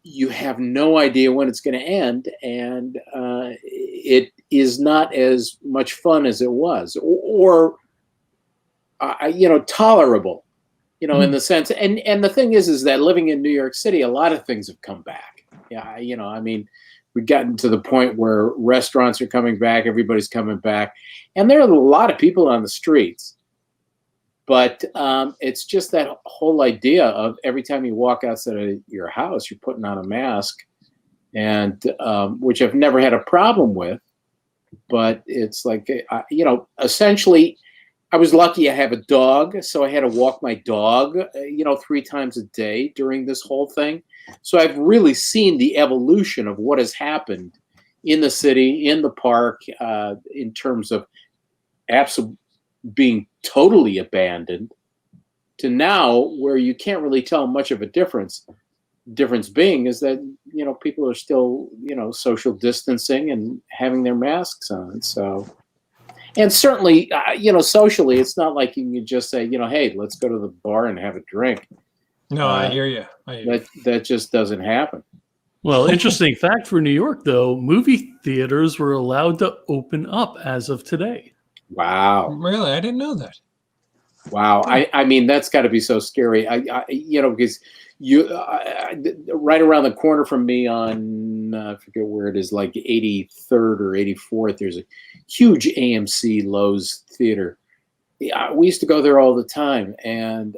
you have no idea when it's going to end, and it is not as much fun as it was, or tolerable. In the sense, and the thing is that living in New York City, a lot of things have come back. Yeah, I mean, we've gotten to the point where restaurants are coming back, everybody's coming back, and there are a lot of people on the streets. But it's just that whole idea of every time you walk outside of your house, you're putting on a mask, and which I've never had a problem with. But it's like, essentially, I was lucky I have a dog, so I had to walk my dog, 3 times a day during this whole thing. So I've really seen the evolution of what has happened in the city, in the park, in terms of being totally abandoned, to now where you can't really tell much of a difference. Difference being is that people are still social distancing and having their masks on. So. And certainly, socially, it's not like you can just say, hey, let's go to the bar and have a drink. No, I hear you. That just doesn't happen. Well, interesting fact for New York, though, movie theaters were allowed to open up as of today. Wow. Really? I didn't know that. Wow. I mean, that's got to be so scary. Because you right around the corner from me on, I forget where it is, like 83rd or 84th, there's a huge AMC Lowe's theater. Yeah, we used to go there all the time, and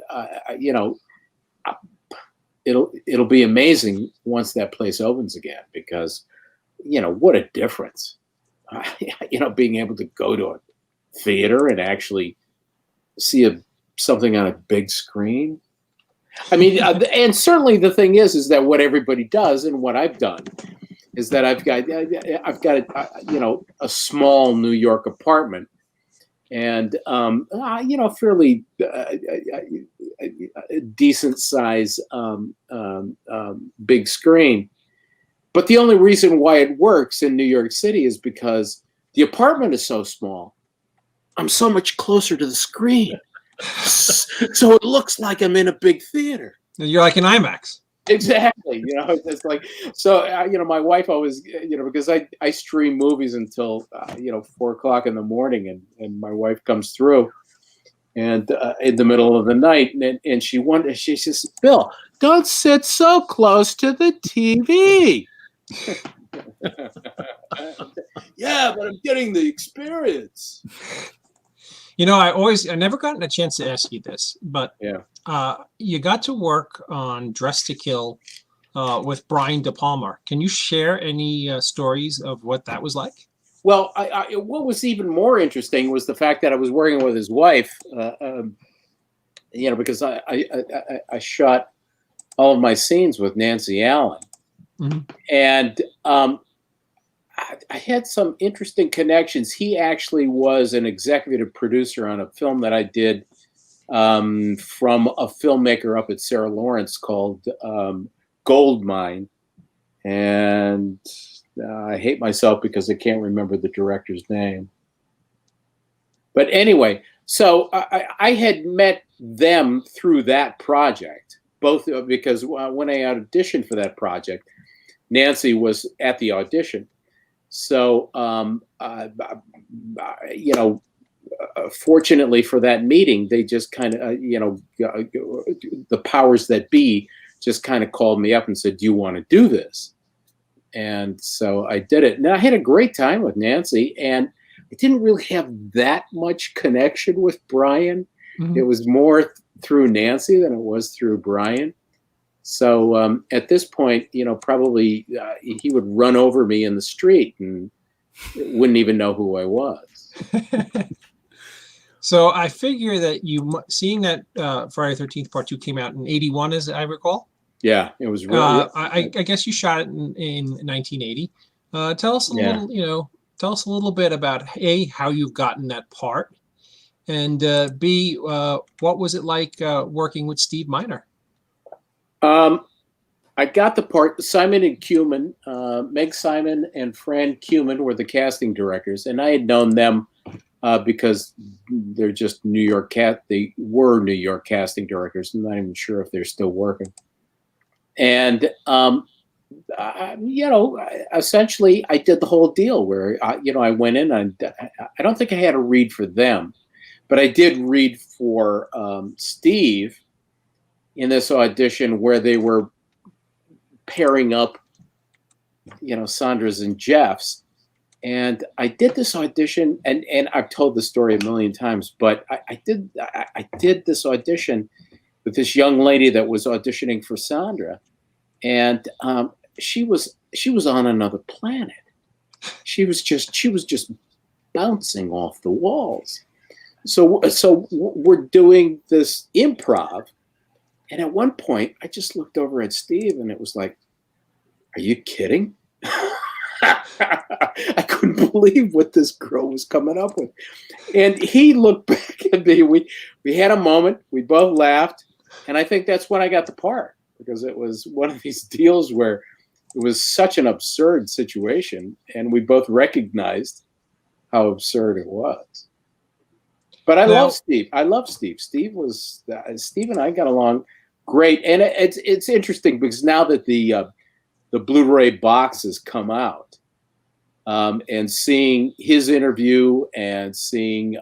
it'll be amazing once that place opens again, because what a difference. Being able to go to a theater and actually see something on a big screen. I mean, and certainly the thing is that what everybody does and what I've done is that I've got a small New York apartment and fairly decent size big screen. But the only reason why it works in New York City is because the apartment is so small. I'm so much closer to the screen. So it looks like I'm in a big theater. You're like an IMAX. Exactly. It's like, so, my wife always, because I stream movies until, 4:00 in the morning and my wife comes through and in the middle of the night and she says, Bill, don't sit so close to the TV. Yeah, but I'm getting the experience. I never gotten a chance to ask you this, but yeah, you got to work on Dress to Kill with Brian De Palma. Can you share any stories of what that was like? Well, what was even more interesting was the fact that I was working with his wife, because I shot all of my scenes with Nancy Allen. Mm-hmm. And I had some interesting connections. He actually was an executive producer on a film that I did from a filmmaker up at Sarah Lawrence called Gold Mine. And I hate myself because I can't remember the director's name. But anyway, so I had met them through that project, both because when I auditioned for that project, Nancy was at the audition. So, fortunately for that meeting, they just kind of, the powers that be just kind of called me up and said, do you want to do this? And so I did it. Now I had a great time with Nancy and I didn't really have that much connection with Brian. Mm-hmm. It was more through Nancy than it was through Brian. So at this point, probably he would run over me in the street and wouldn't even know who I was. So I figure that seeing that Friday the 13th Part 2 came out in 81, as I recall. Yeah, it was really. I guess you shot it in 1980. Tell us a little, tell us a little bit about A, how you've gotten that part, and B, what was it like working with Steve Miner? I got the part. Simon and Cumin, Meg Simon and Fran Cumin were the casting directors, and I had known them because they're just They were New York casting directors. I'm not even sure if they're still working. And essentially, I did the whole deal where I went in and I don't think I had to read for them, but I did read for Steve in this audition where they were pairing up, Sandra's and Jeff's. And I did this audition, and I've told the story a million times, but I did this audition with this young lady that was auditioning for Sandra, and she was on another planet. She was just bouncing off the walls. So we're doing this improv. And at one point, I just looked over at Steve, and it was like, "Are you kidding?" I couldn't believe what this girl was coming up with. And he looked back at me. We had a moment. We both laughed, and I think that's when I got the part, because it was one of these deals where it was such an absurd situation, and we both recognized how absurd it was. But I love Steve. Steve and I got along great, and it's interesting because now that the Blu-ray box has come out, and seeing his interview and seeing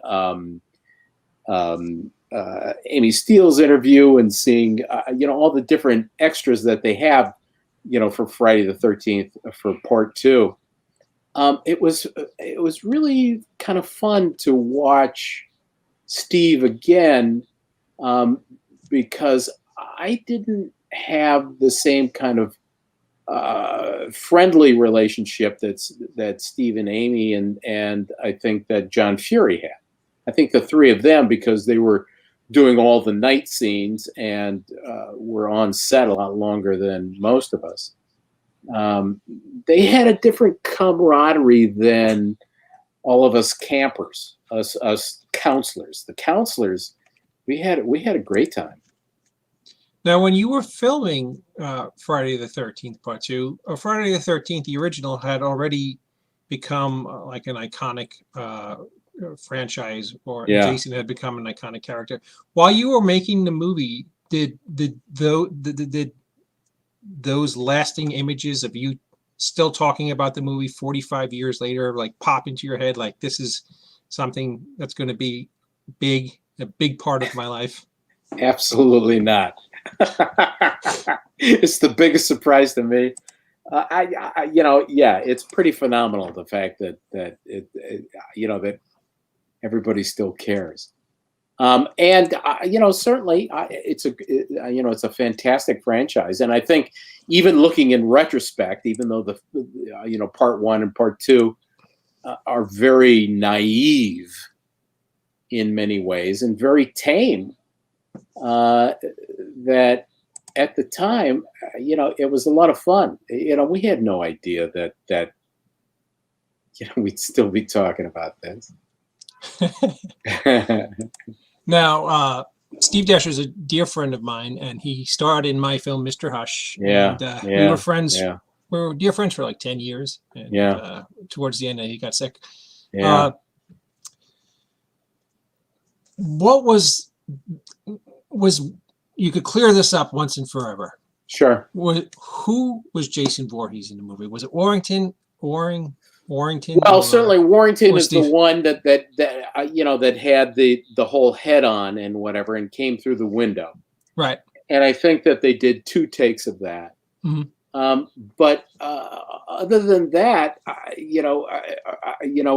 Amy Steele's interview and seeing all the different extras that they have, for Friday the 13th for Part 2, it was really kind of fun to watch Steve again, because I didn't have the same kind of friendly relationship that Steve and Amy and I think that John Fury had. I think the three of them, because they were doing all the night scenes and were on set a lot longer than most of us. They had a different camaraderie than all of us campers, us counselors. The counselors, we had a great time. Now, when you were filming Friday the 13th Part 2, or Friday the 13th, the original had already become like an iconic franchise, or Jason had become an iconic character. While you were making the movie, did those lasting images of you still talking about the movie 45 years later like pop into your head, like this is something that's going to be a big part of my life? Absolutely not. It's the biggest surprise to me. It's pretty phenomenal, the fact that that everybody still cares. Certainly it's a fantastic franchise. And I think even looking in retrospect, even though the Part 1 and Part 2 are very naive in many ways and very tame, that at the time, it was a lot of fun. We had no idea that we'd still be talking about this. Now, Steve Dasher is a dear friend of mine, and he starred in my film Mr. Hush. Yeah, and, we were friends. Yeah. We were dear friends for like 10 years. And, towards the end, he got sick. Yeah. What was you could clear this up once and forever? Sure. Who was Jason Voorhees in the movie? Was it Warrington? Well, certainly Warrington is Steve? the one that had the whole head on and whatever, and came through the window. Right. And I think that they did 2 takes of that. Mm-hmm. But other than that,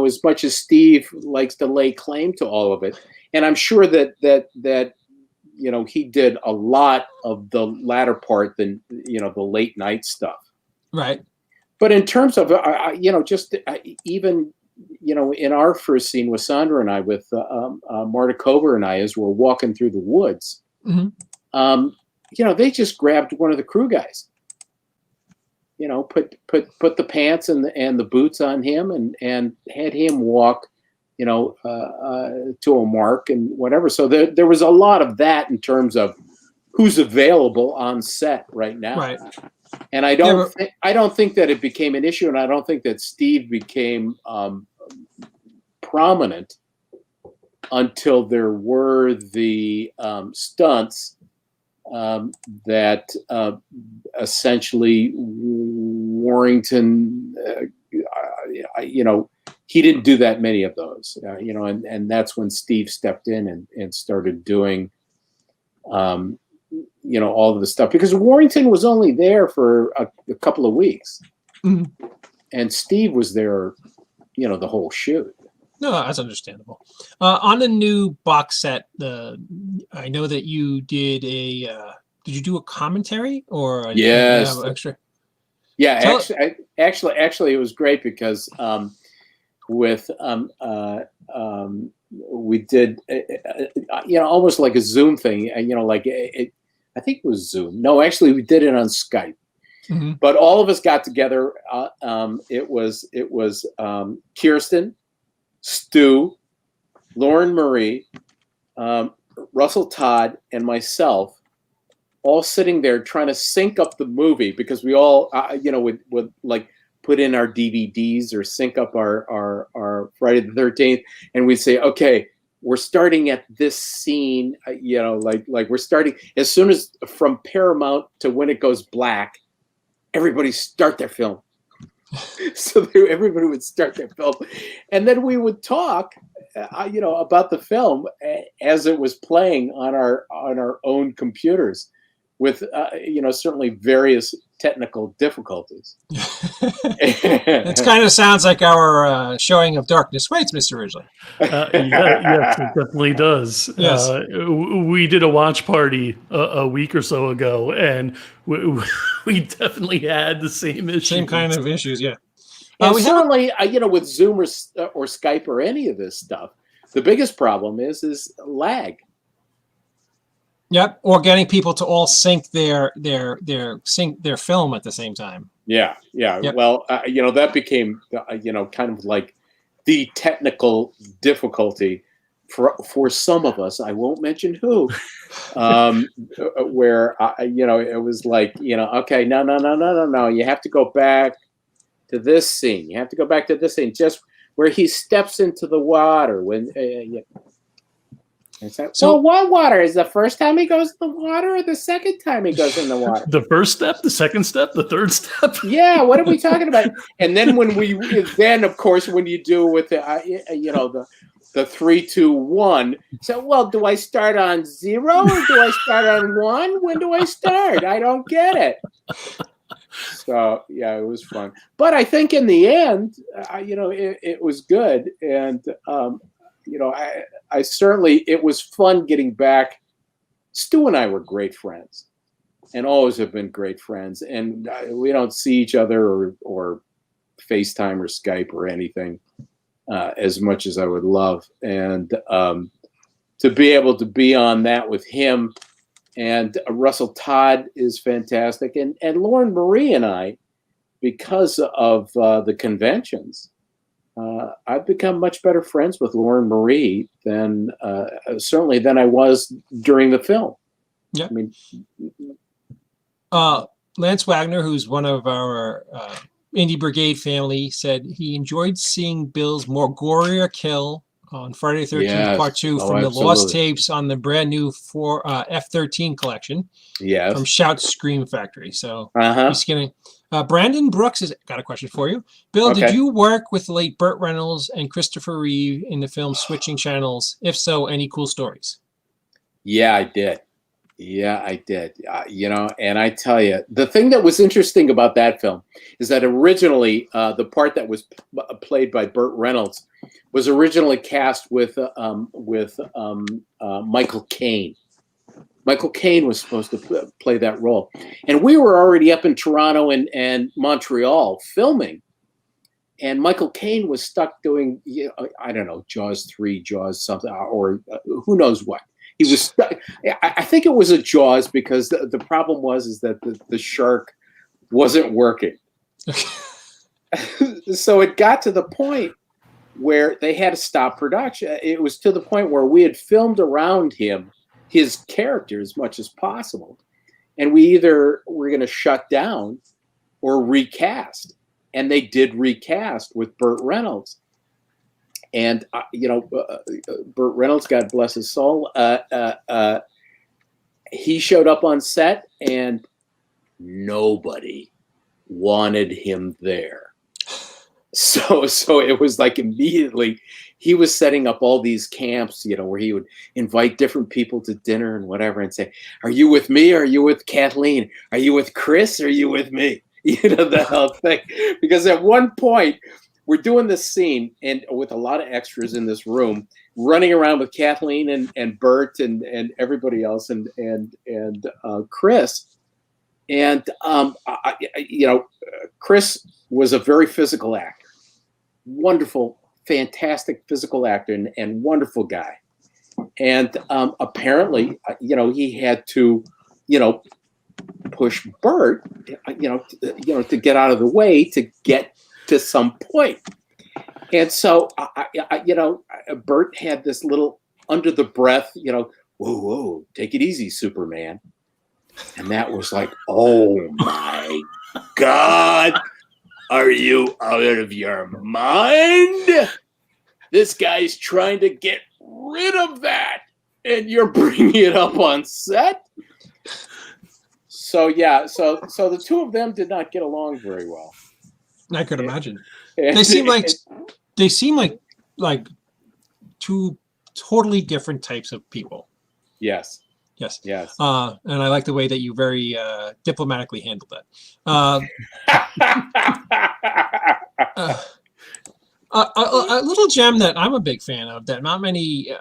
as much as Steve likes to lay claim to all of it, and I'm sure that he did a lot of the latter part than the late night stuff. Right. But in terms of, even, in our first scene with Sandra and I, with Marta Kober and I, as we're walking through the woods, they just grabbed one of the crew guys, put the pants and the boots on him and had him walk, to a mark and whatever. So there was a lot of that in terms of who's available on set right now. Right. And I don't think that it became an issue, and I don't think that Steve became prominent until there were the stunts that essentially Warrington, he didn't do that many of those, and that's when Steve stepped in and started doing all of the stuff, because Warrington was only there for a couple of weeks, and Steve was there, the whole shoot. No, that's understandable. On the new box set, I know that you did did you do a commentary or yes, extra? Yeah, actually, it was great because with we did almost like a Zoom thing, I think it was Zoom. No, actually, we did it on Skype. Mm-hmm. But all of us got together. It was Kirsten, Stu, Lauren Marie, Russell Todd, and myself, all sitting there trying to sync up the movie, because we all would like put in our DVDs or sync up our Friday the 13th, and we'd say, okay, we're starting at this scene, like we're starting as soon as from Paramount to when it goes black, everybody start their film. So everybody would start their film, and then we would talk, about the film as it was playing on our own computers, with certainly various technical difficulties. It kind of sounds like our showing of Darkness Waits, Mr. Ridgely. Yes, it definitely does. Yes. We did a watch party a week or so ago, and we definitely had the same issues. Same kind of issues, yeah. And certainly, with Zoom or Skype or any of this stuff, the biggest problem is lag. Yep, or getting people to all sync their film at the same time. Yeah. Yep. Well, that became, kind of like the technical difficulty for some of us. I won't mention who, where it was like, okay, no. You have to go back to this scene. You have to go back to this scene, just where he steps into the water when. So what water? Is the first time he goes in the water or the second time he goes in the water? The first step, the second step, the third step. Yeah, what are we talking about? And then of course, when you do with the 3, 2, 1. So, well, do I start on 0 or do I start on 1? When do I start? I don't get it. So yeah, it was fun. But I think in the end, it was good, and I certainly, it was fun getting back. Stu and I were great friends and always have been great friends. And we don't see each other or FaceTime or Skype or anything as much as I would love. And to be able to be on that with him, and Russell Todd is fantastic. And Lauren Marie and I, because of the conventions, I've become much better friends with Lauren Marie than certainly than I was during the film. Yeah. I mean, Lance Wagner, who's one of our Indie Brigade family, said he enjoyed seeing Bill's more gorier kill on Friday the 13th Part 2 from the Lost Tapes on the brand new F-13 collection. Yes. From Shout Scream Factory. So he's getting. Brandon Brooks has got a question for you. Bill, did you work with the late Burt Reynolds and Christopher Reeve in the film Switching Channels? If so, any cool stories? Yeah, I did. And I tell you, the thing that was interesting about that film is that originally the part that was played by Burt Reynolds was originally cast with Michael Caine. Michael Caine was supposed to play that role. And we were already up in Toronto and Montreal filming. And Michael Caine was stuck doing, I don't know, Jaws 3, Jaws something, or who knows what. He was stuck. I think it was a Jaws, because the problem was that the shark wasn't working. So it got to the point where they had to stop production. It was to the point where we had filmed around his character as much as possible. And we either were going to shut down or recast. And they did recast with Burt Reynolds. And, Burt Reynolds, God bless his soul, he showed up on set and nobody wanted him there. So it was like immediately he was setting up all these camps, where he would invite different people to dinner and whatever and say, "Are you with me? Or are you with Kathleen? Are you with Chris? Or are you with me?" The whole thing. Because at one point we're doing this scene and with a lot of extras in this room, running around with Kathleen and Bert and everybody else and Chris. And Chris was a very physical actor. Wonderful, fantastic physical actor and wonderful guy. And apparently, he had to, push Bert, to get out of the way to get to some point. And so, Bert had this little under the breath, whoa, take it easy, Superman. And that was like, oh my God. Are you out of your mind? This guy's trying to get rid of that, and you're bringing it up on set. So yeah, so the two of them did not get along very well. I could imagine. They seem like two totally different types of people. Yes. And I like the way that you very diplomatically handled that. A little gem that I'm a big fan of that not many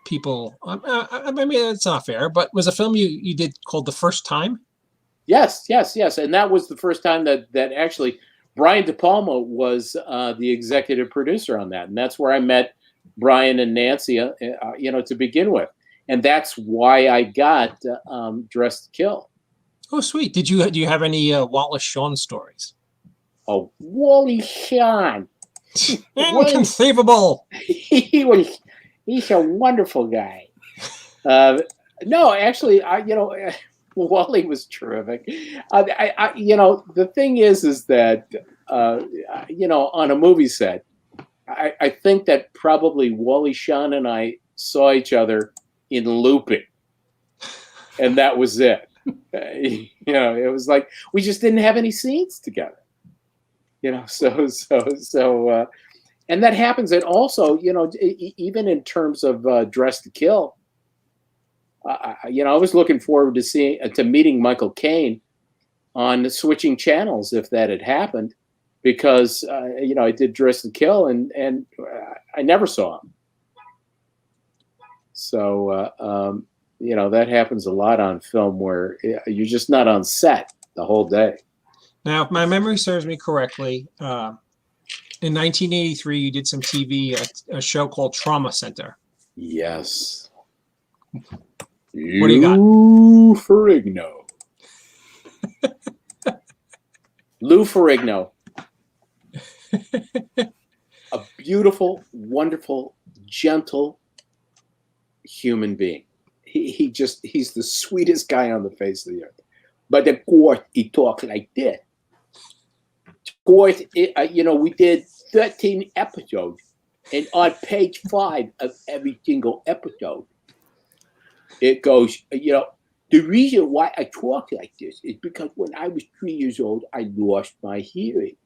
people, I mean, it's not fair, but was a film you did called The First Time? Yes. And that was the first time that actually Brian De Palma was the executive producer on that. And that's where I met Brian and Nancy, to begin with. and that's why I got Dressed to Kill. Oh, sweet. Do you have any Wallace Shawn stories? Oh, Wally Shawn. Inconceivable. He's a wonderful guy. No, actually, Wally was terrific. The thing is that on a movie set, I think that probably Wally Shawn and I saw each other in looping, and that was it. It was like we just didn't have any scenes together. So and that happens. And also, even in terms of Dressed to Kill, I was looking forward to meeting Michael Caine on switching channels if that had happened, because I did Dressed to Kill and I never saw him. So that happens a lot on film where you're just not on set the whole day. Now, if my memory serves me correctly, in 1983, you did some TV, a show called Trauma Center. Yes. What do you got? Lou Ferrigno. Lou Ferrigno. A beautiful, wonderful, gentle human being. He's the sweetest guy on the face of the earth. But of course, he talks like this. Of course, we did 13 episodes, and on page 5 of every single episode, it goes, the reason why I talk like this is because when I was 3 years old, I lost my hearing.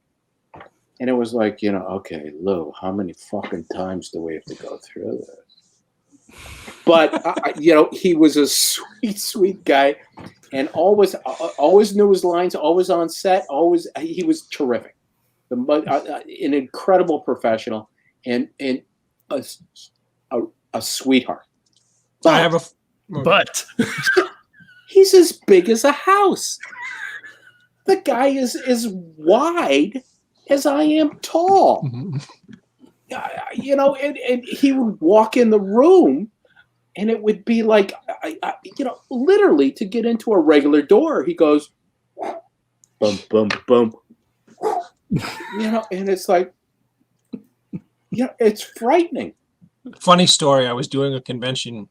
And it was like, okay, Lou, how many fucking times do we have to go through this? But, he was a sweet, sweet guy, and always knew his lines, always on set, he was terrific. An incredible professional and a sweetheart. But he's as big as a house. The guy is as wide as I am tall. Mm-hmm. And he would walk in the room, and it would be like, literally to get into a regular door, he goes, bum, bum, bum. And it's like, it's frightening. Funny story. I was doing a convention,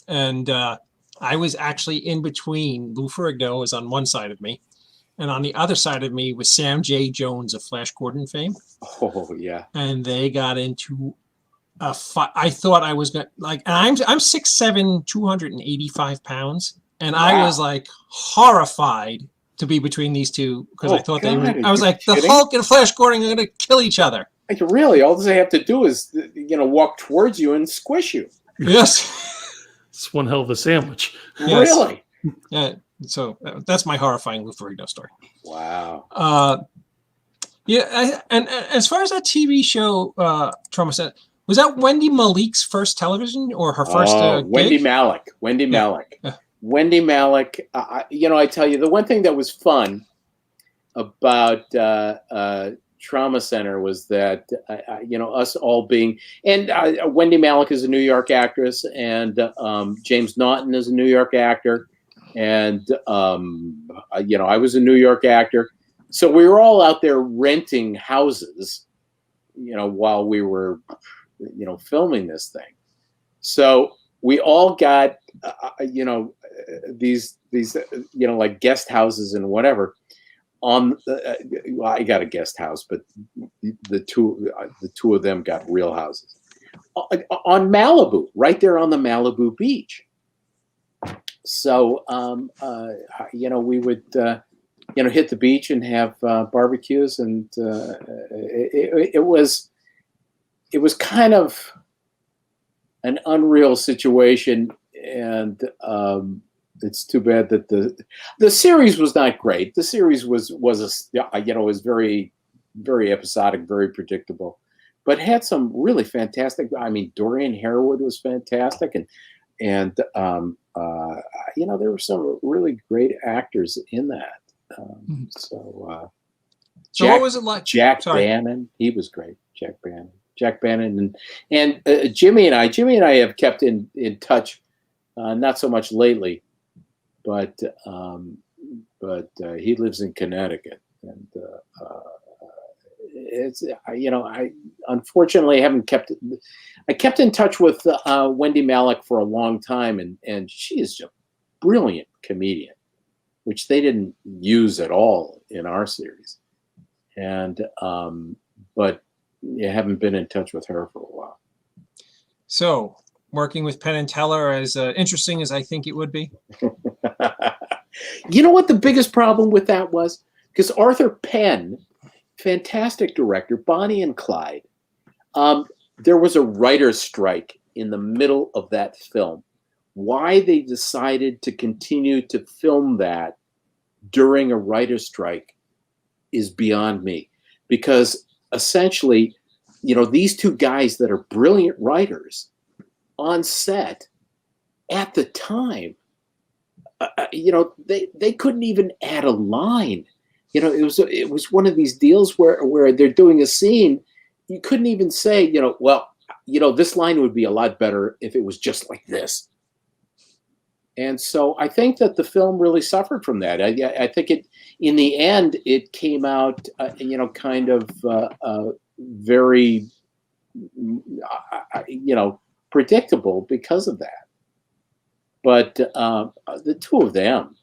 and I was actually in between. Lou Ferrigno was on one side of me, and on the other side of me was Sam J. Jones of Flash Gordon fame. Oh yeah. And they got into a fight. I thought I was gonna and I'm 6'7", 285 pounds, and wow. I was like horrified to be between these two because I thought they were. I was like, the Hulk and Flash Gordon are going to kill each other. Like, really, all they have to do is walk towards you and squish you. Yes, it's one hell of a sandwich. Yes. Really? Yeah. So that's my horrifying Lou Ferrigno story. Wow. Yeah, and as far as that TV show, Trauma Center, was that Wendy Malik's first television or her first? Wendy Malick. Wendy Malick. Yeah. Wendy Malick. I tell you, the one thing that was fun about Trauma Center was that us all being, and Wendy Malick is a New York actress, and James Naughton is a New York actor, and I was a New York actor, so we were all out there renting houses, while we were, filming this thing. So we all got, these like guest houses and whatever. I got a guest house, but the two of them got real houses on Malibu, right there on the Malibu beach. So, we would, hit the beach and have barbecues, and it was kind of an unreal situation, and it's too bad that the series was not great. The series was very, very episodic, very predictable, but had some really fantastic. I mean, Dorian Harewood was fantastic, and there were some really great actors in that. So what was it like? Jack Bannon, he was great. Jack Bannon. Jack Bannon and Jimmy and I have kept in touch, not so much lately, but he lives in Connecticut, and it's I unfortunately haven't kept. I kept in touch with Wendy Malick for a long time, and she is a brilliant comedian, which they didn't use at all in our series, and but you haven't been in touch with her for a while. So working with Penn and Teller, as interesting as I think it would be. You know what the biggest problem with that was? Because Arthur Penn, fantastic director, Bonnie and Clyde, there was a writer's strike in the middle of that film. Why they decided to continue to film that during a writer's strike is beyond me. Because essentially, these two guys that are brilliant writers on set at the time, they couldn't even add a line. It was one of these deals where they're doing a scene. You couldn't even say, this line would be a lot better if it was just like this. And so I think that the film really suffered from that. I think in the end, it came out, kind of very, predictable because of that. But the two of them,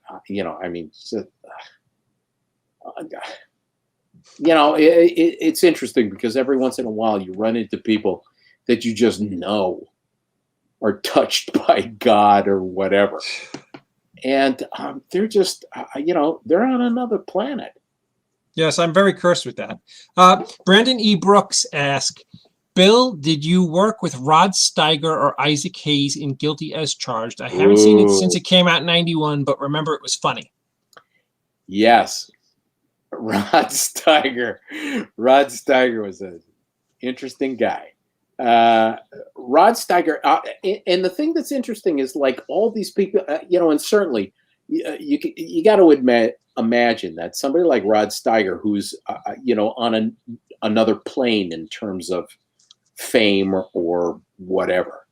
it's interesting because every once in a while you run into people that you just know are touched by God or whatever. And they're just, they're on another planet. Yes, I'm very cursed with that. Brandon E. Brooks asked, Bill, did you work with Rod Steiger or Isaac Hayes in Guilty as Charged? I haven't seen it since it came out in 91, but remember it was funny. Yes. Rod Steiger was an interesting guy. Rod Steiger, and the thing that's interesting is like all these people, and certainly you got to imagine that somebody like Rod Steiger, who's on another plane in terms of fame or whatever,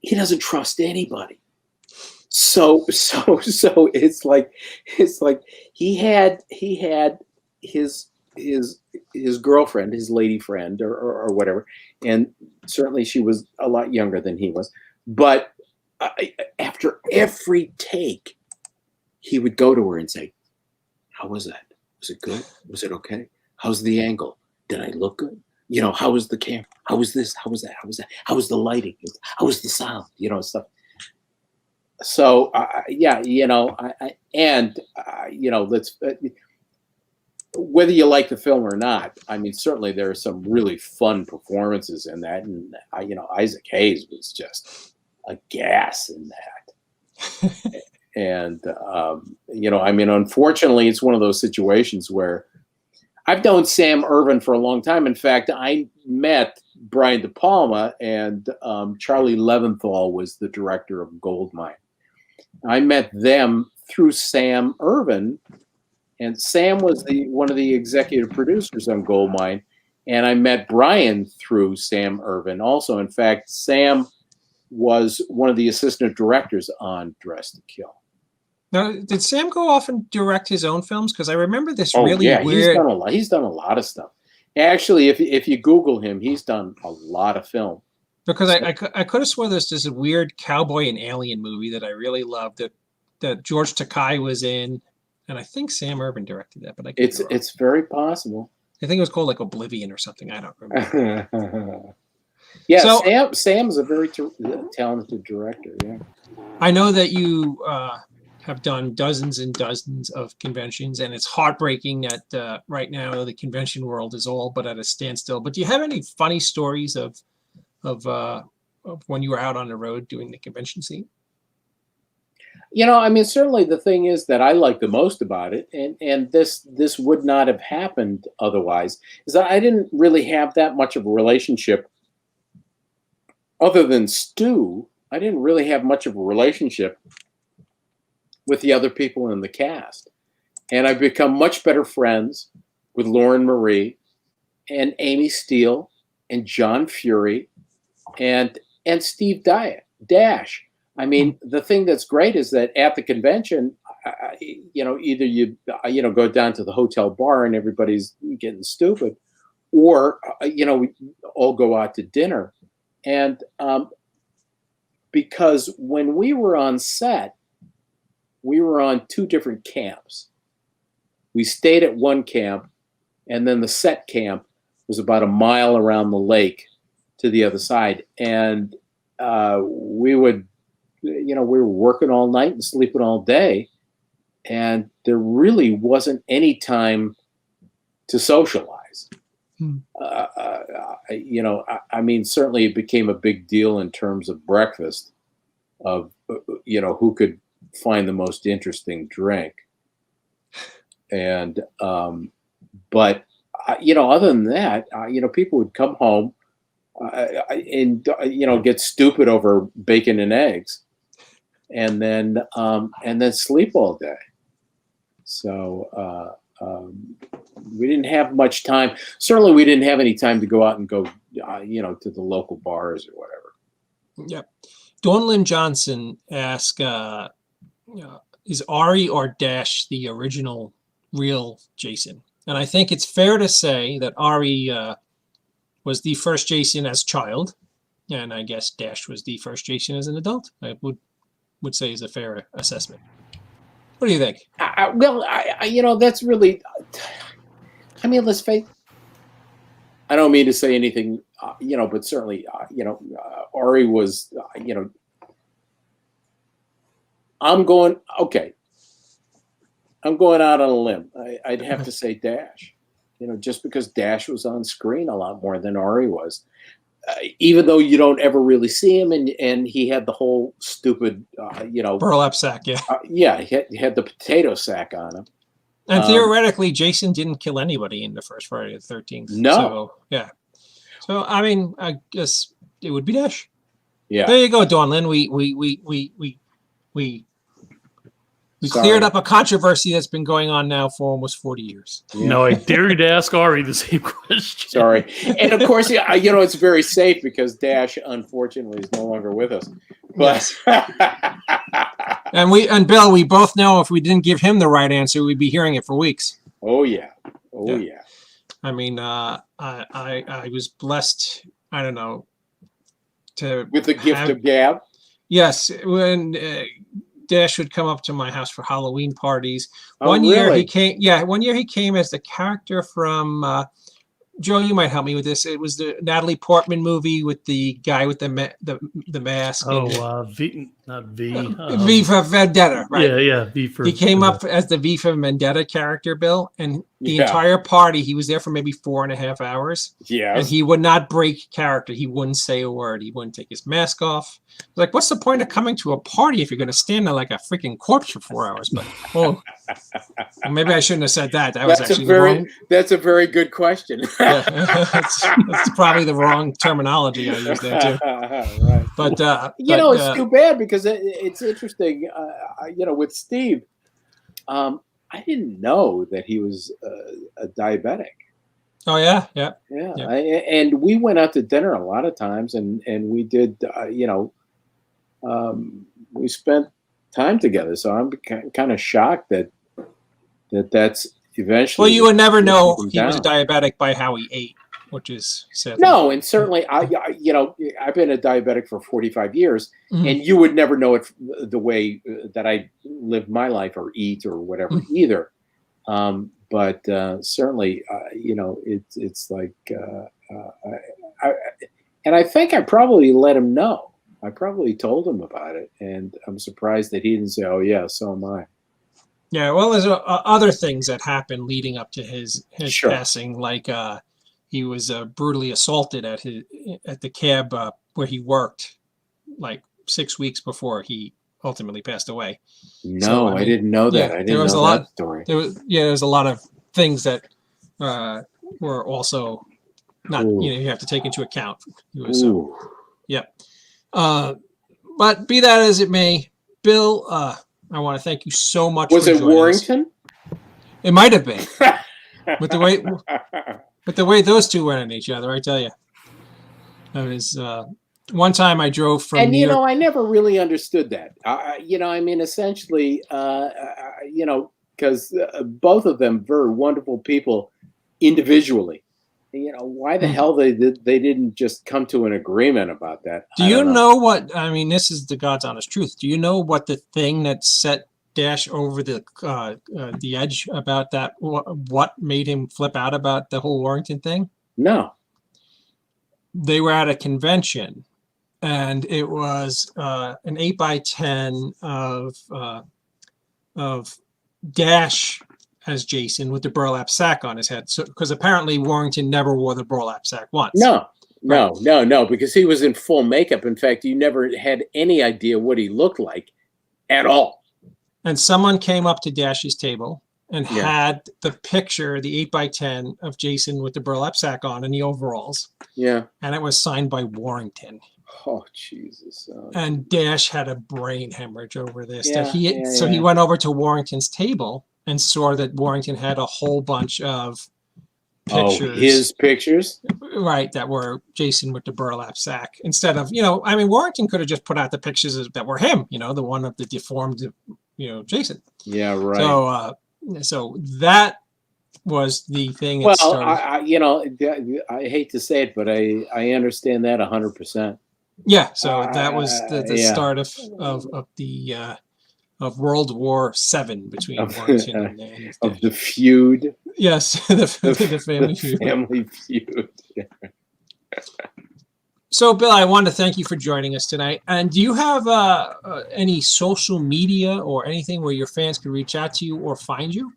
he doesn't trust anybody. So it's like he had his girlfriend, his lady friend or whatever, and certainly she was a lot younger than he was. But after every take, he would go to her and say, "How was that? Was it good? Was it okay? How's the angle? Did I look good? How was the camera? How was this? How was that? How was that? How was the lighting? How was the sound? Stuff." So let's. Whether you like the film or not, certainly there are some really fun performances in that, and Isaac Hayes was just a gas in that. And unfortunately, it's one of those situations where I've known Sam Irvin for a long time. In fact, I met Brian De Palma, and Charlie Leventhal was the director of Goldmine. I met them through Sam Irvin. And Sam was one of the executive producers on Goldmine, and I met Brian through Sam Irvin also. In fact, Sam was one of the assistant directors on Dress to Kill. Now, did Sam go off and direct his own films? Because I remember this really weird. He's done a lot of stuff. Actually, if you Google him, he's done a lot of film. Because I could have sworn there's this weird cowboy and alien movie that I really loved that George Takei was in. And I think Sam Irvin directed that, but it's very possible. I think it was called like Oblivion or something. I don't remember. Yeah, so, Sam's a very talented director. Yeah, I know that you have done dozens and dozens of conventions, and it's heartbreaking that right now the convention world is all but at a standstill. But do you have any funny stories of when you were out on the road doing the convention scene? Certainly the thing is that I like the most about it, and this would not have happened otherwise, is that I didn't really have that much of a relationship other than Stu. I didn't really have much of a relationship with the other people in the cast. And I've become much better friends with Lauren Marie and Amy Steele John Fury and Steve Dash. I mean, the thing that's great is that at the convention, either you go down to the hotel bar and everybody's getting stupid, or we all go out to dinner. And because when we were on set, we were on 2 different camps. We stayed at one camp, and then the set camp was about a mile around the lake to the other side. And we were working all night and sleeping all day. And there really wasn't any time to socialize. I mean, certainly it became a big deal in terms of breakfast of, who could find the most interesting drink. And, but, other than that, people would come home and get stupid over bacon and eggs and then sleep all day. So, we didn't have much time. Certainly we didn't have any time to go out and go, to the local bars or whatever. Yep. Donlin Johnson asked, is Ari or Dash the original real Jason? And I think it's fair to say that Ari was the first Jason as a child. And I guess Dash was the first Jason as an adult. I would say is a fair assessment. What do you think? That's really, let's face, I don't mean to say anything, but certainly, Ari was, I'm going out on a limb. I'd have to say Dash, just because Dash was on screen a lot more than Ari was. Even though you don't ever really see him, and he had the whole stupid, burlap sack, he had the potato sack on him. And theoretically, Jason didn't kill anybody in the first Friday the 13th. No. So, yeah. So, I mean, I guess it would be Dash. Yeah. There you go, Donlin. We cleared up a controversy that's been going on now for almost 40 years. Yeah. No, I dare you to ask Ari the same question. Sorry. And of course, it's very safe because Dash, unfortunately, is no longer with us. But yes. and Bill, we both know if we didn't give him the right answer, we'd be hearing it for weeks. Oh yeah. Yeah. I mean, I was blessed, I don't know, with the gift of gab. Yes, when Dash would come up to my house for Halloween parties. One really? year he came. Yeah, one year he came as the character from. Joe, you might help me with this. It was the Natalie Portman movie with the guy with the mask. V for Vendetta, right? Yeah, V for. He came up as the V for Vendetta character, Bill, and the entire party. He was there for maybe 4.5 hours. Yeah, and he would not break character. He wouldn't say a word. He wouldn't take his mask off. Like, what's the point of coming to a party if you're going to stand there like a freaking corpse for 4 hours? But maybe I shouldn't have said that. That's a very good question. that's probably the wrong terminology I used there too. Right. But it's too bad because it's interesting. With Steve, I didn't know that he was a diabetic. Oh yeah. And we went out to dinner a lot of times, and we did. We spent time together. So I'm kind of shocked that's eventually. Well, you would never know he was a diabetic by how he ate, which is sad. No, and certainly I've been a diabetic for 45 years, and you would never know it the way that I live my life or eat or whatever either. But certainly, it's like, and I think I probably let him know. I probably told him about it, and I'm surprised that he didn't say, "Oh yeah, so am I." Yeah, well, there's other things that happened leading up to his passing, like he was brutally assaulted at the cab where he worked, like 6 weeks before he ultimately passed away. No, I didn't know that. I didn't know that story. There's a lot of things that were also not, you have to take into account. But be that as it may, Bill, I want to thank you so much. Was it Warrington? It might have been. With the way those two went at each other, I tell you. It was one time I drove from And New you York. know, I never really understood that. You know, I mean, essentially, you know, because both of them very wonderful people individually. You know, why the hell they didn't just come to an agreement about that? Do you know what? I mean, this is the God's honest truth. Do you know what the thing that set Dash over the edge about that? What made him flip out about the whole Warrington thing? No. They were at a convention, and it was an 8x10 of Dash as Jason with the burlap sack on his head. So, because apparently Warrington never wore the burlap sack once. No, because he was in full makeup. In fact, you never had any idea what he looked like at all. And someone came up to Dash's table and had the picture, the 8x10 of Jason with the burlap sack on and the overalls. Yeah. And it was signed by Warrington. Oh, Jesus. And Dash had a brain hemorrhage over this. Yeah, So he went over to Warrington's table and saw that Warrington had a whole bunch of pictures. Oh, his pictures? Right, that were Jason with the burlap sack. Instead of, you know, I mean, Warrington could have just put out the pictures that were him, you know, the one of the deformed, you know, Jason. Yeah, right. So that was the thing. Well, I you know, I hate to say it, but I understand that 100%. Yeah, so that was the start of World War VII between Warrington and of the feud. Yes, the family feud. Family feud. So, Bill, I want to thank you for joining us tonight. And do you have any social media or anything where your fans can reach out to you or find you?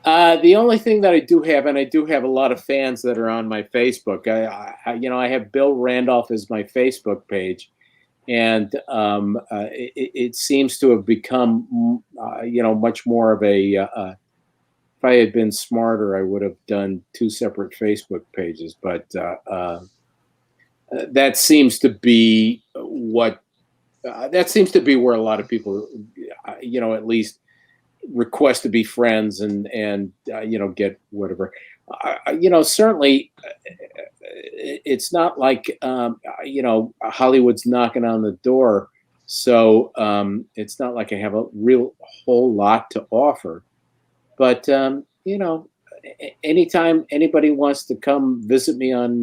The only thing that I do have, and I do have a lot of fans that are on my Facebook. I have Bill Randolph as my Facebook page. And it seems to have become, much more of a. If I had been smarter, I would have done 2 separate Facebook pages. But that seems to be what. That seems to be where a lot of people, at least request to be friends and get whatever. Certainly. It's not like Hollywood's knocking on the door, so it's not like I have a whole lot to offer. But anytime anybody wants to come visit me on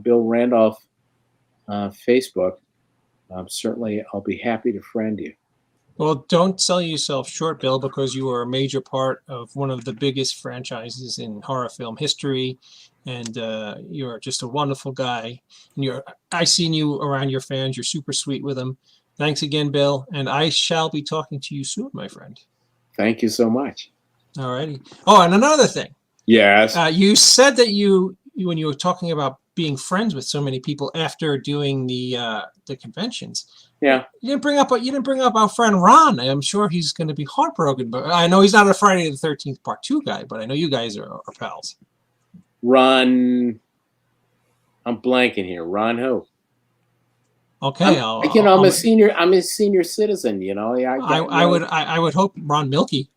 Bill Randolph Facebook, certainly I'll be happy to friend you. Well, don't sell yourself short, Bill, because you are a major part of one of the biggest franchises in horror film history. And you're just a wonderful guy. And I've seen you around your fans. You're super sweet with them. Thanks again, Bill. And I shall be talking to you soon, my friend. Thank you so much. All righty. Oh, and another thing. Yes. You said that you when you were talking about being friends with so many people after doing the conventions. Yeah. You didn't bring up our friend Ron. I'm sure he's going to be heartbroken. But I know he's not a Friday the 13th Part 2 guy. But I know you guys are pals. Ron, I'm blanking here. Ron who? Okay, I'm a senior citizen. I would hope Ron Milkey.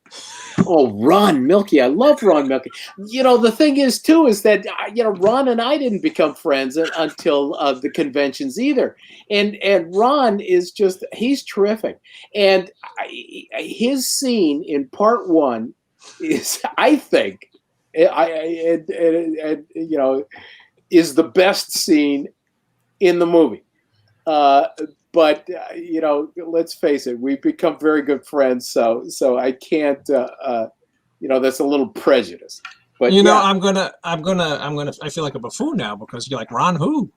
Oh, Ron Milkey. I love Ron Milkey. The thing is too is that Ron and I didn't become friends until the conventions either. And Ron is he's terrific. And his scene in Part 1 is, I think, is the best scene in the movie. But let's face it, we've become very good friends. So I can't. That's a little prejudice. But I'm gonna. I feel like a buffoon now because you're like Ron who.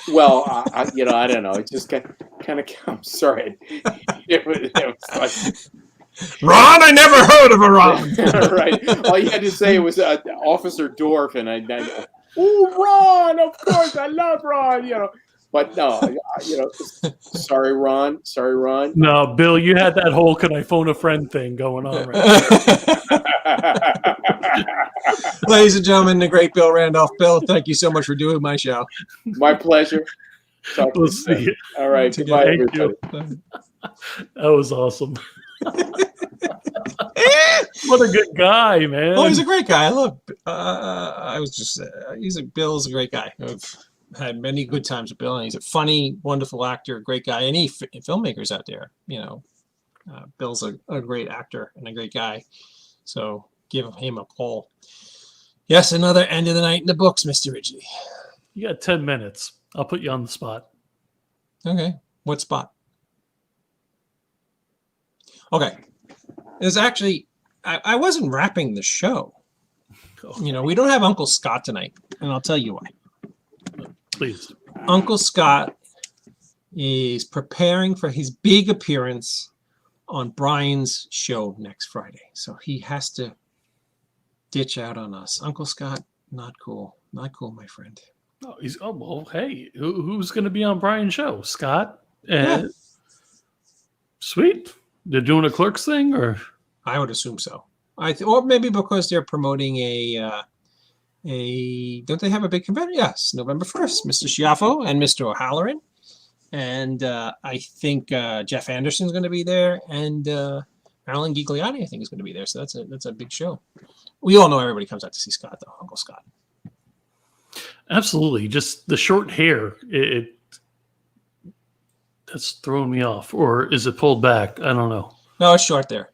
Well, I don't know. It just kind of. I'm sorry. It was like, Ron, I never heard of a Ron. Right. All you had to say was Officer Dorf, and I Ron, of course, I love Ron. But no, sorry, Ron. No, Bill, you had that whole "can I phone a friend" thing going on right now. Ladies and gentlemen, the great Bill Randolph. Bill, thank you so much for doing my show. My pleasure. We'll see you. All right. Goodbye, everybody. That was awesome. What a good guy, man. Oh, he's a great guy. I love. Bill's a great guy. had many good times with Bill, and he's a funny, wonderful actor, great guy. Any filmmakers out there, Bill's a great actor and a great guy. So give him a call. Yes, another end of the night in the books, Mr. Ridgely. You got 10 minutes. I'll put you on the spot. Okay. What spot? Okay. There's actually, I wasn't wrapping the show. We don't have Uncle Scott tonight, and I'll tell you why. Please. Uncle Scott is preparing for his big appearance on Brian's show next Friday. So he has to ditch out on us. Uncle Scott, not cool. Not cool, my friend. Well, hey, who's going to be on Brian's show? Scott? Yeah. Sweet. They're doing a Clerks thing, or? I would assume so. Or maybe because they're promoting don't they have a big convention? Yes, November 1st. Mr. Schiaffo and Mr. O'Halloran. And I think Jeff Anderson's going to be there, and Marilyn Gigliotti, I think, is going to be there. So that's a big show. We all know everybody comes out to see Scott, though, Uncle Scott. Absolutely. Just the short hair, that's throwing me off. Or is it pulled back? I don't know. No, it's short there.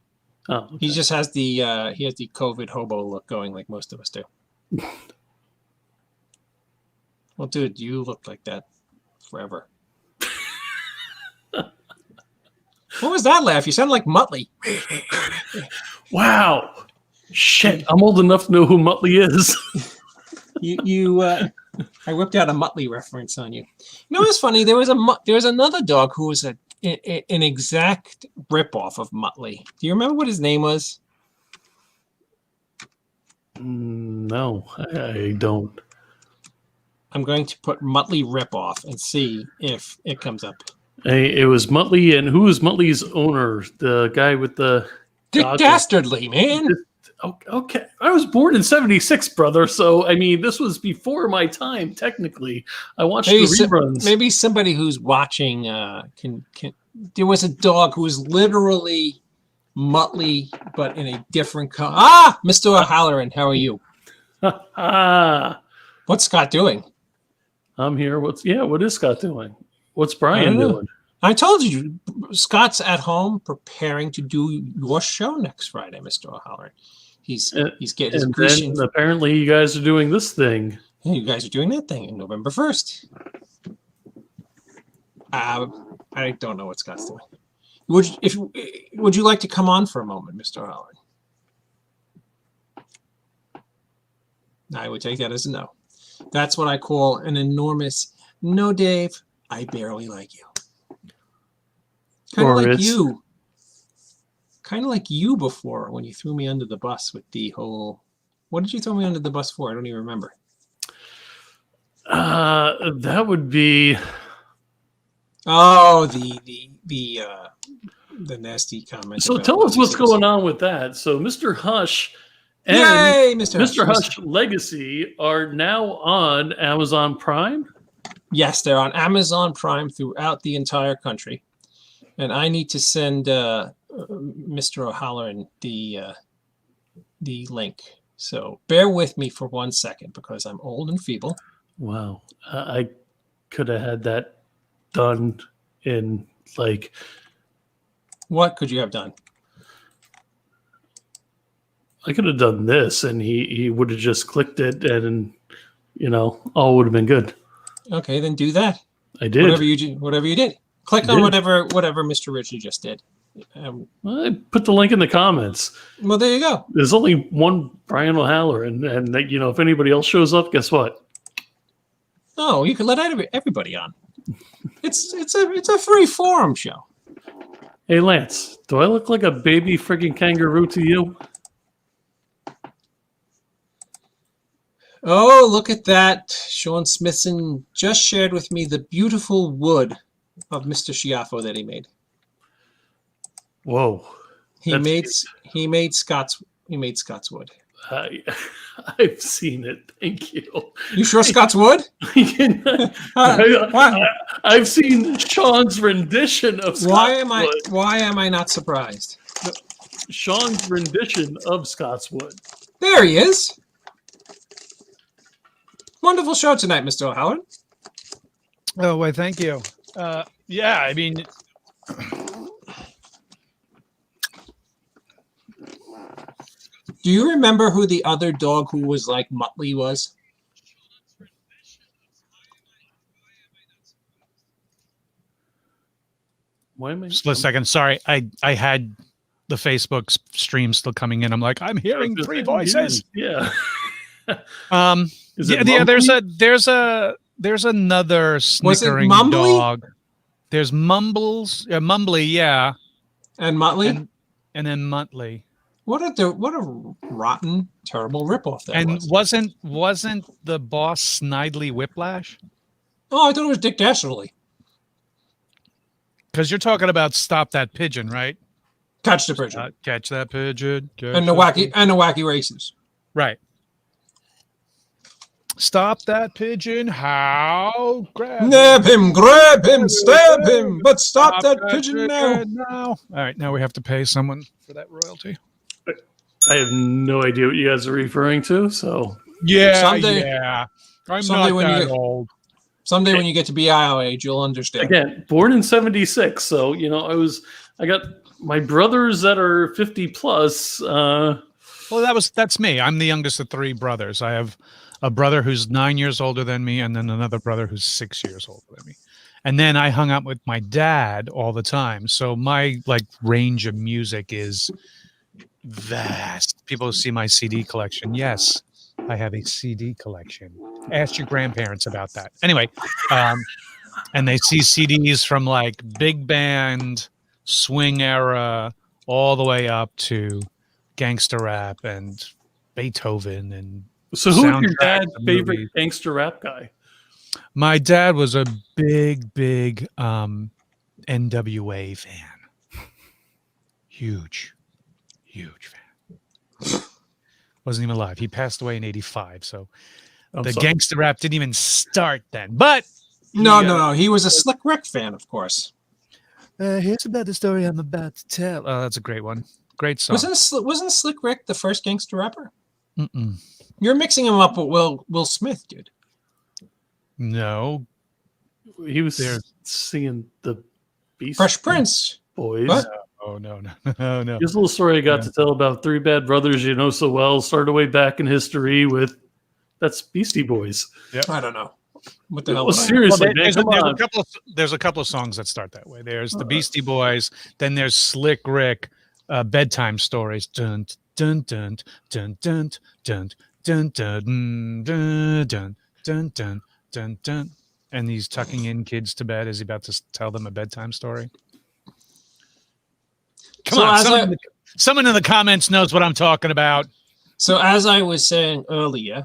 Oh, okay. He just has the COVID hobo look going, like most of us do. Well, dude, you look like that forever. What was that laugh? You sound like Muttley. Wow. Shit, I'm old enough to know who Muttley is. I whipped out a Muttley reference on you. You know what's funny? There was another dog who was an exact ripoff of Muttley. Do you remember what his name was? No, I don't. I'm going to put Muttley ripoff and see if it comes up. Hey, it was Muttley, and who was Muttley's owner? The guy with the Dick Dastardly, man. Okay, I was born in '76, brother. So I mean, this was before my time. Technically, I watched the reruns. Maybe somebody who's watching can. There was a dog who was literally Muttley, but in a different color. Mr. O'Halloran, how are you? What's Scott doing? I'm here. What is Scott doing? What's Brian doing? I told you, Scott's at home preparing to do your show next Friday, Mr. O'Halloran. He's getting his appreciation. Apparently, you guys are doing this thing. You guys are doing that thing on November 1st. I don't know what Scott's doing. Would you like to come on for a moment, Mr. O'Halloran? I would take that as a no. That's what I call an enormous no, Dave. I barely like you. Kind of like you before when you threw me under the bus with the whole. What did you throw me under the bus for? I don't even remember. That would be. Oh, the nasty comment. So tell us what's going on with that. So Mr. Hush and Yay, Mr. Hush Legacy are now on Amazon Prime. Yes, they're on Amazon Prime throughout the entire country. And I need to send Mr. O'Halloran the link. So bear with me for 1 second because I'm old and feeble. Wow. I could have had that done in like... What could you have done? I could have done this and he would have just clicked it and, all would have been good. Okay, then do that. I did. Whatever you did. Click on whatever Mr. Ritchie just did. I put the link in the comments. Well, there you go. There's only one Brian O'Halloran, and if anybody else shows up, guess what? Oh, you can let everybody on. It's a free forum show. Hey, Lance, do I look like a baby friggin' kangaroo to you? Oh, look at that. Sean Smithson just shared with me the beautiful wood of Mr. Schiaffo that he made. Whoa. He made Scott's wood. I've seen it. Thank you. You sure Scott's wood? I've seen Sean's rendition of Scott's wood. Why am I not surprised? Sean's rendition of Scott's wood. There he is. Wonderful show tonight, Mr. O'Halloran. Oh, why, thank you. Yeah, I mean, Do you remember who the other dog who was like Muttley was? Why am I? split second. Sorry, I had the Facebook stream still coming in. I'm like, I'm hearing three voices. Yeah. Is Yeah, it yeah. Mumbly? There's another snickering Mumbly? dog. There's Mumbly, yeah, And Muttley? and then Muttley. What a rotten, terrible ripoff that And was. wasn't the boss Snidely Whiplash? Oh, I thought it was Dick Dastardly. Because you're talking about Stop That Pigeon, right? Catch the Pigeon. Catch that pigeon. And the wacky races. Right. Stop that pigeon. How? Nab him, grab him, stab him, but stop that pigeon now. All right, now we have to pay someone for that royalty. I have no idea what you guys are referring to. So Yeah, Someday- yeah. I'm someday not when you that get- old. Someday when you get to be our age, you'll understand. again, born in '76. So I got my brothers that are 50 plus. Well, that's me. I'm the youngest of three brothers. I have a brother who's 9 years older than me, and then another brother who's 6 years older than me. And then I hung out with my dad all the time. So my range of music is vast. People see my CD collection. Yes, I have a CD collection. Ask your grandparents about that. Anyway, and they see CDs from big band, swing era, all the way up to gangster rap and Beethoven and So who is your soundtracks dad's of favorite movies. gangster rap guy? My dad was a big NWA fan. Huge fan. Wasn't even alive. He passed away in '85, so the gangster rap didn't even start then. But No. He was a Slick Rick fan, of course. here's about the story I'm about to tell. Oh, that's a great one. Great song. Wasn't Slick Rick the first gangster rapper? Mm-mm. You're mixing him up with Will Smith, dude. No. He was There. singing the Beast Fresh Prince. Boys. What? Oh, no. Here's a little story I got to tell about three bad brothers you know so well. Started way back in history with that's Beastie Boys. I don't know. What the hell? Well, was that? seriously, man, there's, come on. there's a couple of songs that start that way. There's the Beastie Boys, then there's Slick Rick, bedtime stories. Dun dun dun dun dun dun dun dun dun dun dun dun dun dun. And he's tucking in kids to bed. Is he about to tell them a bedtime story? Come So on, someone in the comments knows what I'm talking about. So as I was saying earlier,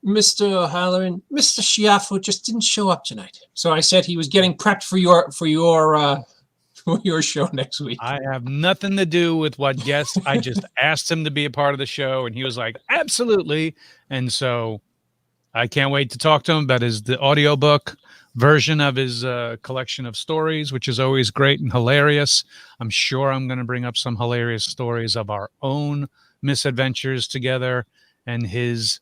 Mr. O'Halloran, Mr. Schiaffo just didn't show up tonight. So I said he was getting prepped for your show next week. I have nothing to do with what guest. I just asked him to be a part of the show, and he was like, absolutely. And so I can't wait to talk to him about the audiobook version of his collection of stories, which is always great and hilarious. I'm sure I'm going to bring up some hilarious stories of our own misadventures together and his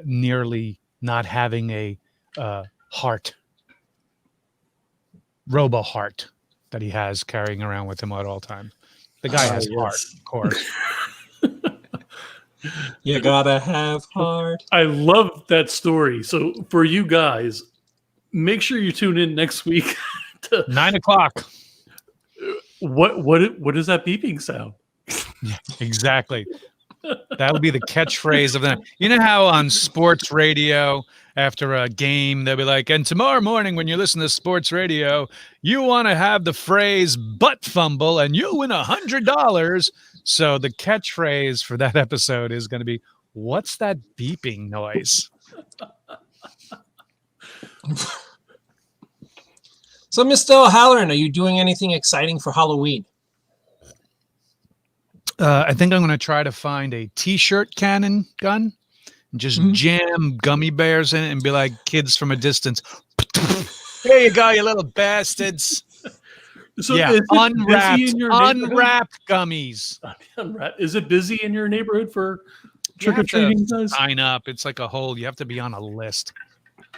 nearly not having a heart, robo-heart that he has carrying around with him at all times. The guy has heart, of course. You gotta have heart. I love that story. So for you guys, make sure you tune in next week. To 9 o'clock. What is that beeping sound? Yeah, exactly. That'll be the catchphrase of the night. You know how on sports radio after a game they'll be like, and tomorrow morning when you listen to sports radio, you want to have the phrase butt fumble and you'll win $100. So the catchphrase for that episode is going to be, what's that beeping noise? So, Mr. O'Halloran, are you doing anything exciting for Halloween? I think I'm going to try to find a T-shirt cannon gun and just jam gummy bears in it and be like kids from a distance. There you go, you little bastards. So yeah, is it busy in your unwrapped gummies. Is it busy in your neighborhood for trick or treating? Sign up. It's like a whole. You have to be on a list.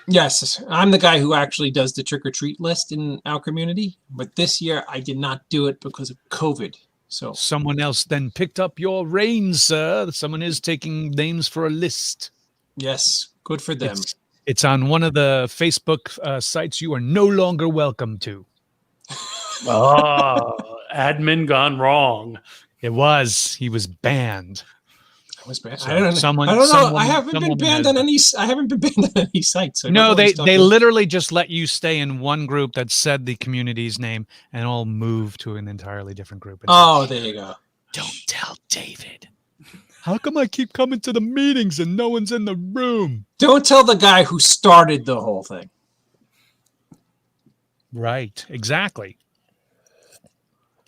Yes, I'm the guy who actually does the trick or treat list in our community. But this year I did not do it because of COVID. So Someone else then picked up your reins, sir. Someone is taking names for a list. yes, good for them. It's on one of the Facebook sites you are no longer welcome to. Admin gone wrong. It was. He was banned. I was banned. So I don't know. someone- I don't know. someone- I haven't been someone banned had- on any. I haven't been banned on any site. So I don't know No, what they he's talking about. literally just let you stay in one group that said the community's name and all move to an entirely different group. It's Oh, there you go. don't tell David. How come I keep coming to the meetings and no one's in the room? Don't tell the guy who started the whole thing. Right, exactly.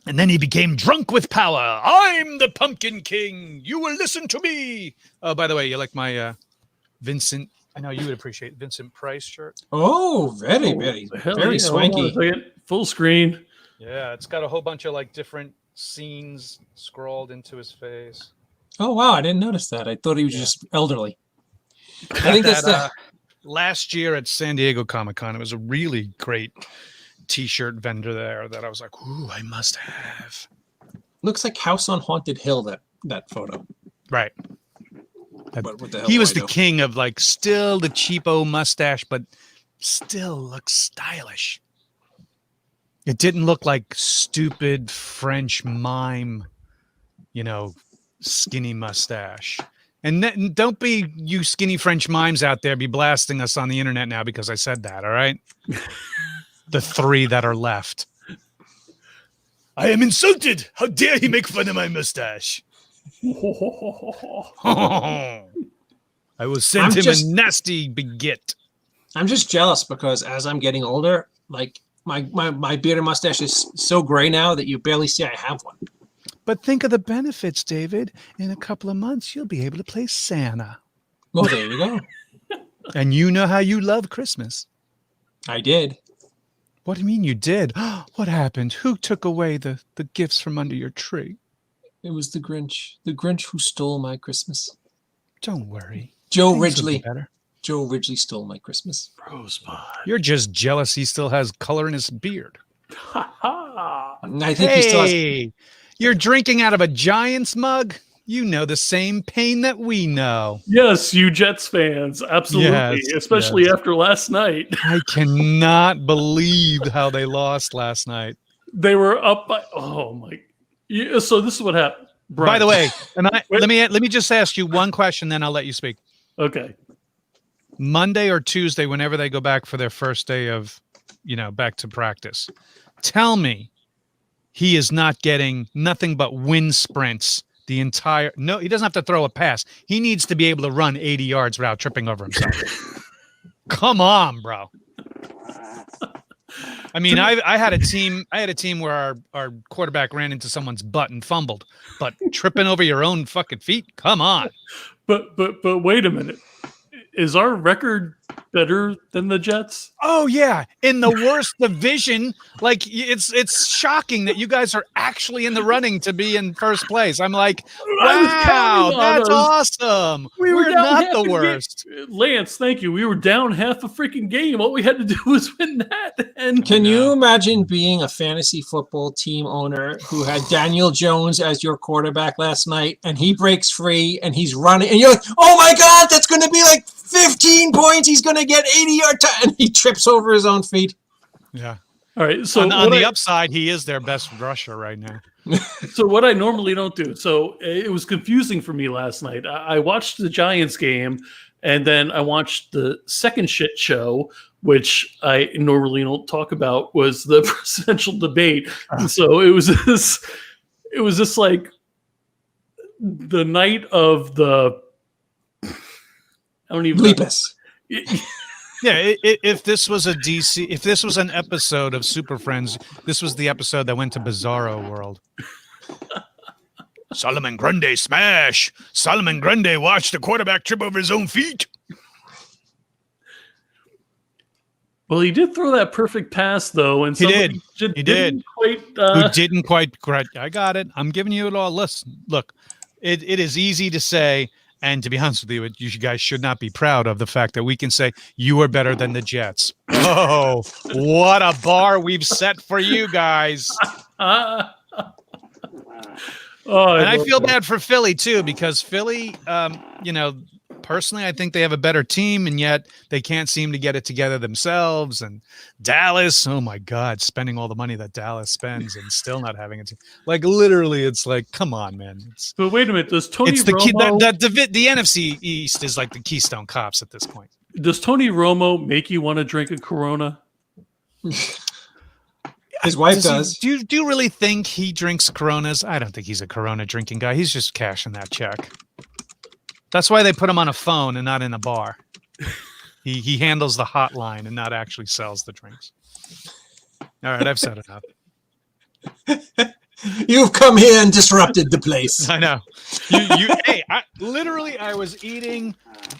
And then he became drunk with power. I'm the Pumpkin King. You will listen to me. Oh, by the way, you like my Vincent? I know you would appreciate Vincent Price shirt. Oh, very, Oh, very, hell very yeah, hold on a swanky. second. Full screen. Yeah, it's got a whole bunch of like different scenes scrawled into his face. Oh wow, I didn't notice that. I thought he was just elderly. I think that's the. Last year at San Diego Comic-Con, it was a really great T-shirt vendor there that I was like, ooh, I must have. Looks like House on Haunted Hill. That photo. Right. But what the hell He do was I the know? king of like still the cheapo mustache, but still looks stylish. It didn't look like stupid French mime, skinny mustache. And don't be you skinny French mimes out there be blasting us on the internet now because I said that, all right? The three that are left. I am insulted. How dare he make fun of my mustache? I will send him a nasty baguette. I'm just jealous because as I'm getting older, like my beard and mustache is so gray now that you barely see I have one. But think of the benefits, David. In a couple of months, you'll be able to play Santa. Well, there you go. And you know how you love Christmas. I did. What do you mean you did? What happened? Who took away the gifts from under your tree? It was the Grinch. The Grinch who stole my Christmas. Don't worry. Joe Things will be Ridgely. better. Joe Ridgely stole my Christmas. Rosebud. You're just jealous he still has color in his beard. Ha ha. I think he still has. Hey, you're drinking out of a Giants mug? You know the same pain that we know. Yes, you Jets fans. Absolutely. Yes, Especially yes. after last night. I cannot believe how they lost last night. They were up by Yeah, so this is what happened. Brian. By the way, Wait. let me just ask you one question, then I'll let you speak. Okay. Monday or Tuesday, whenever they go back for their first day of, back to practice, tell me he is not getting nothing but wind sprints the entire. No, he doesn't have to throw a pass. He needs to be able to run 80 yards without tripping over himself. Come on, bro. I mean, I had a team where our quarterback ran into someone's butt and fumbled, but tripping over your own fucking feet? Come on. But wait a minute. Is our record better than the Jets? Oh yeah, in the worst division. Like it's shocking that you guys are actually in the running to be in first place. I'm like, wow, that's awesome. We're not the worst. Lance, thank you. We were down half a freaking game. All we had to do was win that. And Can you imagine being a fantasy football team owner who had Daniel Jones as your quarterback last night and he breaks free and he's running and you're like, oh my God, that's going to be like 15 points. He's going to get 80-yard and he trips over his own feet. Yeah. all right. So on the upside, he is their best rusher right now. So what I normally don't do. So it was confusing for me last night. I watched the Giants game and then I watched the second shit show, which I normally don't talk about, was the presidential debate. And so it was this like the night of the, I don't even Bleep us. Yeah, if this was if this was an episode of Super Friends, this was the episode that went to Bizarro World. Solomon Grundy smash! Solomon Grundy watched the quarterback trip over his own feet. Well, he did throw that perfect pass though, and He somebody did. He did. Quite, Who didn't quite correct? I got it. I'm giving you it all. Listen, look, it is easy to say And to be honest with you, you guys should not be proud of the fact that we can say you are better than the Jets. Oh, what a bar we've set for you guys. And I feel bad for Philly too, because Philly, personally, I think they have a better team, and yet they can't seem to get it together themselves. And Dallas, oh my God, spending all the money that Dallas spends and still not having it. Like literally, it's like, come on, man. But wait a minute, does Tony It's the Romo, the NFC East is like the Keystone Cops at this point. does Tony Romo make you want to drink a Corona? His wife does. Do you really think he drinks Coronas? I don't think he's a Corona drinking guy. He's just cashing that check. That's why they put him on a phone and not in a bar. He handles the hotline and not actually sells the drinks. All right, I've said enough. You've come here and disrupted the place. I know. Hey, I was eating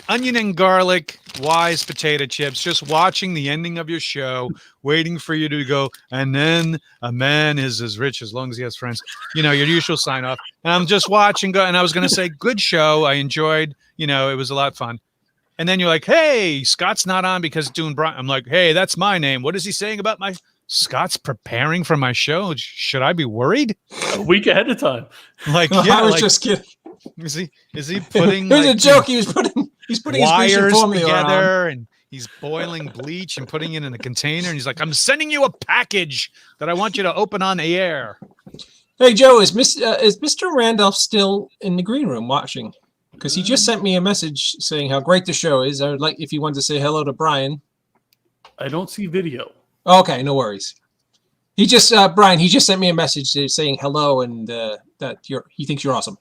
onion and garlic Wise potato chips, just watching the ending of your show, waiting for you to go, and then a man is as rich as long as he has friends. You know, your usual sign off. And I'm just watching, and I was going to say, good show. I enjoyed, it was a lot of fun. And then you're like, hey, Scott's not on because doing Brian. I'm like, hey, that's my name. What is he saying about my Scott's preparing for my show? Should I be worried? A week ahead of time. Like, yeah, I was just kidding. Is he putting? It was a joke. He's putting his wires together, on. and he's boiling bleach and putting it in a container. And he's like, "I'm sending you a package that I want you to open on the air." Hey Joe, is Mr. Randolph still in the green room watching? Because he just sent me a message saying how great the show is. I would like if you wanted to say hello to Brian. I don't see video. Okay, no worries. He just Brian. He just sent me a message saying hello and that he thinks you're awesome.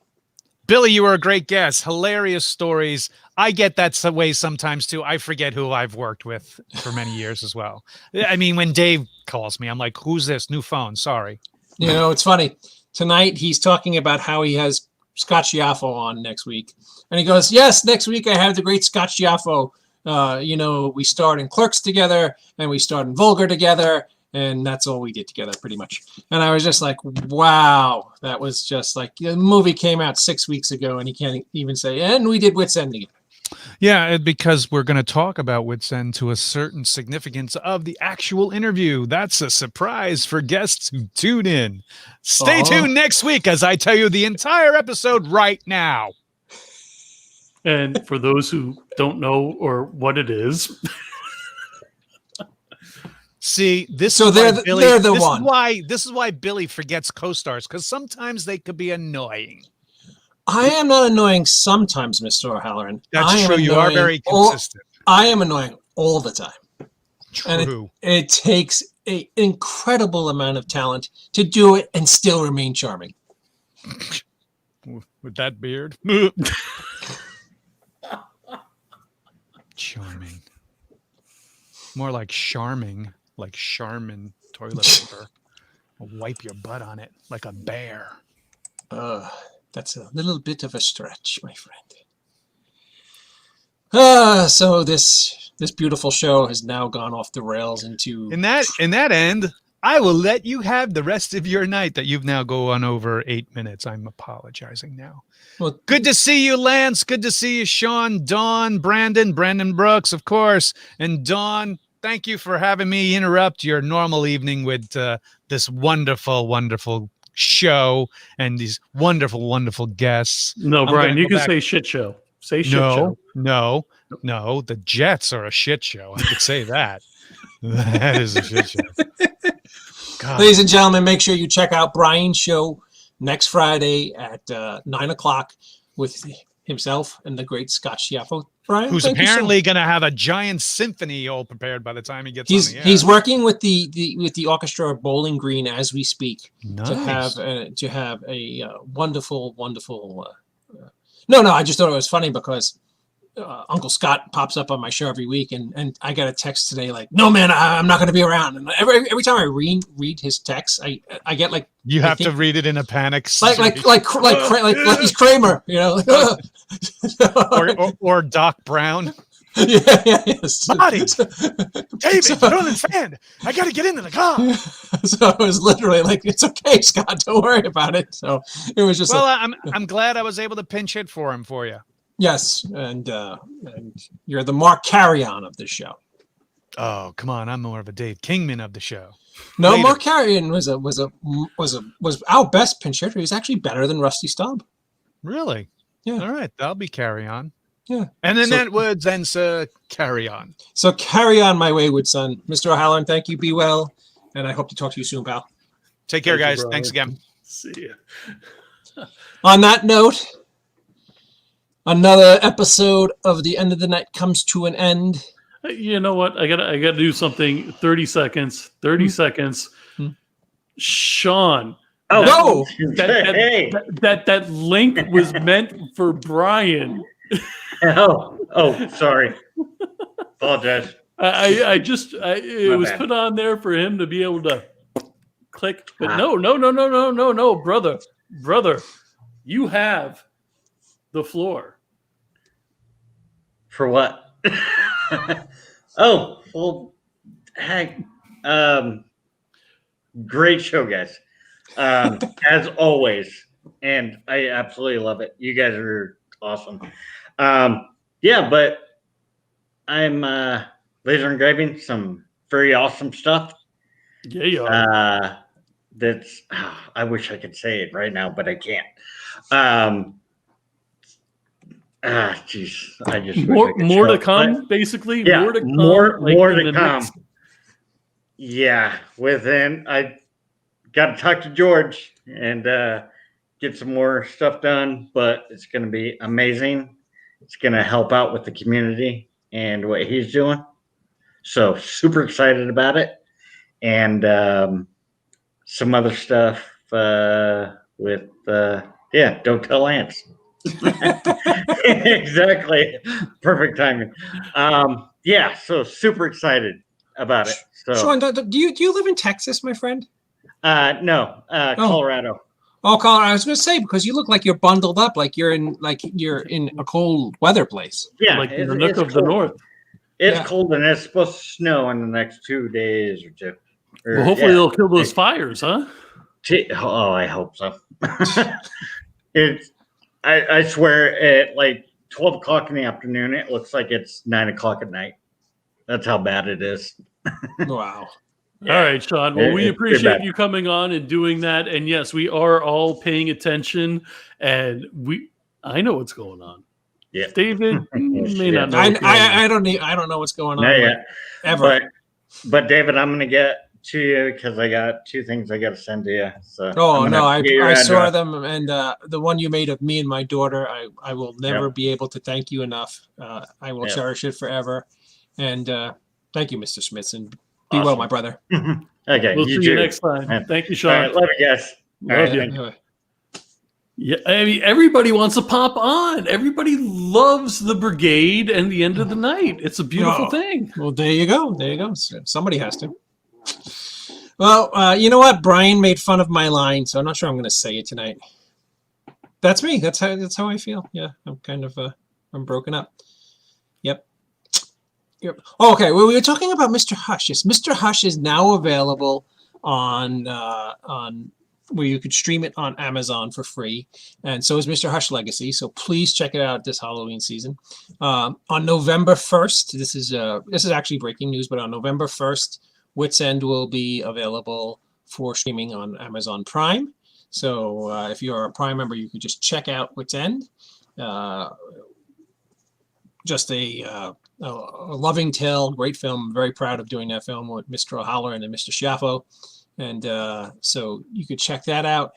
Billy, you were a great guest. Hilarious stories. I get that way sometimes too. I forget who I've worked with for many years as well. I mean, when Dave calls me, I'm like, "Who's this? New phone? Sorry." It's funny. Tonight he's talking about how he has Scott Schiaffo on next week, and he goes, "Yes, next week I have the great Scott Schiaffo. We starred in Clerks together, and we starred in Vulgar together." And that's all we did together, pretty much. And I was just like, wow, that was just like the movie came out 6 weeks ago, and he can't even say, and we did Wits End again. Yeah, because we're going to talk about Wits End to a certain significance of the actual interview. That's a surprise for guests who tune in. Stay tuned next week as I tell you the entire episode right now. And for those who don't know or what it is. See, this so is they're why Billy, they're the this one. This is why Billy forgets co-stars, because sometimes they could be annoying. I am not annoying sometimes, Mr. O'Halloran. That's true. You are very consistent. I am annoying all the time. True. And it takes an incredible amount of talent to do it and still remain charming. With that beard. Charming. More like charming. Like Charmin toilet paper. Wipe your butt on it like a bear. That's a little bit of a stretch, my friend. So this beautiful show has now gone off the rails into. In that end, I will let you have the rest of your night that you've now gone over 8 minutes. I'm apologizing now. Well, good to see you, Lance. Good to see you, Sean, Dawn, Brandon Brooks, of course, and Dawn. Thank you for having me interrupt your normal evening with this wonderful, wonderful show and these wonderful, wonderful guests. No, Brian, you can say shit show. Say shit show. No. The Jets are a shit show. I could say that. That is a shit show. God. Ladies and gentlemen, make sure you check out Brian's show next Friday at 9:00 with himself and the great Scott Schiaffo. Brian, who's apparently going to have a giant symphony all prepared by the time he gets on the air. He's working with the orchestra of Bowling Green as we speak. Nice. to have a wonderful. No, I just thought it was funny because Uncle Scott pops up on my show every week, and I got a text today like, "No, man, I'm not going to be around." And every time I read his text, I get like you have to read it in a panic, like he's Kramer, or Doc Brown. Yes. Buddy, David, you don't understand. I got to get into the car. So it was literally like, "It's okay, Scott. Don't worry about it." So it was just. Well, I'm glad I was able to pinch hit for you. Yes, and you're the Mark Carrion of the show. Oh, come on! I'm more of a Dave Kingman of the show. No, Later. Mark Carrion was our best pinch hitter. He's actually better than Rusty Staub. Really? Yeah. All right, that'll be Carry On. Yeah. And in So- that words, then sir, carry on. So carry on, my wayward son, Mr. O'Halloran. Thank you. Be well, and I hope to talk to you soon, pal. Take care, Thank you, guys. brother. Thanks again. See ya. On that note, another episode of The End of the Night comes to an end. You know what? I gotta do something. 30 seconds. 30 seconds. Sean. Oh, No! hey. That link was meant for Brian. Oh, sorry. Apologize. It My was bad. put on there for him to be able to click. But no, brother, you have the floor. For what? Oh, well, heck. Great show, guys. As always. And I absolutely love it. You guys are awesome. Yeah, but I'm laser engraving some very awesome stuff. Yeah, you are. That's I wish I could say it right now, but I can't. Jeez, I just wish I could More show to it, come, but- basically. Yeah, more to come. more in to the come. next- Yeah, within I got to talk to George and get some more stuff done, but it's going to be amazing. It's going to help out with the community and what he's doing. So super excited about it, and some other stuff with don't tell Ants. Exactly, perfect timing. So super excited about it. So Sean, do you live in Texas, my friend? no, Colorado. Oh, Colorado. I was going to say, because you look like you're bundled up, like you're in a cold weather place. Yeah, like in the it's nook of the cold. north. It's Yeah. cold and it's supposed to snow in the next 2 days or two. Well, hopefully they'll kill those fires, huh? I hope so. I swear at like 12 o'clock in the afternoon, it looks like it's 9 o'clock at night. That's how bad it is. Wow. All right, Sean. Well, we It's pretty appreciate bad. you coming on and doing that. And yes, we are all paying attention, and I know what's going on. Yeah. David may not know. I what's going on. I don't know what's going on. No, like, yeah. ever. But David, I'm gonna get to you because I got 2 things I got to send to you. So Oh I'm no, gonna get your I saw address. them, and the one you made of me and my daughter, I will never be able to thank you enough. I will Yeah. cherish it forever. And thank you, Mr. Smith, and be well, Awesome. my brother. Okay, We'll see too. you next time. Yeah. Thank you, All Sean. right, love you guys. All Love right, you. thank you. Anyway. Yeah, I mean, everybody wants to pop on. Everybody loves the Brigade and the End of the Night. It's a beautiful Oh. thing. Well, there you go. There you go. So somebody has to. Well, you know what? Brian made fun of my line, so I'm not sure I'm going to say it tonight. That's me. That's how I feel. Yeah, I'm kind of I'm broken up. Yep. Oh, okay. Well, we were talking about Mr. Hush. Yes, Mr. Hush is now available on where you could stream it on Amazon for free, and so is Mr. Hush Legacy. So please check it out this Halloween season. On November 1st, this is actually breaking news, but on November 1st, Wits End will be available for streaming on Amazon Prime. So if you're a Prime member, you could just check out Wits End. Just a loving tale, great film. Very proud of doing that film with Mr. O'Halloran and Mr. Schiaffo. And so you could check that out.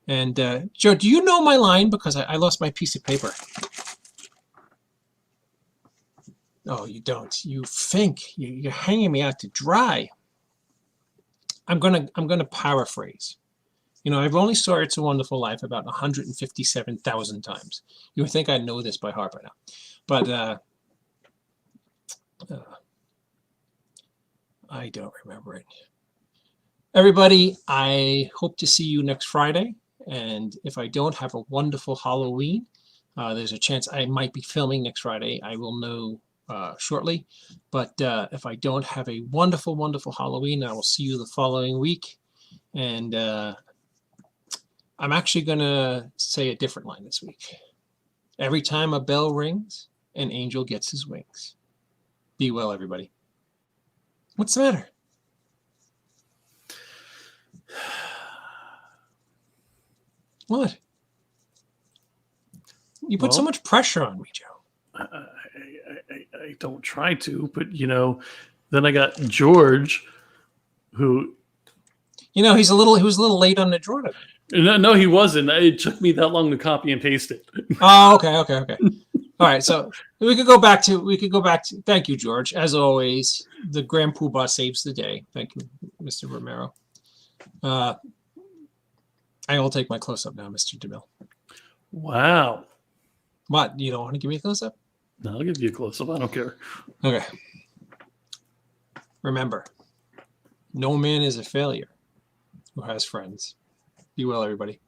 And Joe, do you know my line? Because I lost my piece of paper. Oh, you don't. You think you're hanging me out to dry. I'm gonna paraphrase. You know, I've only saw It's a Wonderful Life about 157,000 times. You would think I know this by heart by now, but I don't remember it. Everybody, I hope to see you next Friday. And if I don't, have a wonderful Halloween. There's a chance I might be filming next Friday. I will know shortly. But if I don't, have a wonderful, wonderful Halloween. I will see you the following week. And I'm actually going to say a different line this week. Every time a bell rings, an angel gets his wings. Be well, everybody. What's the matter? What? You put so much pressure on me, Joe. I don't try to, but then I got George, who, he was a little late on the draw today. No, he wasn't. It took me that long to copy and paste it. Oh, okay. All right, so we could go back to. Thank you, George. As always, the Grand Poobah saves the day. Thank you, Mr. Romero. I will take my close up now, Mr. DeMille. Wow. What? You don't want to give me a close up? No, I'll give you a close up. I don't care. Okay. Remember, no man is a failure who has friends. Be well, everybody.